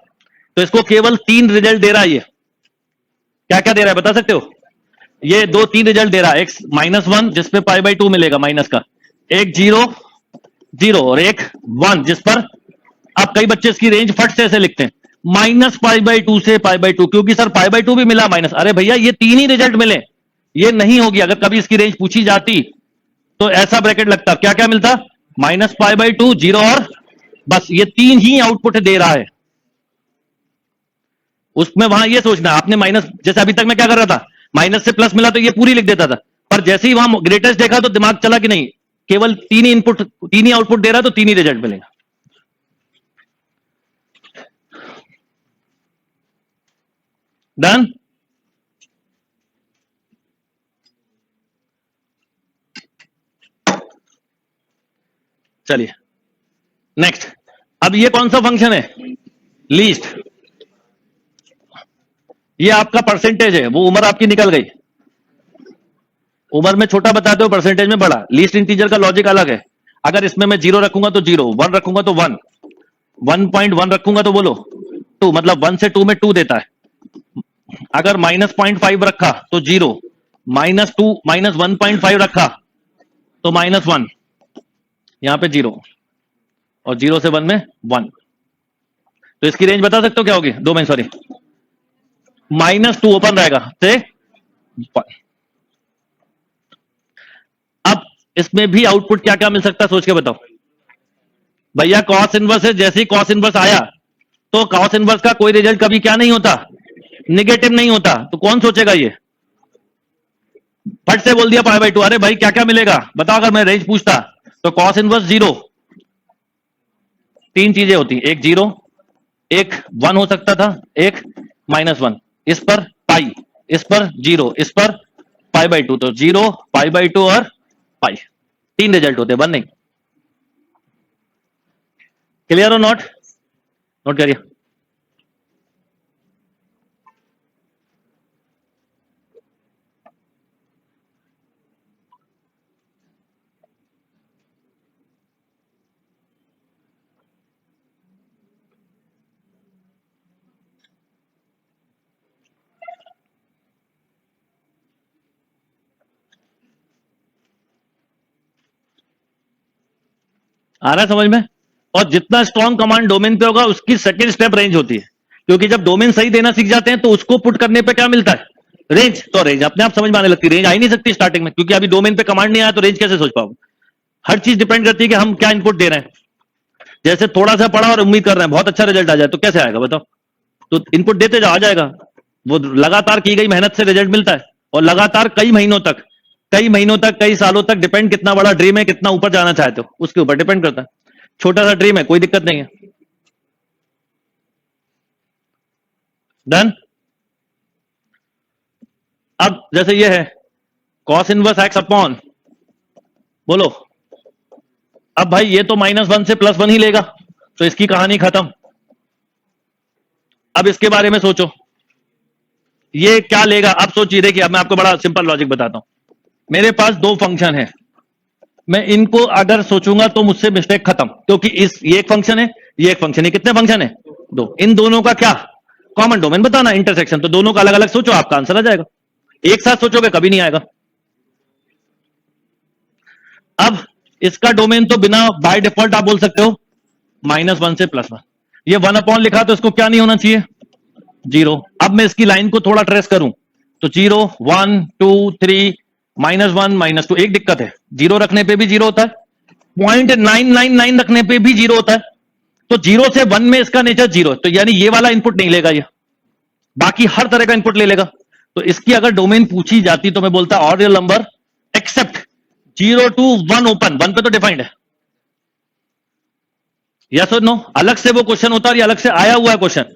तो इसको केवल 3 रिजल्ट दे रहा है। ये क्या क्या दे रहा है बता सकते हो? ये 2-3 रिजल्ट दे रहा है, एक -1 जिसपे π/2 मिलेगा माइनस का, एक 0 0 और एक 1 जिस पर, अब कई बच्चे इसकी रेंज फट से ऐसे लिखते हैं -π/2 से π/2, क्योंकि सर π/2 भी मिला माइनस। अरे भैया ये 3 ही रिजल्ट मिले, ये नहीं होगी। अगर कभी इसकी रेंज पूछी जाती तो ऐसा ब्रैकेट लगता, क्या क्या मिलता, -π/2 0 और बस, ये 3 ही आउटपुट दे रहा है। उसमें वहां ये सोचना आपने माइनस, जैसे अभी तक मैं क्या कर रहा था, माइनस से प्लस मिला तो ये पूरी लिख देता था, पर जैसे ही वहां ग्रेटेस्ट देखा तो दिमाग चला कि नहीं, केवल 3 ही इनपुट 3 ही आउटपुट दे रहा है तो 3 ही रिजल्ट मिलेगा। डन, चलिए नेक्स्ट। अब ये कौन सा फंक्शन है, लीस्ट, ये आपका परसेंटेज है, वो उम्र आपकी निकल गई, उम्र में छोटा बताते हो परसेंटेज में बड़ा। लीस्ट इंटीजर का लॉजिक अलग है, अगर इसमें मैं 0 रखूंगा तो 0, 1 रखूंगा तो 1, 1.1 रखूंगा तो बोलो 2, मतलब 1 से 2 में 2 देता है। अगर -0.5 रखा तो 0, -2 -1.5 रखा तो -1, यहां पे 0 और 0 से 1 में 1, तो इसकी रेंज बता सकते हो क्या होगी, 2 में सॉरी, -2 ओपन रहेगा से 1। अब इसमें भी आउटपुट क्या क्या मिल सकता है सोच के बताओ भैया। कॉस इनवर्स है, जैसे ही कॉस इनवर्स आया तो कॉस इनवर्स का कोई रिजल्ट कभी क्या नहीं होता, नेगेटिव नहीं होता, तो कौन सोचेगा ये, फट से बोल दिया π/2। अरे भाई क्या क्या मिलेगा बताओ, अगर मैं रेंज पूछता तो कॉस इनवर्स 0, 3 चीजें होती, एक 0, एक 1 हो सकता था, एक -1, इस पर पाई, इस पर 0, इस पर पाई बाई टू, तो 0 पाई बाई टू और पाई, 3 रिजल्ट होते हैं, 1 नहीं। क्लियर और नॉट? नोट करिए। आ रहा है समझ में? और जितना स्ट्रॉन्ग कमांड डोमेन पे होगा उसकी सेकंड स्टेप रेंज होती है, क्योंकि जब डोमेन सही देना सीख जाते हैं तो उसको पुट करने पे क्या मिलता है? रेंज। तो रेंज अपने आप समझ में आने लगती है। रेंज आ ही नहीं सकती स्टार्टिंग में, क्योंकि अभी डोमेन पे कमांड नहीं आया तो रेंज कैसे सोच पाओगे? हर चीज डिपेंड करती है कि हम क्या इनपुट दे रहे हैं। जैसे थोड़ा सा पढ़ा और उम्मीद कर रहे हैं बहुत अच्छा रिजल्ट आ जाए, तो कैसे आएगा बताओ? तो इनपुट देते जाओ, आ जाएगा। वो लगातार की गई मेहनत से रिजल्ट मिलता है, और लगातार कई महीनों तक, कई सालों तक, डिपेंड कितना बड़ा ड्रीम है, कितना ऊपर जाना चाहते हो उसके ऊपर डिपेंड करता है। छोटा सा ड्रीम है, कोई दिक्कत नहीं है। डन। अब जैसे ये है cos इनवर्स एक्स अपॉन, बोलो। अब भाई ये तो -1 से +1 ही लेगा, तो इसकी कहानी खत्म। अब इसके बारे में सोचो, ये क्या लेगा? अब सोचिए, देखिए अब मैं आपको बड़ा सिंपल लॉजिक बताता हूं। मेरे पास दो फंक्शन है, मैं इनको अगर सोचूंगा तो मुझसे मिस्टेक खत्म, क्योंकि ये एक फंक्शन है, ये एक फंक्शन है। कितने फंक्शन है? दो। इन दोनों का क्या कॉमन डोमेन बताना, इंटरसेक्शन। तो दोनों का अलग अलग सोचो, आपका आंसर आ जाएगा। एक साथ सोचोगे कभी नहीं आएगा। अब इसका डोमेन तो बिना बाय डिफॉल्ट आप बोल सकते हो -1 से +1। ये 1 अपॉन लिखा तो इसको क्या नहीं होना चाहिए? 0। अब मैं इसकी लाइन को थोड़ा ट्रेस करूं तो 0 1 2 3 -1 -2। एक दिक्कत है, 0 रखने पे भी 0 होता है, 0.999 रखने पे भी 0 होता है। तो 0 से 1 में इसका नेचर 0 है, तो यानी ये वाला इनपुट नहीं लेगा, ये बाकी हर तरह का इनपुट ले लेगा। तो इसकी अगर डोमेन पूछी जाती तो मैं बोलता odd real number except 0 to 1 open. 1 पे तो डिफाइंड है। यस और नो? अलग से वो क्वेश्चन होता है, ये अलग से आया हुआ है क्वेश्चन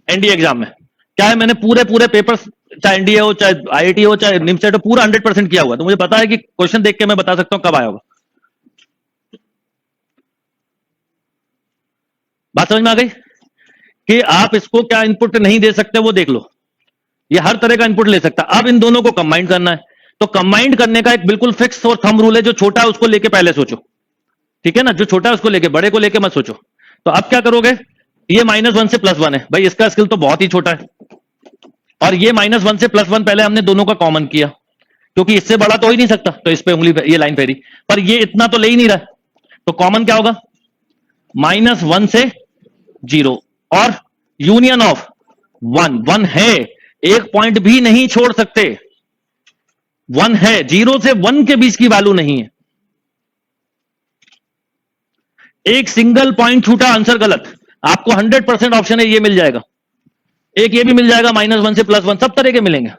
एनडीए एग्जाम में। क्या है, मैंने पूरे पेपर्स, चाहे एनडीए हो, चाहे आईआईटी हो, चाहे निमसेट हो, पूरा 100% किया हुआ, तो मुझे पता है कि क्वेश्चन देख के मैं बता सकता हूं कब आया होगा। बात समझ में आ गई कि आप इसको क्या इनपुट नहीं दे सकते वो देख लो। ये हर तरह का इनपुट ले सकता है। अब इन दोनों को कंबाइन करना है, तो कंबाइन करने का एक बिल्कुल फिक्स और थंब रूल है, जो छोटा है उसको लेके पहले सोचो, ठीक है ना? जो छोटा है उसको लेके, बड़े को लेके मत सोचो। तो अब क्या करोगे, ये -1 से +1 है भाई, इसका स्केल तो बहुत ही छोटा है, और ये -1 से +1 पहले हमने दोनों का कॉमन किया, क्योंकि इससे बड़ा तो हो ही नहीं सकता, तो इस पे उंगली, ये लाइन फेरी, पर ये इतना तो ले ही नहीं रहा, तो कॉमन क्या होगा? -1 से 0 और यूनियन ऑफ 1। 1 है, एक पॉइंट भी नहीं छोड़ सकते, 1 है, 0 से 1 के बीच की वैल्यू नहीं है। एक सिंगल पॉइंट छूटा, आंसर गलत। आपको 100% ऑप्शन है, ये मिल जाएगा, एक ये भी मिल जाएगा, -1 से +1, सब तरह के मिलेंगे।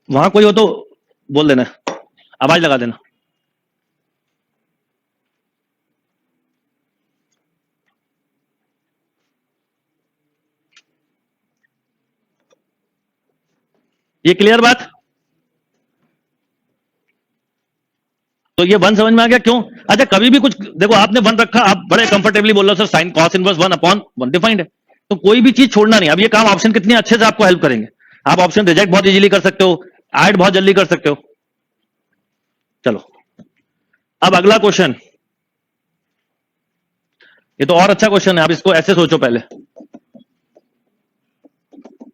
वहां कोई हो तो बोल देना, आवाज लगा देना। ये क्लियर बात? तो ये 1 समझ में आ गया क्यों? अच्छा, कभी भी कुछ देखो, आपने 1 रखा, आप बड़े कंफर्टेबली बोल रहे हो sir sine cos inverse 1 upon 1 defined है, तो कोई भी चीज छोड़ना नहीं। अब ये काम ऑप्शन कितने अच्छे से आपको हेल्प करेंगे। आप ऑप्शन रिजेक्ट बहुत इजीली कर सकते हो, ऐड बहुत जल्दी कर सकते हो। चलो अब अगला क्वेश्चन, ये तो और अच्छा क्वेश्चन है, आप इसको ऐसे सोचो पहले,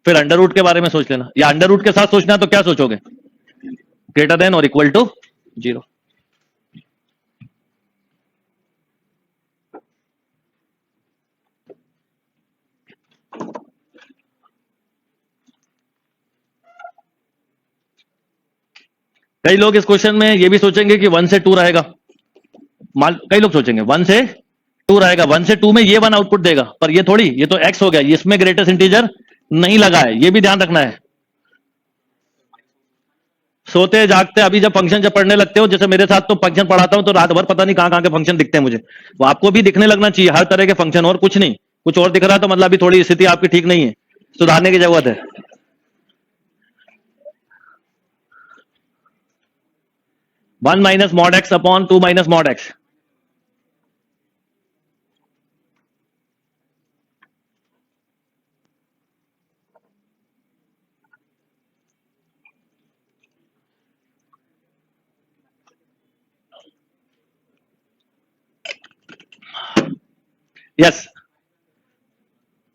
फिर अंडर रूट के बारे में सोच लेना, या अंडर रूट के साथ सोचना तो क्या सोचोगे? ग्रेटर देन और इक्वल टू 0। कई लोग इस क्वेश्चन में ये भी सोचेंगे कि 1 से 2 रहेगा, कई लोग सोचेंगे 1 से 2 रहेगा, 1 से 2 में ये 1 आउटपुट देगा, पर ये थोड़ी, ये तो x हो गया, इसमें ग्रेटेस्ट इंटीजर नहीं लगा है, ये भी ध्यान रखना है। सोते जागते अभी जब फंक्शन जब पढ़ने लगते हो, जैसे मेरे साथ तो फंक्शन पढ़ाता हूं तो रात भर पता नहीं कहां कहां के फंक्शन दिखते हैं मुझे, वो आपको भी दिखने लगना चाहिए हर तरह के फंक्शन, और कुछ नहीं, कुछ और दिख रहा है तो मतलब अभी थोड़ी स्थिति आपकी ठीक नहीं है, सुधारने की जरूरत है। 1 minus mod x upon 2 minus mod x. Yes,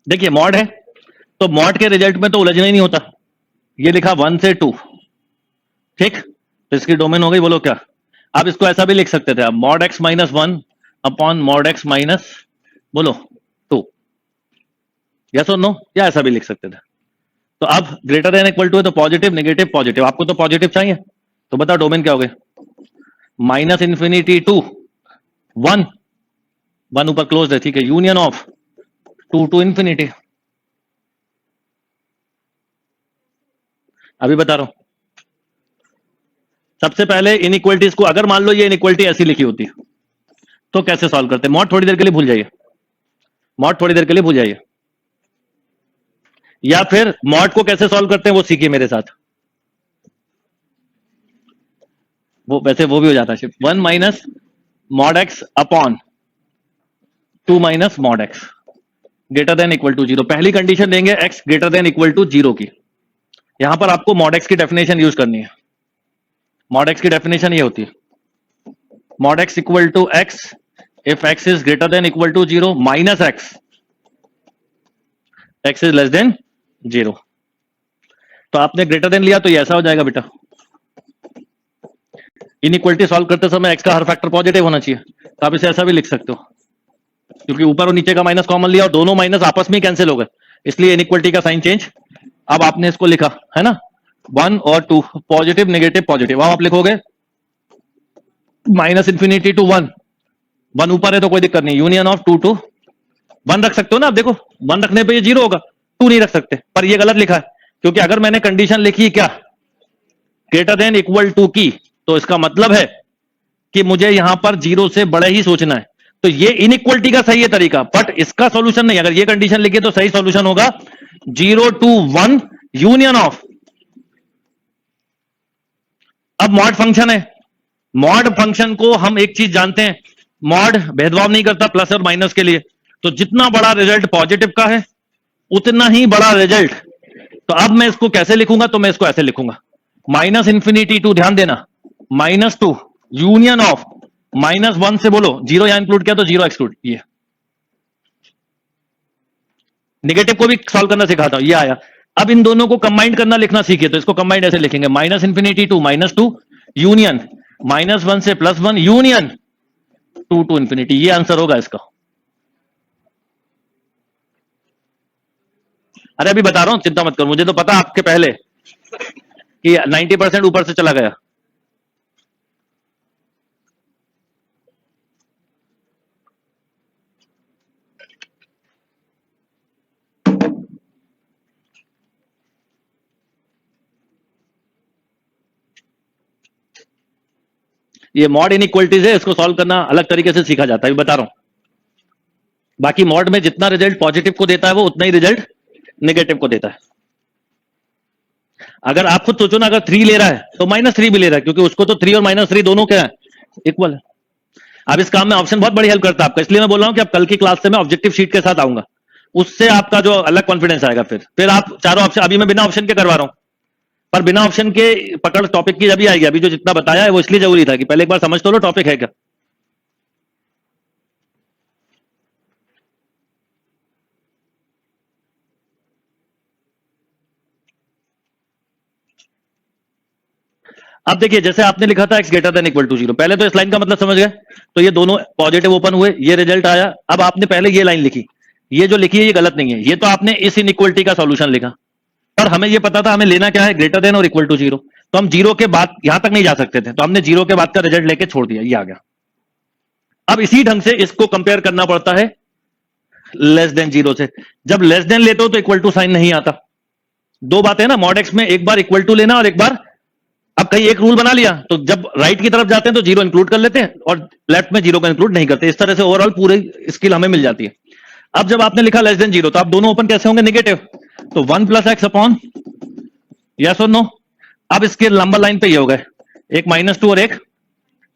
देखिए मॉड है तो मॉड के रिजल्ट में तो उलझना ही नहीं होता, ये लिखा 1 से 2, ठीक, तो इसकी डोमेन हो गई, बोलो क्या। आप इसको ऐसा भी लिख सकते थे, आप mod x minus 1 upon mod x minus बोलो 2, यस और नो, या ऐसा भी लिख सकते थे। तो अब ग्रेटर देन इक्वल टू है तो पॉजिटिव नेगेटिव पॉजिटिव, आपको तो पॉजिटिव चाहिए, तो बताओ डोमेन क्या हो गया, माइनस इंफिनिटी टू 1, 1 ऊपर क्लोज है, ठीक है, यूनियन ऑफ 2 टू इंफिनिटी। अभी बता रहा हूं, सबसे पहले इनइक्वलिटीज को, अगर मान लो ये इनइक्वलिटी ऐसी लिखी होती तो कैसे सॉल्व करते, मॉड थोड़ी देर के लिए भूल जाइए, मॉड थोड़ी देर के लिए भूल जाइए, या फिर मॉड को कैसे सॉल्व करते हैं वो सीखिए मेरे साथ, वो वैसे वो भी हो जाता है, 1 minus mod x upon 2 minus mod x greater than equal to 0। पहली कंडीशन देंगे x greater than equal to 0 की, यहां पर आपको मॉड एक्स की डेफिनेशन यूज करनी है। मॉड एक्स की डेफिनेशन ये होती है, mod x equal to x if x is greater than equal to 0 minus x is less than 0। तो आपने ग्रेटर देन लिया तो ये ऐसा हो जाएगा बेटा, इनइक्वलिटी सॉल्व करते समय x का हर फैक्टर पॉजिटिव होना चाहिए, तो आप इसे ऐसा भी लिख सकते हो, क्योंकि ऊपर और नीचे का माइनस कॉमन लिया और दोनों माइनस आपस में कैंसिल हो गए, इसलिए इनइक्वलिटी का साइन चेंज। अब आपने इसको लिखा है ना 1 और 2 पॉजिटिव नेगेटिव पॉजिटिव, अब आप लिखोगे माइनस इंफिनिटी टू 1, 1 ऊपर है तो कोई दिक्कत नहीं, यूनियन ऑफ 2 टू 1 रख सकते हो ना, आप देखो 1 रखने पे ये 0 होगा, 2 नहीं रख सकते, पर ये गलत लिखा है, क्योंकि अगर मैंने कंडीशन लिखी क्या ग्रेटर देन इक्वल टू की, तो इसका मतलब है कि मुझे यहां पर 0 से बड़े ही सोचना है, तो ये इनइक्वलिटी का सही है तरीका, बट इसका सॉल्यूशन नहीं। अगर ये कंडीशन लिखी तो सही सॉल्यूशन होगा 0 टू 1 यूनियन ऑफ, अब मॉड फंक्शन है, मॉड फंक्शन को हम एक चीज जानते हैं, मॉड भेदभाव नहीं करता प्लस और माइनस के लिए, तो जितना बड़ा रिजल्ट पॉजिटिव का है उतना ही बड़ा रिजल्ट, तो अब मैं इसको कैसे लिखूंगा, तो मैं इसको ऐसे लिखूंगा माइनस इंफिनिटी टू, ध्यान देना माइनस 2 यूनियन ऑफ माइनस 1 से बोलो 0 यहां इंक्लूड किया तो 0 एक्सक्लूड, ये नेगेटिव को भी सॉल्व करना सिखाता हूं, ये आया। अब इन दोनों को कंबाइंड करना लिखना सीखिए, तो इसको कंबाइंड ऐसे लिखेंगे minus infinity to minus 2 union minus 1 से प्लस 1 यूनियन 2 टू इंफिनिटी, ये आंसर होगा इसका। अरे अभी बता रहा हूं, चिंता मत करो, मुझे तो पता आपके पहले कि 90% ऊपर से चला गया। ये मॉड इनइक्वलिटीज है, इसको सॉल्व करना अलग तरीके से सीखा जाता है, बता रहा हूं। बाकी मॉड में जितना रिजल्ट पॉजिटिव को देता है वो उतना ही रिजल्ट नेगेटिव को देता है। अगर आप खुद सोचो ना, अगर 3 ले रहा है तो -3 भी ले रहा है, क्योंकि उसको तो 3 और -3 दोनों क्या है, इक्वल है। अब इस काम में ऑप्शन बहुत बड़ी हेल्प करता है आपका, इसलिए मैं बोल रहा हूं कि अब कल की क्लास से मैं ऑब्जेक्टिव शीट के साथ आऊंगा, उससे आपका जो अलग कॉन्फिडेंस आएगा, फिर आप चारों ऑप्शन, अभी मैं बिना ऑप्शन के करवा रहा हूं, पर बिना ऑप्शन के पकड़ टॉपिक की जब आएगी, अभी जो जितना बताया है वो इसलिए जरूरी था कि पहले एक बार समझ तो लो टॉपिक है क्या। अब देखिए, जैसे आपने लिखा था x greater than equal to 0, पहले तो इस लाइन का मतलब समझ गए, तो ये दोनों पॉजिटिव ओपन हुए, ये रिजल्ट आया। अब आपने पहले ये लाइन लिखी, ये जो लिखी है ये गलत नहीं है, ये तो आपने इस इनइक्वलिटी का सॉल्यूशन लिखा, पर हमें ये पता था हमें लेना क्या है, ग्रेटर देन और इक्वल टू 0, तो हम 0 के बाद यहां तक नहीं जा सकते थे, तो हमने 0 के बाद का रिजल्ट लेके छोड़ दिया, ये आ गया। अब इसी ढंग से इसको कंपेयर करना पड़ता है लेस देन 0 से, जब लेस देन लेते हो तो इक्वल टू साइन नहीं आता। दो बातें ना मॉड एक्स में, एक बार इक्वल टू लेना और एक बार अब कहीं एक रूल बना लिया तो जब राइट की तरफ जाते हैं तो जीरो इंक्लूड कर लेते हैं और लेफ्ट में जीरो को इंक्लूड नहीं करते। इस तरह से ओवरऑल पूरी स्किल हमें मिल जाती है। अब जब आपने लिखा लेस देन जीरो तो आप दोनों ओपन कैसे होंगे? नेगेटिव। तो 1 प्लस एक्स अपॉन, यस और नो। अब इसके नंबर लाइन पे ये हो गए, एक -2 और एक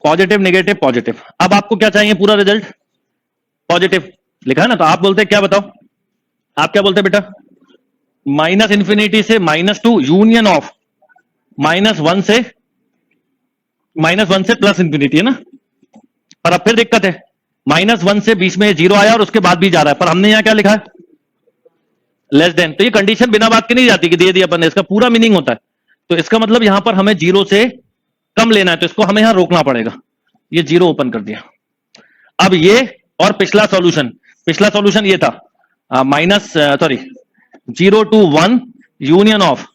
पॉजिटिव नेगेटिव पॉजिटिव। अब आपको क्या चाहिए? पूरा रिजल्ट पॉजिटिव लिखा है ना, तो आप बोलते हैं क्या? बताओ आप क्या बोलते हैं बेटा? माइनस इंफिनिटी से -2 यूनियन ऑफ -1 से प्लस इंफिनिटी है ना। पर अब फिर दिक्कत है, -1 से बीच में जीरो आया और उसके बाद भी जा रहा है, पर हमने यहां क्या लिखा है? Less than. तो ये कंडीशन बिना बात के नहीं जाती कि दे दिया अपन ने, इसका पूरा मीनिंग होता है। तो इसका मतलब यहां पर हमें जीरो से कम लेना है, तो इसको हमें यहां रोकना पड़ेगा। ये जीरो ओपन कर दिया। अब ये और पिछला सॉल्यूशन ये था -0 to 1 यूनियन ऑफ,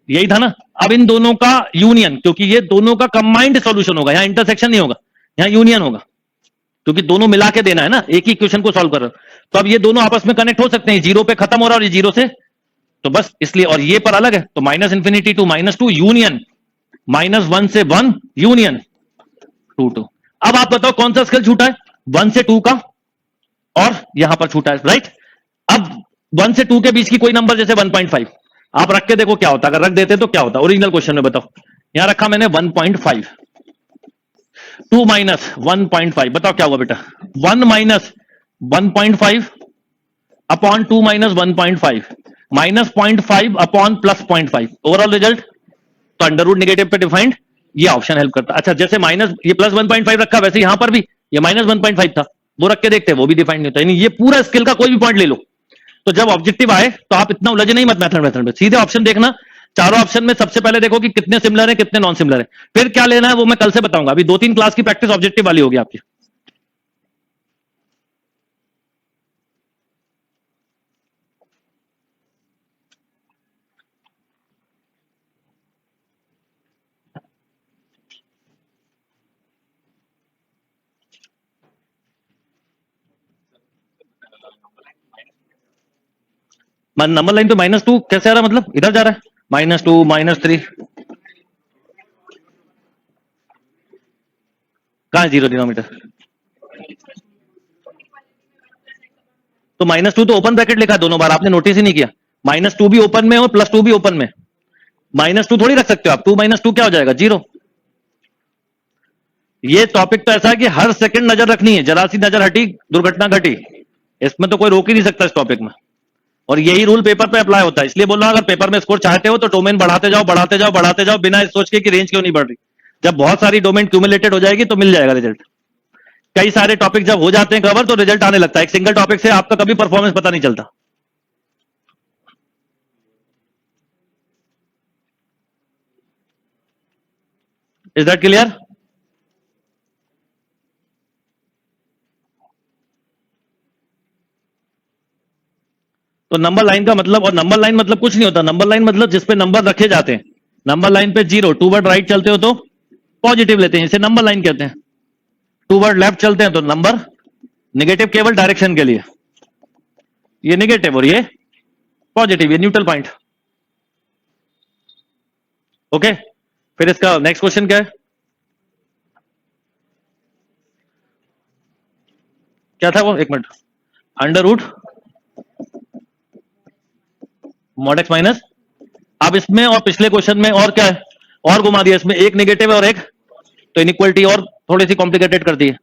यही था ना। अब इन दोनों का यूनियन, क्योंकि ये दोनों का कंबाइंड सॉल्यूशन होगा, यहां इंटरसेक्शन नहीं होगा, यहां यूनियन होगा, क्योंकि दोनों मिला के देना है ना, एक ही इक्वेशन को सॉल्व कर रहे हो। तो अब ये दोनों आपस में कनेक्ट हो सकते हैं, जीरो पे खत्म हो रहा है और ये जीरो से, तो बस इसलिए। और ये पर अलग है, तो -इंफिनिटी टू -2 यूनियन, -1 से 1 यूनियन 2। अब आप बताओ कौन सा स्केल छूटा है? 1 से 2 का, और यहां पर छूटा है, राइट। अब 1 से 2 के बीच की कोई नंबर जैसे 1.5 आप रख के देखो क्या होता, अगर रख देते तो क्या होता ओरिजिनल क्वेश्चन में? बताओ। यहां रखा मैंने 1.5, 2 माइनस 1.5, बताओ क्या हुआ बेटा? 1 minus 1.5 upon 2 minus 1.5 minus 0.5 upon plus 0.5, overall result. तो अंडर रूट नेगेटिव पे डिफाइंड, ये ऑप्शन हेल्प करता है। अच्छा, जैसे माइनस ये प्लस 1.5 रखा, वैसे यहां पर भी ये -1.5 था, वो रख के देखते हैं, वो भी डिफाइंड नहीं होता। यानी ये पूरा स्केल का कोई भी पॉइंट ले लो, तो जब ऑब्जेक्टिव आए तो आप इतना उलझे नहीं मत मेथड में, सीधे ऑप्शन देखना। चारों ऑप्शन में सबसे पहले देखो कि कितने सिमिलर है कितने नॉन सिमिलर है, फिर क्या लेना है वो मैं कल से बताऊंगा। अभी 2-3 क्लास की प्रैक्टिस ऑब्जेक्टिव वाली होगी आपकी। नंबर लाइन तो -2 कैसे आ रहा है? मतलब इधर जा रहा है, -2 -3, कहां है जीरो डिनोमीटर? तो -2 तो ओपन ब्रैकेट लिखा दोनों बार, आपने नोटिस ही नहीं किया। -2 भी ओपन में और +2 भी ओपन में, -2 थोड़ी रख सकते हो आप, 2 - 2 क्या हो जाएगा? जीरो। ये टॉपिक तो ऐसा है कि हर सेकंड नजर रखनी है, जरा सी नजर हटी दुर्घटना घटी, इसमें तो कोई रोक ही नहीं सकता इस टॉपिक में। और यही रूल पेपर पे अप्लाई होता है, इसलिए बोल रहा हूं अगर पेपर में स्कोर चाहते हो तो डोमेन बढ़ाते जाओ बढ़ाते जाओ बढ़ाते जाओ, बिना सोच के कि रेंज क्यों नहीं बढ़ रही। जब बहुत सारी डोमेन क्यूमुलेटेड हो जाएगी तो मिल जाएगा रिजल्ट। कई सारे टॉपिक जब हो जाते हैं कवर तो रिजल्ट आने लगता है, एक सिंगल टॉपिक से आपका कभी परफॉर्मेंस पता नहीं चलता। Is that clear? तो नंबर लाइन का मतलब, और नंबर लाइन मतलब कुछ नहीं होता, नंबर लाइन मतलब जिसपे नंबर रखे जाते हैं। नंबर लाइन पे 0 टू वर्ड राइट चलते हो तो पॉजिटिव लेते हैं, इसे नंबर लाइन कहते हैं। टू वर्ड लेफ्ट चलते हैं तो नंबर नेगेटिव, केवल डायरेक्शन के लिए, ये नेगेटिव और ये पॉजिटिव, ये न्यूट्रल पॉइंट। ओके, फिर इसका नेक्स्ट क्वेश्चन क्या है? क्या था वो? एक minute. Under root mod x minus, अब इसमें और पिछले क्वेश्चन में और क्या है? और घुमा दिया, इसमें एक नेगेटिव है और एक, तो इनइक्वलिटी और थोड़ी सी कॉम्प्लिकेटेड कर दी है।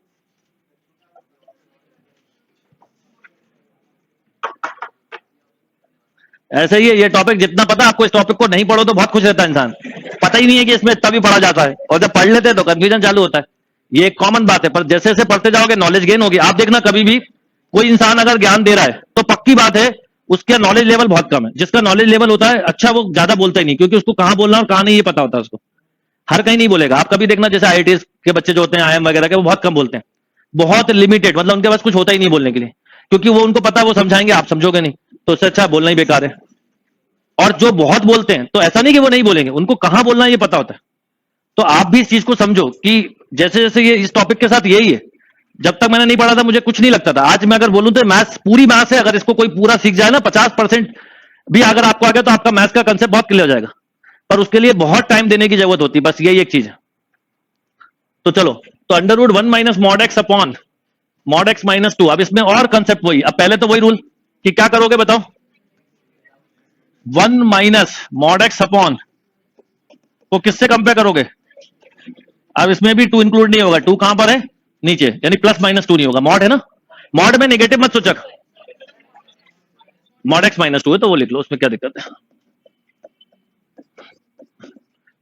ऐसे ही है ये टॉपिक, जितना पता आपको इस टॉपिक को नहीं पढ़ो तो बहुत खुश रहता है इंसान, पता ही नहीं है कि इसमें इतना भी पढ़ा जाता है, और जब पढ़ लेते हैं तो कंफ्यूजन चालू होता है। ये एक कॉमन बात है, पर जैसे जैसे पढ़ते जाओगे नॉलेज गेन होगी। आप देखना कभी भी कोई इंसान अगर ज्ञान दे रहा है तो पक्की बात है उसका नॉलेज लेवल बहुत कम है। जिसका नॉलेज लेवल होता है अच्छा, वो ज्यादा बोलता ही नहीं, क्योंकि उसको कहां बोलना और कहां नहीं ये पता होता है उसको। हर कहीं नहीं बोलेगा। आप कभी देखना जैसे IIT के बच्चे जो होते हैं, IIM वगैरह के, वो बहुत कम बोलते हैं, बहुत लिमिटेड, मतलब उनके पास कुछ होता ही नहीं बोलने के लिए, क्योंकि वो उनको पता है वो समझाएंगे आप समझोगे नहीं, तो उससे अच्छा बोलना ही बेकार है। और जो बहुत बोलते हैं तो ऐसा नहीं कि वो नहीं बोलेंगे, उनको कहां बोलना है ये पता होता है। तो आप भी इस चीज को समझो कि जैसे जैसे ये इस टॉपिक के साथ यही है। जब तक मैंने नहीं पढ़ा था मुझे कुछ नहीं लगता था, आज मैं अगर बोलूं तो मैथ्स पूरी मैथ्स है, अगर इसको कोई पूरा सीख जाए ना 50% भी अगर आपको आ गया तो आपका मैथ्स का कंसेप्ट बहुत क्लियर हो जाएगा। पर उसके लिए बहुत टाइम देने की जरूरत होती है, बस यही एक चीज है। तो चलो, तो under root 1 minus mod x upon mod x minus 2। अब इसमें और कंसेप्ट वही, अब पहले तो वही रूल कि क्या करोगे बताओ, 1 माइनस मॉड एक्स अपॉन को किससे कंपेयर करोगे। अब इसमें भी 2 इंक्लूड नहीं होगा, 2 कहां पर है, नीचे, यानी प्लस माइनस 2 नहीं होगा, मॉड है ना, मॉड में नेगेटिव मत सोचा, मॉड एक्स माइनस 2 है तो वो लिख लो, उसमें क्या दिक्कत है।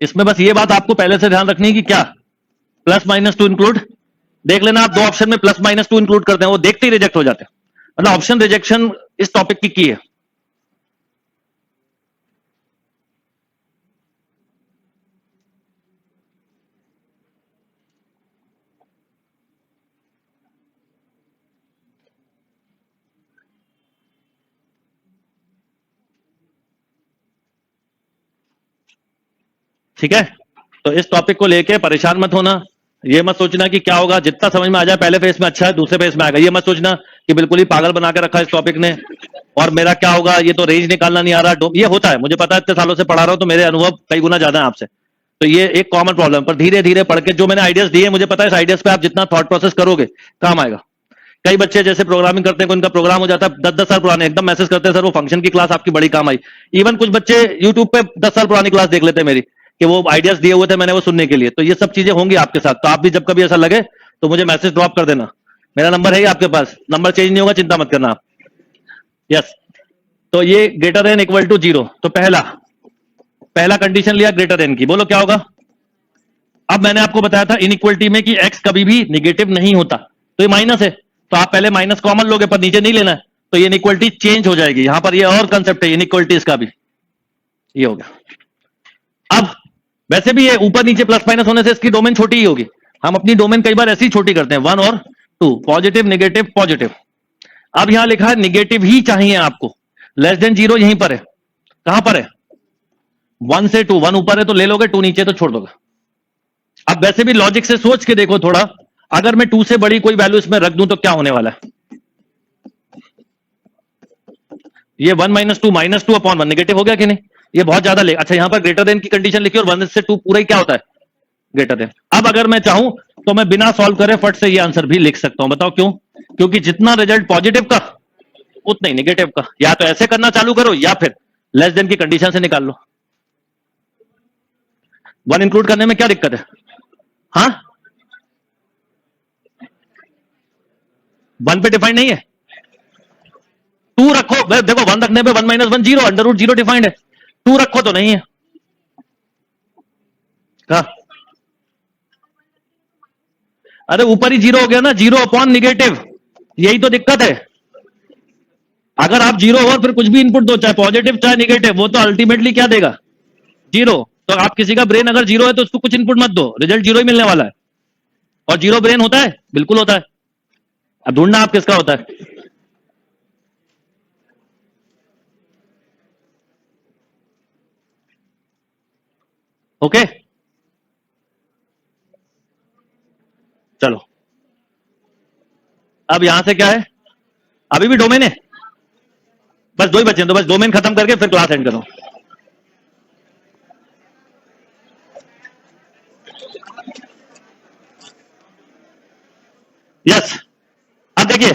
इसमें बस ये बात आपको पहले से ध्यान रखनी है कि क्या प्लस माइनस 2 इंक्लूड, देख लेना आप 2 ऑप्शन में प्लस माइनस 2 इंक्लूड करते हैं, वो देखते ही रिजेक्ट हो जाते हैं, मतलब ऑप्शन रिजेक्शन इस टॉपिक की है। ठीक है, तो इस टॉपिक को लेके परेशान मत होना, ये मत सोचना कि क्या होगा, जितना समझ में आ जाए पहले फेस में अच्छा है, दूसरे फेस में आएगा, ये मत सोचना कि बिल्कुल ही पागल बना के रखा है इस टॉपिक ने और मेरा क्या होगा, ये तो रेंज निकालना नहीं आ रहा। ये होता है, मुझे पता है, इतने सालों से पढ़ा रहा हूं तो मेरे अनुभव कई गुना ज्यादा है आपसे, तो ये एक कॉमन प्रॉब्लम। पर धीरे धीरे पढ़ के जो मैंने आइडियाज दिए, मुझे पता है इस आइडियाज पे आप जितना थॉट प्रोसेस करोगे काम आएगा। कई बच्चे जैसे प्रोग्रामिंग करते हैं, उनका प्रोग्राम हो जाता है 10-10 साल पुराने, एकदम मैसेज करते हैं सर वो फंक्शन की क्लास आपकी बड़ी काम आई। इवन कुछ बच्चे यूट्यूब पे 10 साल पुरानी क्लास देख लेते हैं मेरी, कि वो आइडियाज दिए हुए थे मैंने वो सुनने के लिए। तो ये सब चीजें होंगी आपके साथ, तो आप भी जब कभी ऐसा लगे तो मुझे मैसेज ड्रॉप कर देना, मेरा नंबर है ही आपके पास, नंबर चेंज नहीं होगा, चिंता मत करना आप। यस, तो ये ग्रेटर देन इक्वल टू 0, तो पहला कंडीशन लिया ग्रेटर देन की, बोलो क्या होगा। अब मैंने आपको बताया था इनइक्वलिटी में कि एक्स कभी भी निगेटिव नहीं होता, तो ये माइनस है, तो आप पहले माइनस कॉमन लोगे पर नीचे नहीं लेना है, तो ये इनइक्वलिटी चेंज हो जाएगी। यहां पर ये और कंसेप्ट है इनइक्वलिटी इसका भी, ये हो गया। अब वैसे भी ये ऊपर नीचे प्लस माइनस होने से इसकी डोमेन छोटी ही होगी, हम अपनी डोमेन कई बार ऐसी छोटी करते हैं, 1 और 2, पॉजिटिव नेगेटिव पॉजिटिव। अब यहां लिखा है निगेटिव ही चाहिए आपको, लेस देन 0 यहीं पर है, कहां पर है, 1 से 2, 1 ऊपर है तो ले लोगे, 2 नीचे तो छोड़ दोगे। अब वैसे भी लॉजिक से सोच के देखो थोड़ा, अगर मैं 2 से बड़ी कोई वैल्यू इसमें रख दूं तो क्या होने वाला है, ये 1 माइनस 2 माइनस 2 अपॉन 1 नेगेटिव हो गया कि नहीं, ये बहुत ज्यादा ले। अच्छा यहां पर ग्रेटर देन की कंडीशन लिखी और 1 से 2 पूरा ही क्या होता है ग्रेटर देन। अब अगर मैं चाहूं तो मैं बिना सॉल्व करे फट से ये आंसर भी लिख सकता हूं, बताओ क्यों, क्योंकि जितना रिजल्ट पॉजिटिव का उतना ही नेगेटिव का, या तो ऐसे करना चालू करो या फिर लेस देन की कंडीशन से निकाल लो। 1 इंक्लूड करने में क्या दिक्कत है, हाँ 1 पे डिफाइंड नहीं है, 2 रखो, देखो 1 रखने पे 1 माइनस 1 0, अंडर रूट 0 डिफाइंड है, 2 रखो तो नहीं है, कहा अरे ऊपर ही 0 हो गया ना, 0 अपॉन निगेटिव, यही तो दिक्कत है। अगर आप 0 और फिर कुछ भी इनपुट दो, चाहे पॉजिटिव चाहे निगेटिव, वो तो अल्टीमेटली क्या देगा 0। तो आप किसी का ब्रेन अगर 0 है तो उसको कुछ इनपुट मत दो, रिजल्ट 0 ही मिलने वाला है। और 0 ब्रेन होता है, बिल्कुल होता है, अब ढूंढना आप किसका होता है। ओके चलो, अब यहां से क्या है, अभी भी डोमेन है, बस 2 ही बचे, तो बस डोमेन खत्म करके फिर क्लास एंड करो। यस, अब देखिए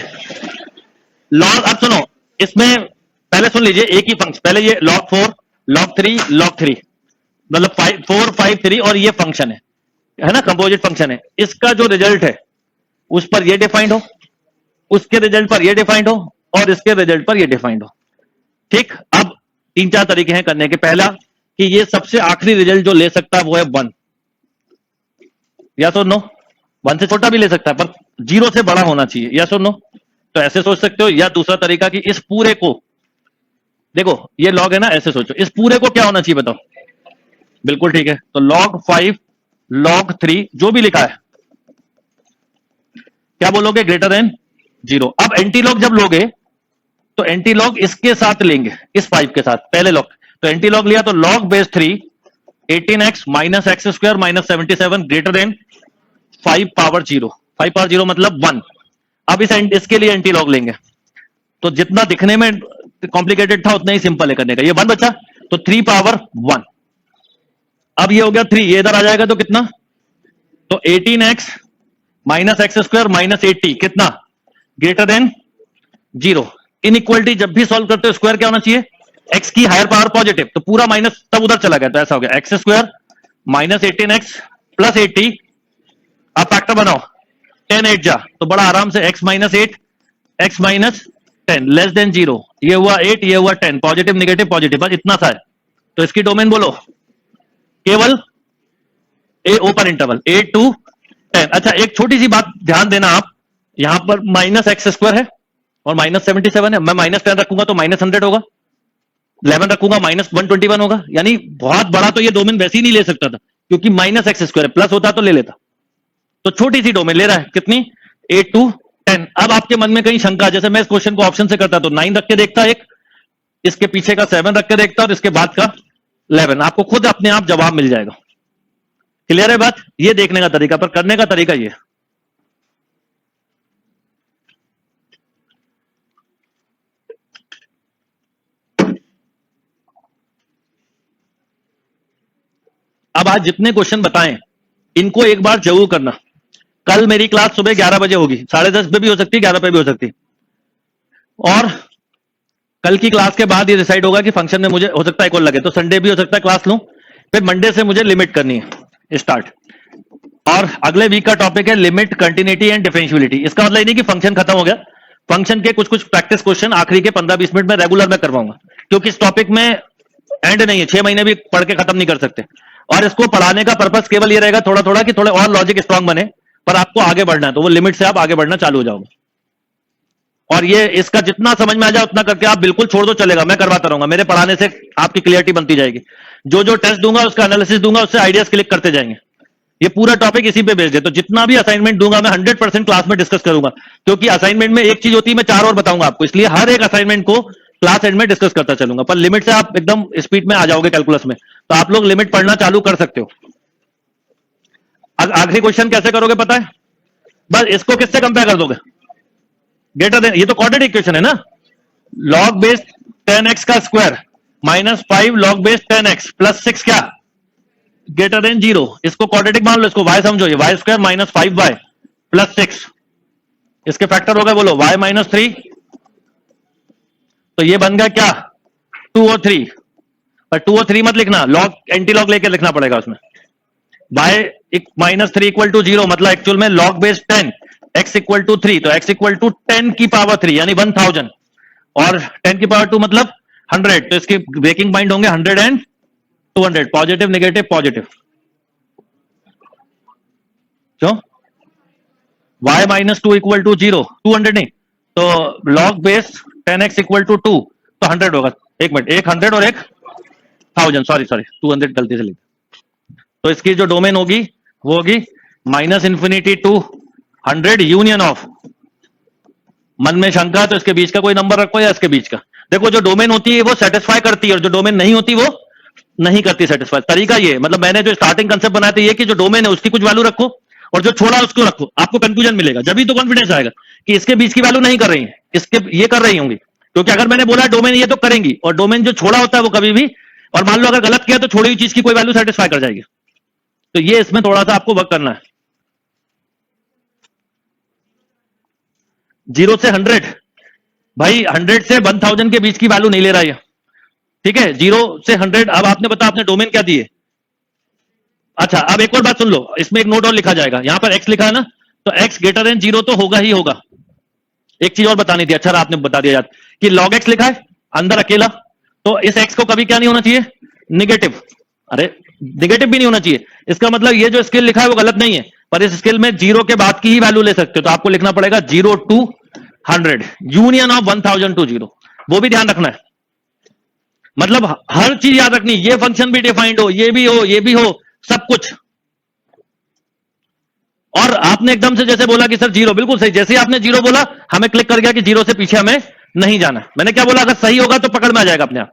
लॉग, अब सुनो, इसमें पहले सुन लीजिए एक ही फंक्शन, पहले ये log 4 log 3 log 3 मतलब 4 5 3 और ये फंक्शन है ना, कंपोजिट फंक्शन है, इसका जो रिजल्ट है उस पर ये डिफाइंड हो, उसके रिजल्ट पर ये डिफाइंड हो और इसके रिजल्ट पर ये डिफाइंड हो। ठीक, अब 3-4 तरीके हैं करने के। पहला कि ये सबसे आखिरी रिजल्ट जो ले सकता है वो है 1, या तो नो, 1 से छोटा भी ले सकता है पर 0 से बड़ा होना चाहिए, या सो नो, तो ऐसे सोच सकते हो। या दूसरा तरीका कि इस पूरे को देखो, ये लॉग है ना, ऐसे सोचो इस पूरे को क्या होना चाहिए बताओ, बिल्कुल ठीक है, तो log 5 log 3 जो भी लिखा है क्या बोलोगे ग्रेटर देन 0। अब एंटी लॉग जब लोगे तो एंटी लॉग इसके साथ लेंगे, इस 5 के साथ, पहले लॉग, तो एंटी लॉग लिया तो log base 3 18x minus x square minus 77 greater than 5 power 0, 5 power 0 मतलब 1। अब इसके लिए एंटी लॉग लेंगे, तो जितना दिखने में कॉम्प्लिकेटेड था उतना ही सिंपल है करने का, ये 1 बचा, तो 3 पावर 1 अब ये हो गया 3, ये इधर आ जाएगा तो कितना, तो 18x minus x square minus 80 कितना, ग्रेटर देन 0। इनइक्वालिटी जब भी सॉल्व करते हो स्क्वायर क्या होना चाहिए, x की हायर पावर पॉजिटिव, तो पूरा माइनस तब उधर चला गया, तो ऐसा हो गया x square minus 18x plus 80। अब फैक्टर बनाओ, 10 8 जा, तो बड़ा आराम से x minus 8 x minus 10 less than 0, ये हुआ 8 ये हुआ 10, पॉजिटिव निगेटिव पॉजिटिव, बस इतना सा है। तो इसकी डोमेन बोलो केवल ए ओपन इंटरवल 8 to 10। अच्छा एक छोटी सी बात ध्यान देना आप, यहां पर माइनस एक्स स्क्वायर है और माइनस 77 है, मैं माइनस 10 रखूंगा तो माइनस 100 होगा, 11 रखूंगा माइनस 121 होगा, यानी बहुत बड़ा तो ये डोमेन वैसे ही नहीं ले सकता था क्योंकि माइनस एक्स स्क्वायर प्लस होता तो ले लेता। तो छोटी सी डोमेन ले रहा है कितनी, 8 to 10। अब आपके मन में कहीं शंका, जैसे मैं इस क्वेश्चन को ऑप्शन से करता तो 9 रख के देखता, एक इसके पीछे का 7 रख के देखता और इसके बाद का 11, आपको खुद अपने आप जवाब मिल जाएगा। क्लियर है बात, ये देखने का तरीका, पर करने का तरीका ये। अब आज जितने क्वेश्चन बताएं इनको एक बार जरूर करना। कल मेरी क्लास सुबह 11 बजे होगी, 10:30 पे भी हो सकती है, 11 पे भी हो सकती है, और कल की क्लास के बाद ये डिसाइड होगा कि फंक्शन में मुझे हो सकता है कॉल लगे तो संडे भी हो सकता है क्लास लूं, फिर मंडे से मुझे लिमिट करनी है स्टार्ट। और अगले वीक का टॉपिक है लिमिट, कंटिन्यूटी एंड डिफरेंशियबिलिटी। इसका मतलब ये नहीं कि फंक्शन खत्म हो गया, फंक्शन के कुछ कुछ प्रैक्टिस क्वेश्चन आखिरी के 15-20 मिनट में रेगुलर में करवाऊंगा, क्योंकि इस टॉपिक में एंड नहीं है, 6 महीने भी पढ़ के खत्म नहीं कर सकते। और इसको पढ़ाने का पर्पस केवल ये रहेगा थोड़ा थोड़ा कि थोड़े और लॉजिक स्ट्रांग बने, पर आपको आगे बढ़ना है तो वो लिमिट से आप आगे बढ़ना चालू हो जाओगे। और ये इसका जितना समझ में आ जाए उतना करके आप बिल्कुल छोड़ दो, चलेगा, मैं करवाता रहूंगा, मेरे पढ़ाने से आपकी क्लियरिटी बनती जाएगी। जो जो टेस्ट दूंगा उसका एनालिसिस दूंगा, उससे आइडियाज क्लिक करते जाएंगे। ये पूरा टॉपिक इसी पे बेस्ड है, तो जितना भी असाइनमेंट दूंगा मैं 100% क्लास में डिस्कस करूंगा, क्योंकि असाइनमेंट में एक चीज होती है मैं 4 और बताऊंगा आपको, इसलिए हर एक असाइनमेंट को क्लास एंड में डिस्कस करता चलूंगा। पर लिमिट से आप एकदम स्पीड में आ जाओगे कैलकुलस में, तो आप लोग लिमिट पढ़ना चालू कर सकते हो। आखिरी क्वेश्चन कैसे करोगे पता है, बस इसको किससे कंपेयर कर दोगे, ग्रेटर देन, ये तो क्वाड्रेटिक इक्वेशन है ना, लॉग बेस 10x का square minus 5 log base 10x plus 6 क्या, ग्रेटर देन 0। इसको क्वाड्रेटिक मान लो, इसको y समझो, ये y square minus 5y plus 6, इसके फैक्टर हो गए बोलो y माइनस 3, तो ये बन गया क्या 2 और 3, पर 2 और 3 मत लिखना, लॉग एंटी लॉग लेके लिखना पड़ेगा उसमें। y माइनस 3 इक्वल टू 0 मतलब एक्चुअल में log base 10 x equal to 3, तो x इक्वल टू 10 की पावर 3 यानी 1000, और 10 की पावर 2 मतलब 100, तो इसके ब्रेकिंग पॉइंट होंगे 100 एंड 200, पॉजिटिव निगेटिव पॉजिटिव। क्यों y माइनस 2 इक्वल टू 0, 200 नहीं, तो log base 10x equal to 2, तो 100 होगा। एक मिनट, एक 100 और एक 1000, सॉरी 200 गलती से लिख, तो इसकी जो डोमेन होगी वो होगी minus infinity to 100 union of, मन में शंका तो इसके बीच का कोई नंबर रखो या इसके बीच का। देखो जो डोमेन होती है वो सेटिस्फाई करती है और जो डोमेन नहीं होती वो नहीं करती सेटिस्फाई। तरीका ये, मतलब मैंने जो स्टार्टिंग कंसेप्ट बनाया था ये कि जो डोमेन है उसकी कुछ वैल्यू रखो और जो छोड़ा उसको रखो, आपको कंफ्यूजन मिलेगा, जब भी तो कॉन्फिडेंस आएगा कि इसके बीच की वैल्यू नहीं कर रही है, इसके ये कर रही होंगी, क्योंकि अगर मैंने बोला डोमेन ये तो करेंगी और डोमेन जो छोड़ा होता है वो कभी भी, और मान लो अगर गलत किया तो छोड़ी हुई चीज की कोई वैल्यू सेटिस्फाई कर जाएगी। तो ये इसमें थोड़ा सा आपको वर्क करना है। 0 से 100, भाई 100 से 1000 के बीच की वैल्यू नहीं ले रहा है, ठीक है, 0 से 100। अब आपने बताया आपने डोमेन क्या दिए। अच्छा अब एक और बात सुन लो, इसमें एक नोट और लिखा जाएगा, यहां पर x लिखा है ना, तो x ग्रेटर देन 0 तो होगा ही होगा। एक चीज और बतानी थी, अच्छा आपने बता दिया यार, कि log x लिखा है अंदर अकेला, तो इस x को कभी क्या नहीं होना चाहिए, निगेटिव। अरे निगेटिव भी नहीं होना चाहिए, इसका मतलब ये जो स्केल लिखा है वो गलत नहीं है, पर इस स्केल में 0 के बाद की ही वैल्यू ले सकते हो, तो आपको लिखना पड़ेगा 0 to 100 यूनियन ऑफ 1000 to 0, वो भी ध्यान रखना है। मतलब हर चीज याद रखनी, ये फंक्शन भी डिफाइंड हो, ये भी हो, ये भी हो, सब कुछ। और आपने एकदम से जैसे बोला कि सर 0, बिल्कुल सही, जैसे ही आपने 0 बोला हमें क्लिक कर गया कि 0 से पीछे हमें नहीं जाना। मैंने क्या बोला, अगर सही होगा तो पकड़ में आ जाएगा अपने आप।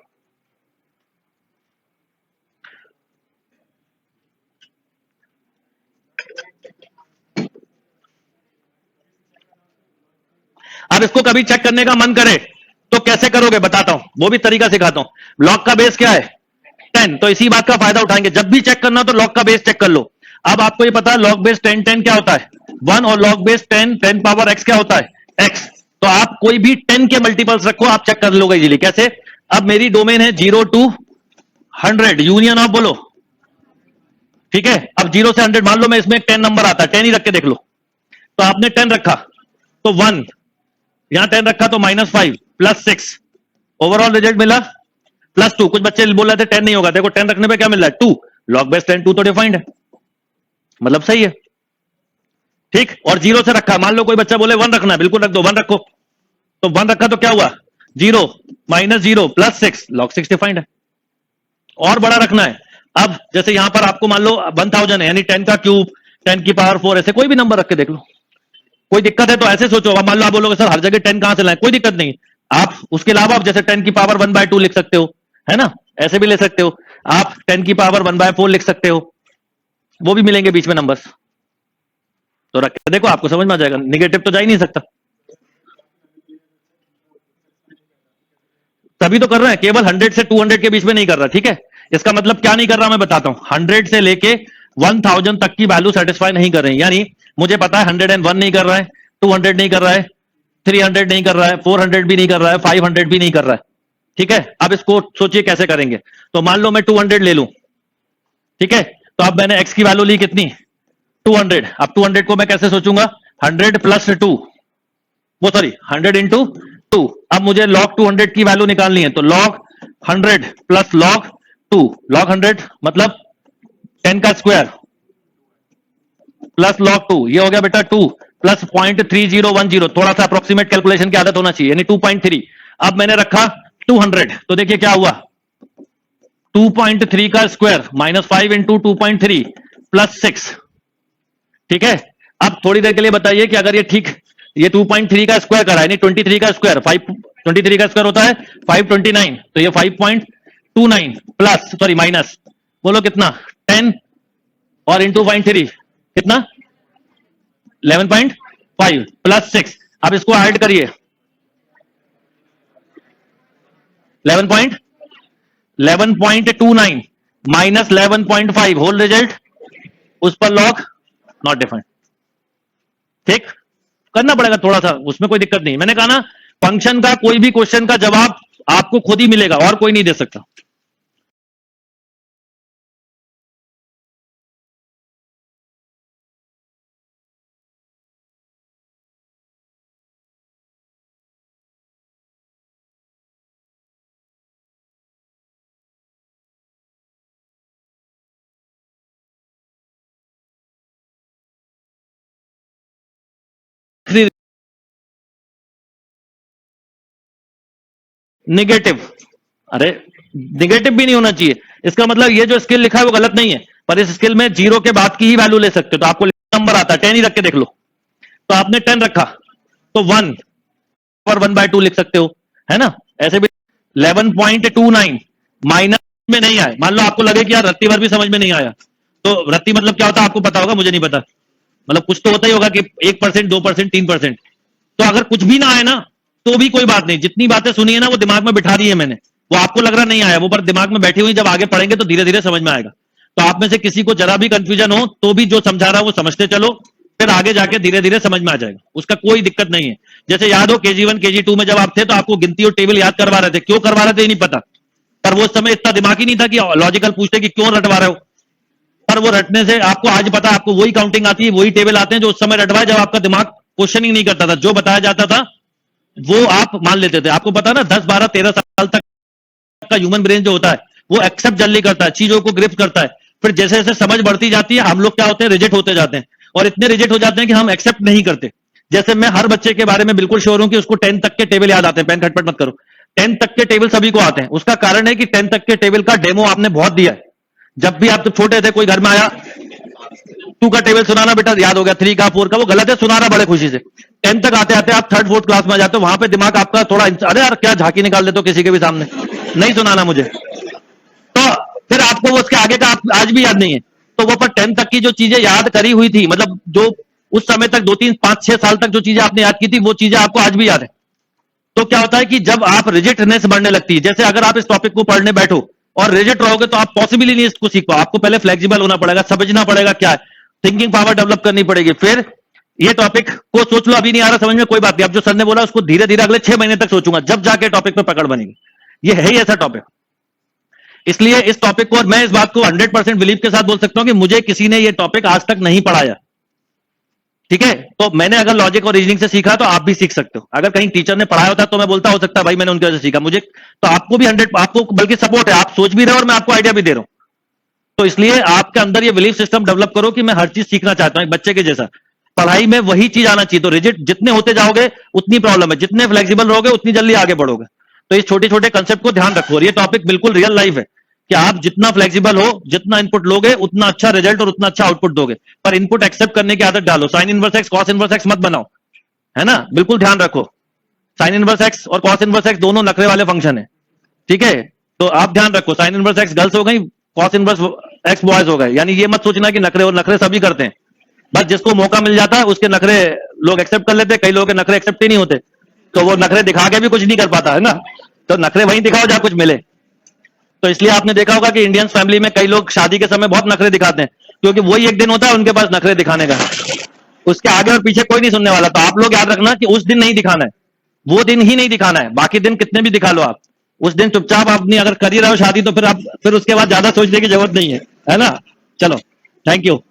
अब इसको कभी चेक करने का मन करे तो कैसे करोगे बताता हूं, वो भी तरीका सिखाता हूं। ब्लॉक का बेस क्या है, 10, तो इसी बात का फायदा उठाएंगे, जब भी चेक करना तो लॉग का बेस चेक कर लो। अब आपको ये पता है लॉग बेस 10 10 क्या होता है 1, और लॉग बेस 10 10 पावर x क्या होता है x। तो आप कोई भी 10 के मल्टीपल्स रखो, आप चेक कर लोगे इजीली। कैसे? अब मेरी डोमेन है 0 to 100, यूनियन ऑफ बोलो, ठीक है। अब 0 से 100 मान लो मैं इसमें 10 नंबर आता है, 10 ही रख के देख लो। तो आपने 10 रखा तो 1, यहां 10 रखा तो -5 +6, ओवरऑल रिजल्ट मिला +2। कुछ बच्चे बोल रहे थे 10 नहीं होगा, देखो 10 रखने पे क्या मिल रहा है 2, लॉग बेस 10 2 तो डिफाइंड है, मतलब सही है, ठीक। और 0 से रखा, मान लो कोई बच्चा बोले 1 रखना है, बिल्कुल रख दो 1 रखो, तो 1 रखा तो क्या हुआ 0 -0 +6, लॉग 6 डिफाइंड है। और बड़ा रखना है, अब जैसे यहां पर आपको मान लो 1000 है, यानी 10 का क्यूब 10 की पावर 4, ऐसे कोई भी नंबर रख के देख लो। कोई दिक्कत है तो ऐसे सोचो, अब मान लो आप बोलोगे सर हर जगह 10 कहां से लाएं, कोई दिक्कत नहीं, आप उसके अलावा आप जैसे 10 की पावर 1/2 लिख सकते हो, है ना, ऐसे भी ले सकते हो। आप 10 की पावर 1/4 लिख सकते हो, वो भी मिलेंगे बीच में नंबर्स। तो रख के देखो, आपको समझ में आ जाएगा, निगेटिव तो जा ही नहीं सकता। तभी तो कर रहे हैं, केवल 100 से 200 के बीच में नहीं कर रहा, ठीक है। इसका मतलब क्या नहीं कर रहा मैं बताता हूं, 100 से लेके 1000 तक की वैल्यू सेटिस्फाई नहीं कर रहे हैं, यानी मुझे पता है 101 नहीं कर रहा है, 200 नहीं कर रहा है, 300 नहीं कर रहा है, 400 भी नहीं कर रहा है, 500 भी नहीं कर रहा है, ठीक है। अब इसको सोचिए कैसे करेंगे। तो मान लो मैं 200 ले लूं, ठीक है, तो अब मैंने x की वैल्यू ली कितनी 200। अब 200 को मैं कैसे सोचूंगा 100 + 2, वो सॉरी 100 इंटू 2। अब मुझे log 200 की वैल्यू निकालनी है, तो log 100 + log 2, log 100 मतलब 10 का स्क्वायर प्लस log 2, ये हो गया बेटा 2 प्लस 0.3010, थोड़ा सा अप्रोक्सीमेट कैलकुलेशन की आदत होना चाहिए, यानी 2.3। अब मैंने रखा 200, तो देखिए क्या हुआ 2.3 का स्क्वायर -5 इंटू 2.3 +6, ठीक है। अब थोड़ी देर के लिए बताइए कि अगर ये ठीक, ये 2.3 का स्क्वायर करा है, यानी 23 का स्क्वायर 23 का स्क्वायर होता है 529, तो ये 5.29 प्लस सॉरी माइनस बोलो कितना 10 और इंटू 0.3 कितना 11.5 + 6। अब इसको ऐड करिए 11.29 -11.5 होल रिजल्ट, उस पर लॉग नॉट डिफाइंड, ठीक। करना पड़ेगा थोड़ा सा, उसमें कोई दिक्कत नहीं। मैंने कहा ना फंक्शन का कोई भी क्वेश्चन का जवाब आपको खुद ही मिलेगा और कोई नहीं दे सकता। निगेटिव, अरे निगेटिव भी नहीं होना चाहिए, इसका मतलब ये जो स्किल लिखा है वो गलत नहीं है, पर इस स्किल में 0 के बाद की ही वैल्यू ले सकते हो। तो आपको नंबर आता है 10 ही रख के देख लो, तो आपने 10 रखा तो 1 और 1/2 लिख सकते हो, है ना। ऐसे भी 11.29 माइनस में नहीं आए, मान लो आपको लगे कि यार रत्ती भर भी समझ में नहीं आया, तो रत्ती मतलब क्या होता है आपको पता होगा, मुझे नहीं पता, मतलब कुछ तो होता ही होगा कि 1%, 2%, 3%। तो अगर कुछ भी ना आए ना तो भी कोई बात नहीं, जितनी बातें सुनी है ना वो दिमाग में बिठा दी है मैंने, वो आपको लग रहा नहीं आया, वो पर दिमाग में बैठी हुई, जब आगे पढ़ेंगे तो धीरे धीरे समझ में आएगा। तो आप में से किसी को जरा भी कंफ्यूजन हो तो भी जो समझा रहा है वो समझते चलो, फिर आगे जाके धीरे धीरे समझ में आ जाएगा, उसका कोई दिक्कत नहीं है। जैसे याद हो KG1 KG2 में जब आप थे तो आपको गिनती और टेबल याद करवा रहे थे, क्यों करवा रहे थे नहीं पता, पर वो समय इतना दिमाग ही नहीं था कि लॉजिकल पूछते कि क्यों रटवा रहे हो, पर वो रटने से आपको आज पता, आपको वही काउंटिंग आती है, वही टेबल आते हैं जो उस समय रटवाए जब आपका दिमाग क्वेश्चनिंग नहीं करता था, जो बताया जाता था वो आप मान लेते थे। आपको पता ना 10 12 13 साल तक का ह्यूमन ब्रेन जो होता है वो एक्सेप्ट जल्दी करता है, चीजों को ग्रिप करता है, फिर जैसे जैसे समझ बढ़ती जाती है हम लोग क्या होते हैं रिजेक्ट होते जाते हैं, और इतने रिजेक्ट हो जाते हैं कि हम एक्सेप्ट नहीं करते। जैसे मैं हर बच्चे के बारे में बिल्कुल श्योर हूं कि उसको 10 तक के टेबल याद आते हैं, पेन खटपट मत करो, 10 तक के टेबल सभी को आते हैं। उसका कारण है कि 10 तक के टेबल का डेमो आपने बहुत दिया है। जब भी आप तो छोटे थे कोई घर में आया 2 का टेबल सुनाना बेटा याद हो गया, 3 का 4 का वो गलत है, सुना रहा बड़े खुशी से। 10 तक आते आते आप 3rd 4th क्लास में आ जाते हो, वहां पे दिमाग आपका थोड़ा अरे यार क्या झांकी निकाल देते हो किसी के भी सामने, नहीं सुनाना मुझे, तो फिर आपको वो उसके आगे का आज भी याद नहीं है। तो वो पर 10 तक की जो चीजें याद करी हुई थी, मतलब जो उस समय तक 2 3 5 6 साल तक जो चीजें आपने याद की थी वो चीजें आपको आज भी याद है। तो क्या होता है कि जब आप रिजिटनेस बढ़ने लगती है, जैसे अगर आप इस टॉपिक को पढ़ने बैठो और रिजिड रहोगे तो आप पॉसिबल ही नहीं इसको सीख पाओ। आपको पहले फ्लेक्सिबल होना पड़ेगा, समझना पड़ेगा क्या है, थिंकिंग पावर डेवलप करनी पड़ेगी। फिर ये टॉपिक को सोच लो, अभी नहीं आ रहा समझ में, कोई बात नहीं, अब जो सर ने बोला उसको धीरे धीरे अगले 6 महीने तक सोचूंगा, जब जाके टॉपिक पे पकड़ बनेगी। ये है ही ऐसा टॉपिक। इसलिए इस टॉपिक को, और मैं इस बात को 100% बिलीव के साथ बोल सकता हूं कि मुझे किसी ने ये टॉपिक आज तक नहीं पढ़ाया, ठीक है। तो मैंने अगर लॉजिक और रीजनिंग से सीखा तो आप भी सीख सकते हो। अगर कहीं टीचर ने पढ़ाया होता तो मैं बोलता हो सकता है भाई मैंने उनकी वजह से सीखा, मुझे तो आपको भी 100, आपको बल्कि सपोर्ट है, आप सोच भी रहे हो और मैं आपको आइडिया भी दे रहा हूं। तो इसलिए आपके अंदर ये बिलीफ सिस्टम डेवलप करो कि मैं हर चीज सीखना चाहता हूं, एक बच्चे के जैसा। पढ़ाई में वही चीज आना चाहिए। तो रिजिड जितने होते जाओगे उतनी प्रॉब्लम है, जितने फ्लेक्सिबल रहोगे उतनी जल्दी आगे बढ़ोगे। तो इस छोटे छोटे कंसेप्ट को ध्यान रखो। और ये टॉपिक बिल्कुल रियल लाइफ है कि आप जितना फ्लेक्सिबल हो, जितना इनपुट लोगे उतना अच्छा रिजल्ट और उतना अच्छा आउटपुट दोगे। पर इनपुट एक्सेप्ट करने की आदत डालो। Sign inverse x cos inverse x मत बनाओ, है ना, बिल्कुल ध्यान रखो। साइन इनवर्स एक्स और कॉस इनवर्स एक्स दोनों नखरे वाले फंक्शन है, ठीक है। तो आप ध्यान रखो, साइन इनवर्स एक्स गर्ल्स हो गई, कॉस इनवर्स एक्स बॉयज हो गए। यानी ये मत सोचना कि नखरे, और नखरे सभी करते हैं, बस जिसको मौका मिल जाता है उसके नखरे लोग एक्सेप्ट कर लेते हैं। कई लोगों के नखरे एक्सेप्ट ही नहीं होते, तो वो नखरे दिखा के भी कुछ नहीं कर पाता, है ना। तो नखरे वहीं दिखाओ जहां कुछ मिले। तो इसलिए आपने देखा होगा कि इंडियन फैमिली में कई लोग शादी के समय बहुत नखरे दिखाते हैं, क्योंकि वही एक दिन होता है उनके पास नखरे दिखाने का, उसके आगे और पीछे कोई नहीं सुनने वाला। तो आप लोग याद रखना कि उस दिन नहीं दिखाना है, वो दिन ही नहीं दिखाना है, बाकी दिन कितने भी दिखा लो आप। उस दिन चुपचाप अपनी अगर कर ही रहे हो शादी तो फिर आप, फिर उसके बाद ज्यादा सोचने की जरूरत नहीं है ना। चलो, थैंक यू।